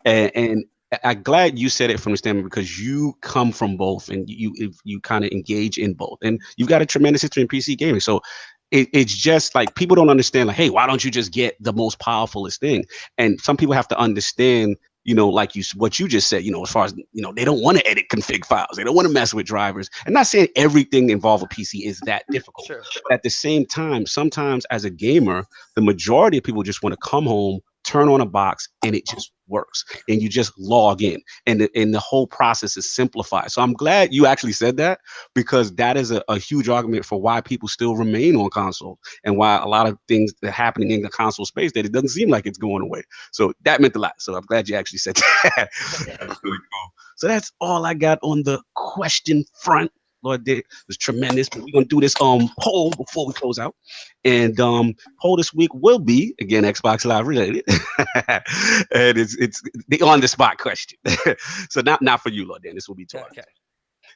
and I'm glad you said it from the standpoint because you come from both and you kind of engage in both and you've got a tremendous history in PC gaming. So it's just like people don't understand, like, hey, why don't you just get the most powerfulest thing? And some people have to understand, like what you just said, as far as, they don't want to edit config files. They don't want to mess with drivers. And not saying everything involved with PC is that difficult. Sure. But at the same time, sometimes as a gamer, the majority of people just want to come home, turn on a box, and it just works, and you just log in, and the whole process is simplified. So I'm glad you actually said that, because that is a huge argument for why people still remain on console, and why a lot of things that are happening in the console space that it doesn't seem like it's going away. So that meant a lot. So I'm glad you actually said that. That's really cool. So that's all I got on the question front. Lord, it was tremendous. But we're gonna do this poll before we close out. And poll this week will be again Xbox Live related. And it's the on the spot question. So not for you, Lord Dan. This will be to us. Okay.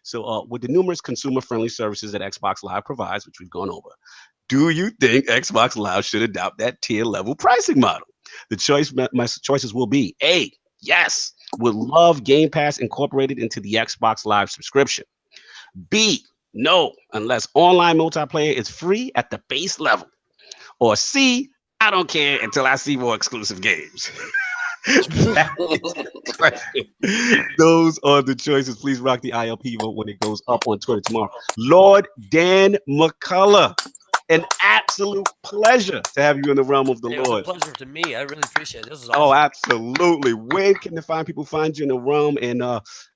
So with the numerous consumer friendly services that Xbox Live provides, which we've gone over, do you think Xbox Live should adopt that tier level pricing model? The my choices will be A, yes, would love Game Pass incorporated into the Xbox Live subscription. B, no, unless online multiplayer is free at the base level. Or C, I don't care until I see more exclusive games. Those are the choices. Please rock the ILP vote when it goes up on Twitter tomorrow. Lord Dan McCulloch, an absolute pleasure to have you in the realm of the It was Lord. a pleasure to me. I really appreciate it. This was Oh, awesome. absolutely. Where can the fine people find you in the realm? And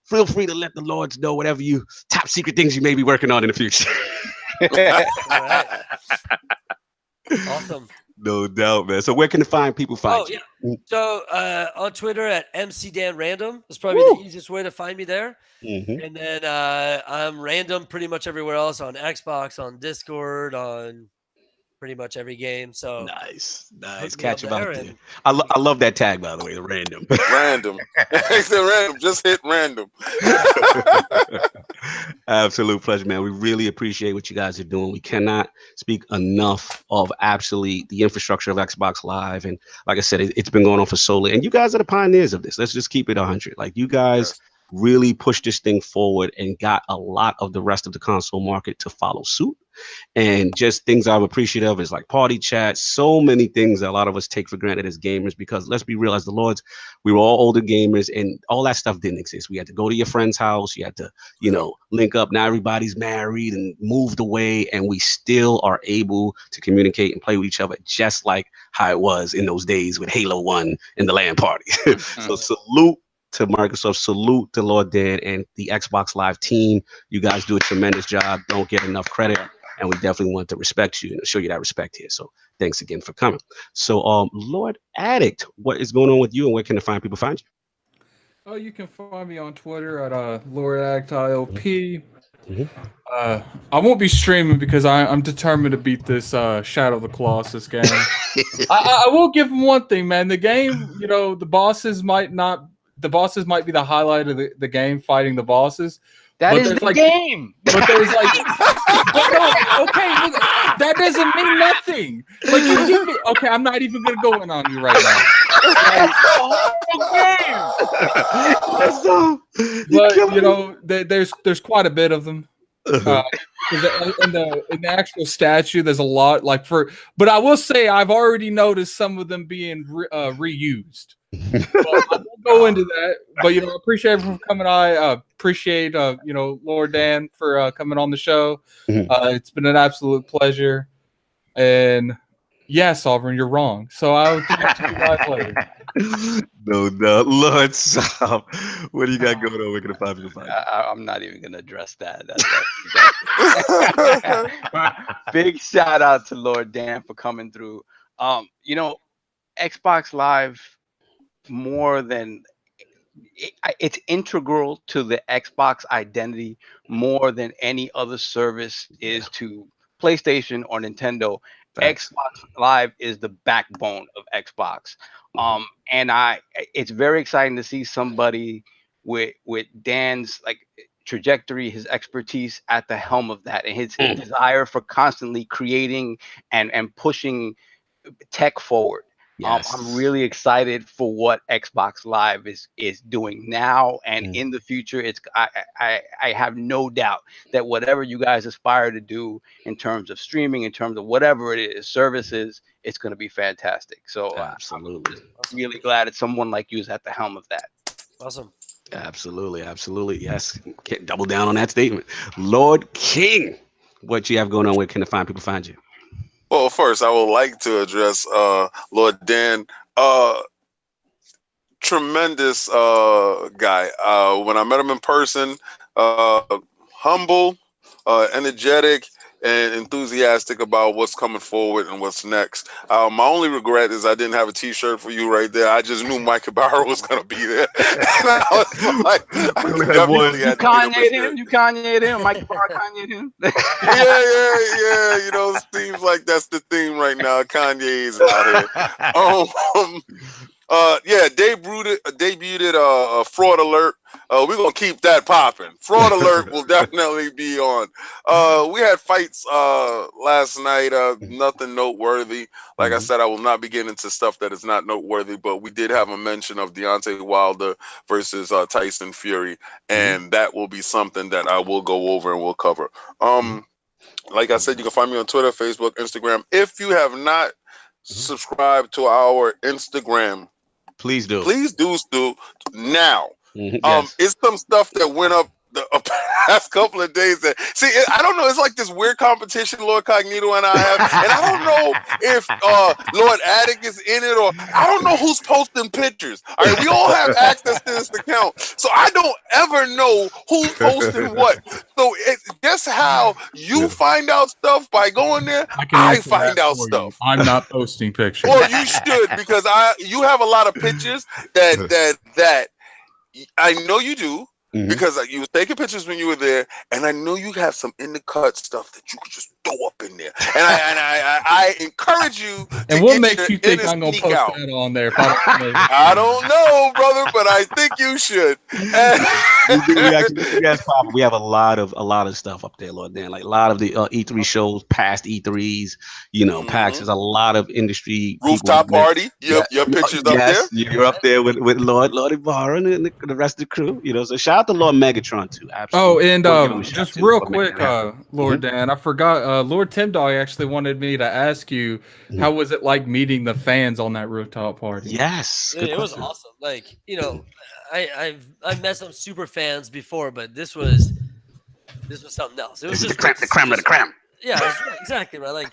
feel free to let the Lords know whatever you top secret things you may be working on in the future. All right. Awesome. No doubt, man. So where can the fine people find you? Yeah. So on Twitter at MCDanRandom. That's probably the easiest way to find me there. Mm-hmm. And then I'm random pretty much everywhere else, on Xbox, on Discord, on pretty much every game. So Nice. hook me Catch up him out there there. and I love that tag, by the way, the random. Random. Random. Just hit random. Absolute pleasure, man. We really appreciate what you guys are doing. We cannot speak enough of actually the infrastructure of Xbox Live. And like I said, it's been going on for so long. And you guys are the pioneers of this. Let's just keep it 100. Like, you guys really pushed this thing forward and got a lot of the rest of the console market to follow suit. And just things I'm appreciative of is like party chat, so many things that a lot of us take for granted as gamers, because let's be real, as the Lords, we were all older gamers, and all that stuff didn't exist. We had to go to your friend's house, you had to, link up. Now everybody's married and moved away, and we still are able to communicate and play with each other just like how it was in those days with Halo 1 and the LAN party. So salute to Microsoft, salute to Lord Dan and the Xbox Live team. You guys do a tremendous job. Don't get enough credit. And we definitely want to respect you and show you that respect here. So thanks again for coming. So Lord Addict, what is going on with you, and where can the fine people find you? Oh, you can find me on Twitter at Lord Addict ILP. I won't be streaming because I'm determined to beat this Shadow of the Colossus game. I will give them one thing, man. The game, the bosses might be the highlight of the game, fighting the bosses. That is the game. But there's that doesn't mean nothing. Like, you give me, okay, I'm not even gonna go in on you right now. But there's quite a bit of them. In the actual statue, there's a lot. But I will say I've already noticed some of them being reused. Well, I won't go into that, but I appreciate everyone for coming. I appreciate Lord Dan for coming on the show. It's been an absolute pleasure. And yeah, Sovereign, you're wrong. So I'll talk to you guys later. No, Lord, stop. What do you got going on? We're gonna find you. I'm not even gonna address that. Big shout out to Lord Dan for coming through. Xbox Live, more than it's integral to the Xbox identity more than any other service is to PlayStation or Nintendo. Xbox Live is the backbone of Xbox. And it's very exciting to see somebody with Dan's trajectory, his expertise at the helm of that, and his desire for constantly creating and pushing tech forward. Yes. I'm really excited for what Xbox Live is doing now and in the future. I have no doubt that whatever you guys aspire to do in terms of streaming, in terms of whatever it is, services, it's going to be fantastic. So absolutely, I'm really glad that someone like you is at the helm of that. Awesome. Absolutely. Yes. Can't double down on that statement. Lord King, what you have going on? Where can the fine people find you? Well, first, I would like to address Lord Dan. tremendous guy. When I met him in person, humble, energetic, and enthusiastic about what's coming forward and what's next. My only regret is I didn't have a T-shirt for you right there. I just knew Mike Barrow was going to be there. And I was like, I definitely had to Kanye him. You Kanye him. Mike Barrow Kanye him. yeah. You know, it seems like that's the theme right now. Kanye's out here. Yeah, debuted Fraud Alert. We're gonna keep that popping. Fraud Alert will definitely be on. We had fights last night. Nothing noteworthy. Like I said, I will not be getting into stuff that is not noteworthy, but we did have a mention of Deontay Wilder versus Tyson Fury, and that will be something that I will go over and we'll cover. Like I said, you can find me on Twitter, Facebook, Instagram. If you have not subscribed to our Instagram, please do. Please do now. Yes. It's some stuff that went up the past couple of days. That I don't know. It's like this weird competition LordCognito and I have, and I don't know if Lord Attic is in it, or I don't know who's posting pictures. All right, we all have access to this account, so I don't ever know who's posting what. So it's just how you find out stuff by going there. I find out stuff. I'm not posting pictures. Or you should, because you have a lot of pictures that I know you do. Because you were taking pictures when you were there, and I know you have some in the cut stuff that you could just throw up in there. And I encourage you. And what makes you think I'm gonna post that on there? I don't know, brother, but I think you should. We have a lot of stuff up there, Lord Dan. Like a lot of the E3 shows, past E3s. You know, PAX. There's a lot of industry rooftop party. Your pictures up there. You're up there with Lord Ibarra and the rest of the crew. You know, so shout out to Lord Megatron too. Absolutely. Oh, and just real quick, Lord Dan, I forgot. Lord Tim Dog actually wanted me to ask you, how was it like meeting the fans on that rooftop party? Yes, it was awesome. Like, you know, I've met some super fans before, but this was something else. It was just the creme of the creme. Yeah, exactly right. Like,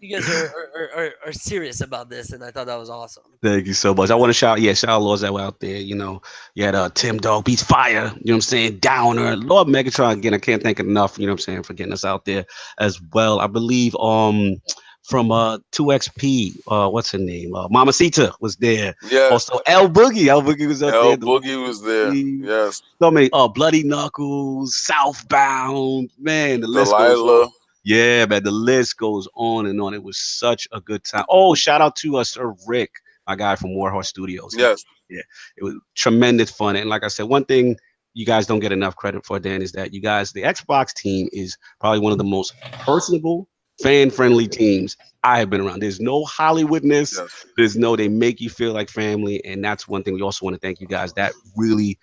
you guys are serious about this, and I thought that was awesome. Thank you so much. I want to shout out Lords that were out there. You know, you had Tim Dog Beats Fire. You know what I'm saying? Downer, Lord Megatron. Again, I can't thank enough. You know what I'm saying, for getting us out there as well. I believe from 2XP, what's her name? Mamacita was there. Yeah. Also L Boogie. L Boogie was up there. L Boogie was there. Yes. So many. Bloody Knuckles, Southbound. Man, the list goes on. Yeah, man, the list goes on and on. It was such a good time. Oh, shout out to Sir Rick, my guy from Warhorse Studios. Yes. Yeah, it was tremendous fun. And like I said, one thing you guys don't get enough credit for, Dan, is that you guys, the Xbox team is probably one of the most personable, fan-friendly teams I have been around. There's no Hollywoodness. Yes. They make you feel like family. And that's one thing we also want to thank you guys. That really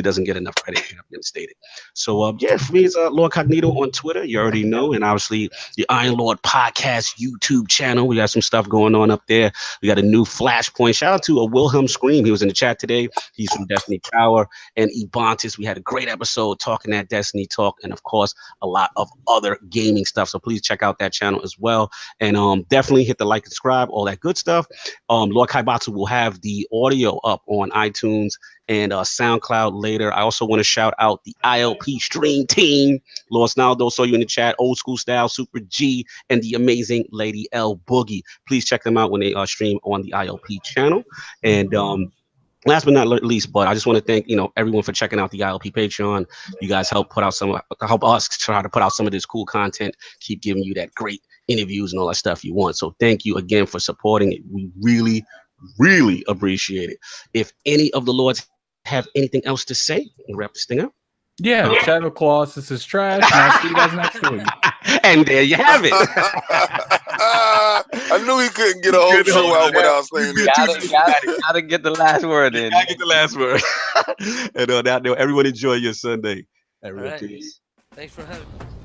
doesn't get enough credit. I've been stated. So yeah, for me, it's LordCognito on Twitter. You already know, and obviously the Iron Lord Podcast YouTube channel. We got some stuff going on up there. We got a new Flashpoint. Shout out to Wilhelm Scream. He was in the chat today. He's from Destiny Tower and Ebontis. We had a great episode talking that Destiny talk, and of course a lot of other gaming stuff. So please check out that channel as well, and definitely hit the like and subscribe, all that good stuff. Lord Kaibatsu will have the audio up on iTunes and SoundCloud later. I also want to shout out the ILP stream team. Lord Snaldo, saw you in the chat. Old School Style, Super G, and the amazing Lady L Boogie. Please check them out when they stream on the ILP channel. And last but not least, but I just want to thank everyone for checking out the ILP Patreon. You guys help us try to put out some of this cool content. Keep giving you that great interviews and all that stuff you want. So thank you again for supporting it. We really appreciate it. If any of the Lords have anything else to say, we'll wrap this thing up. Yeah, Shadow Claws, this is trash, and I'll see you guys next week. And there you have it. I knew he couldn't get a whole show out without saying it. Gotta get the last word in. Gotta get the last word. And on that note, everyone enjoy your Sunday. Everyone, peace. Thanks for having me.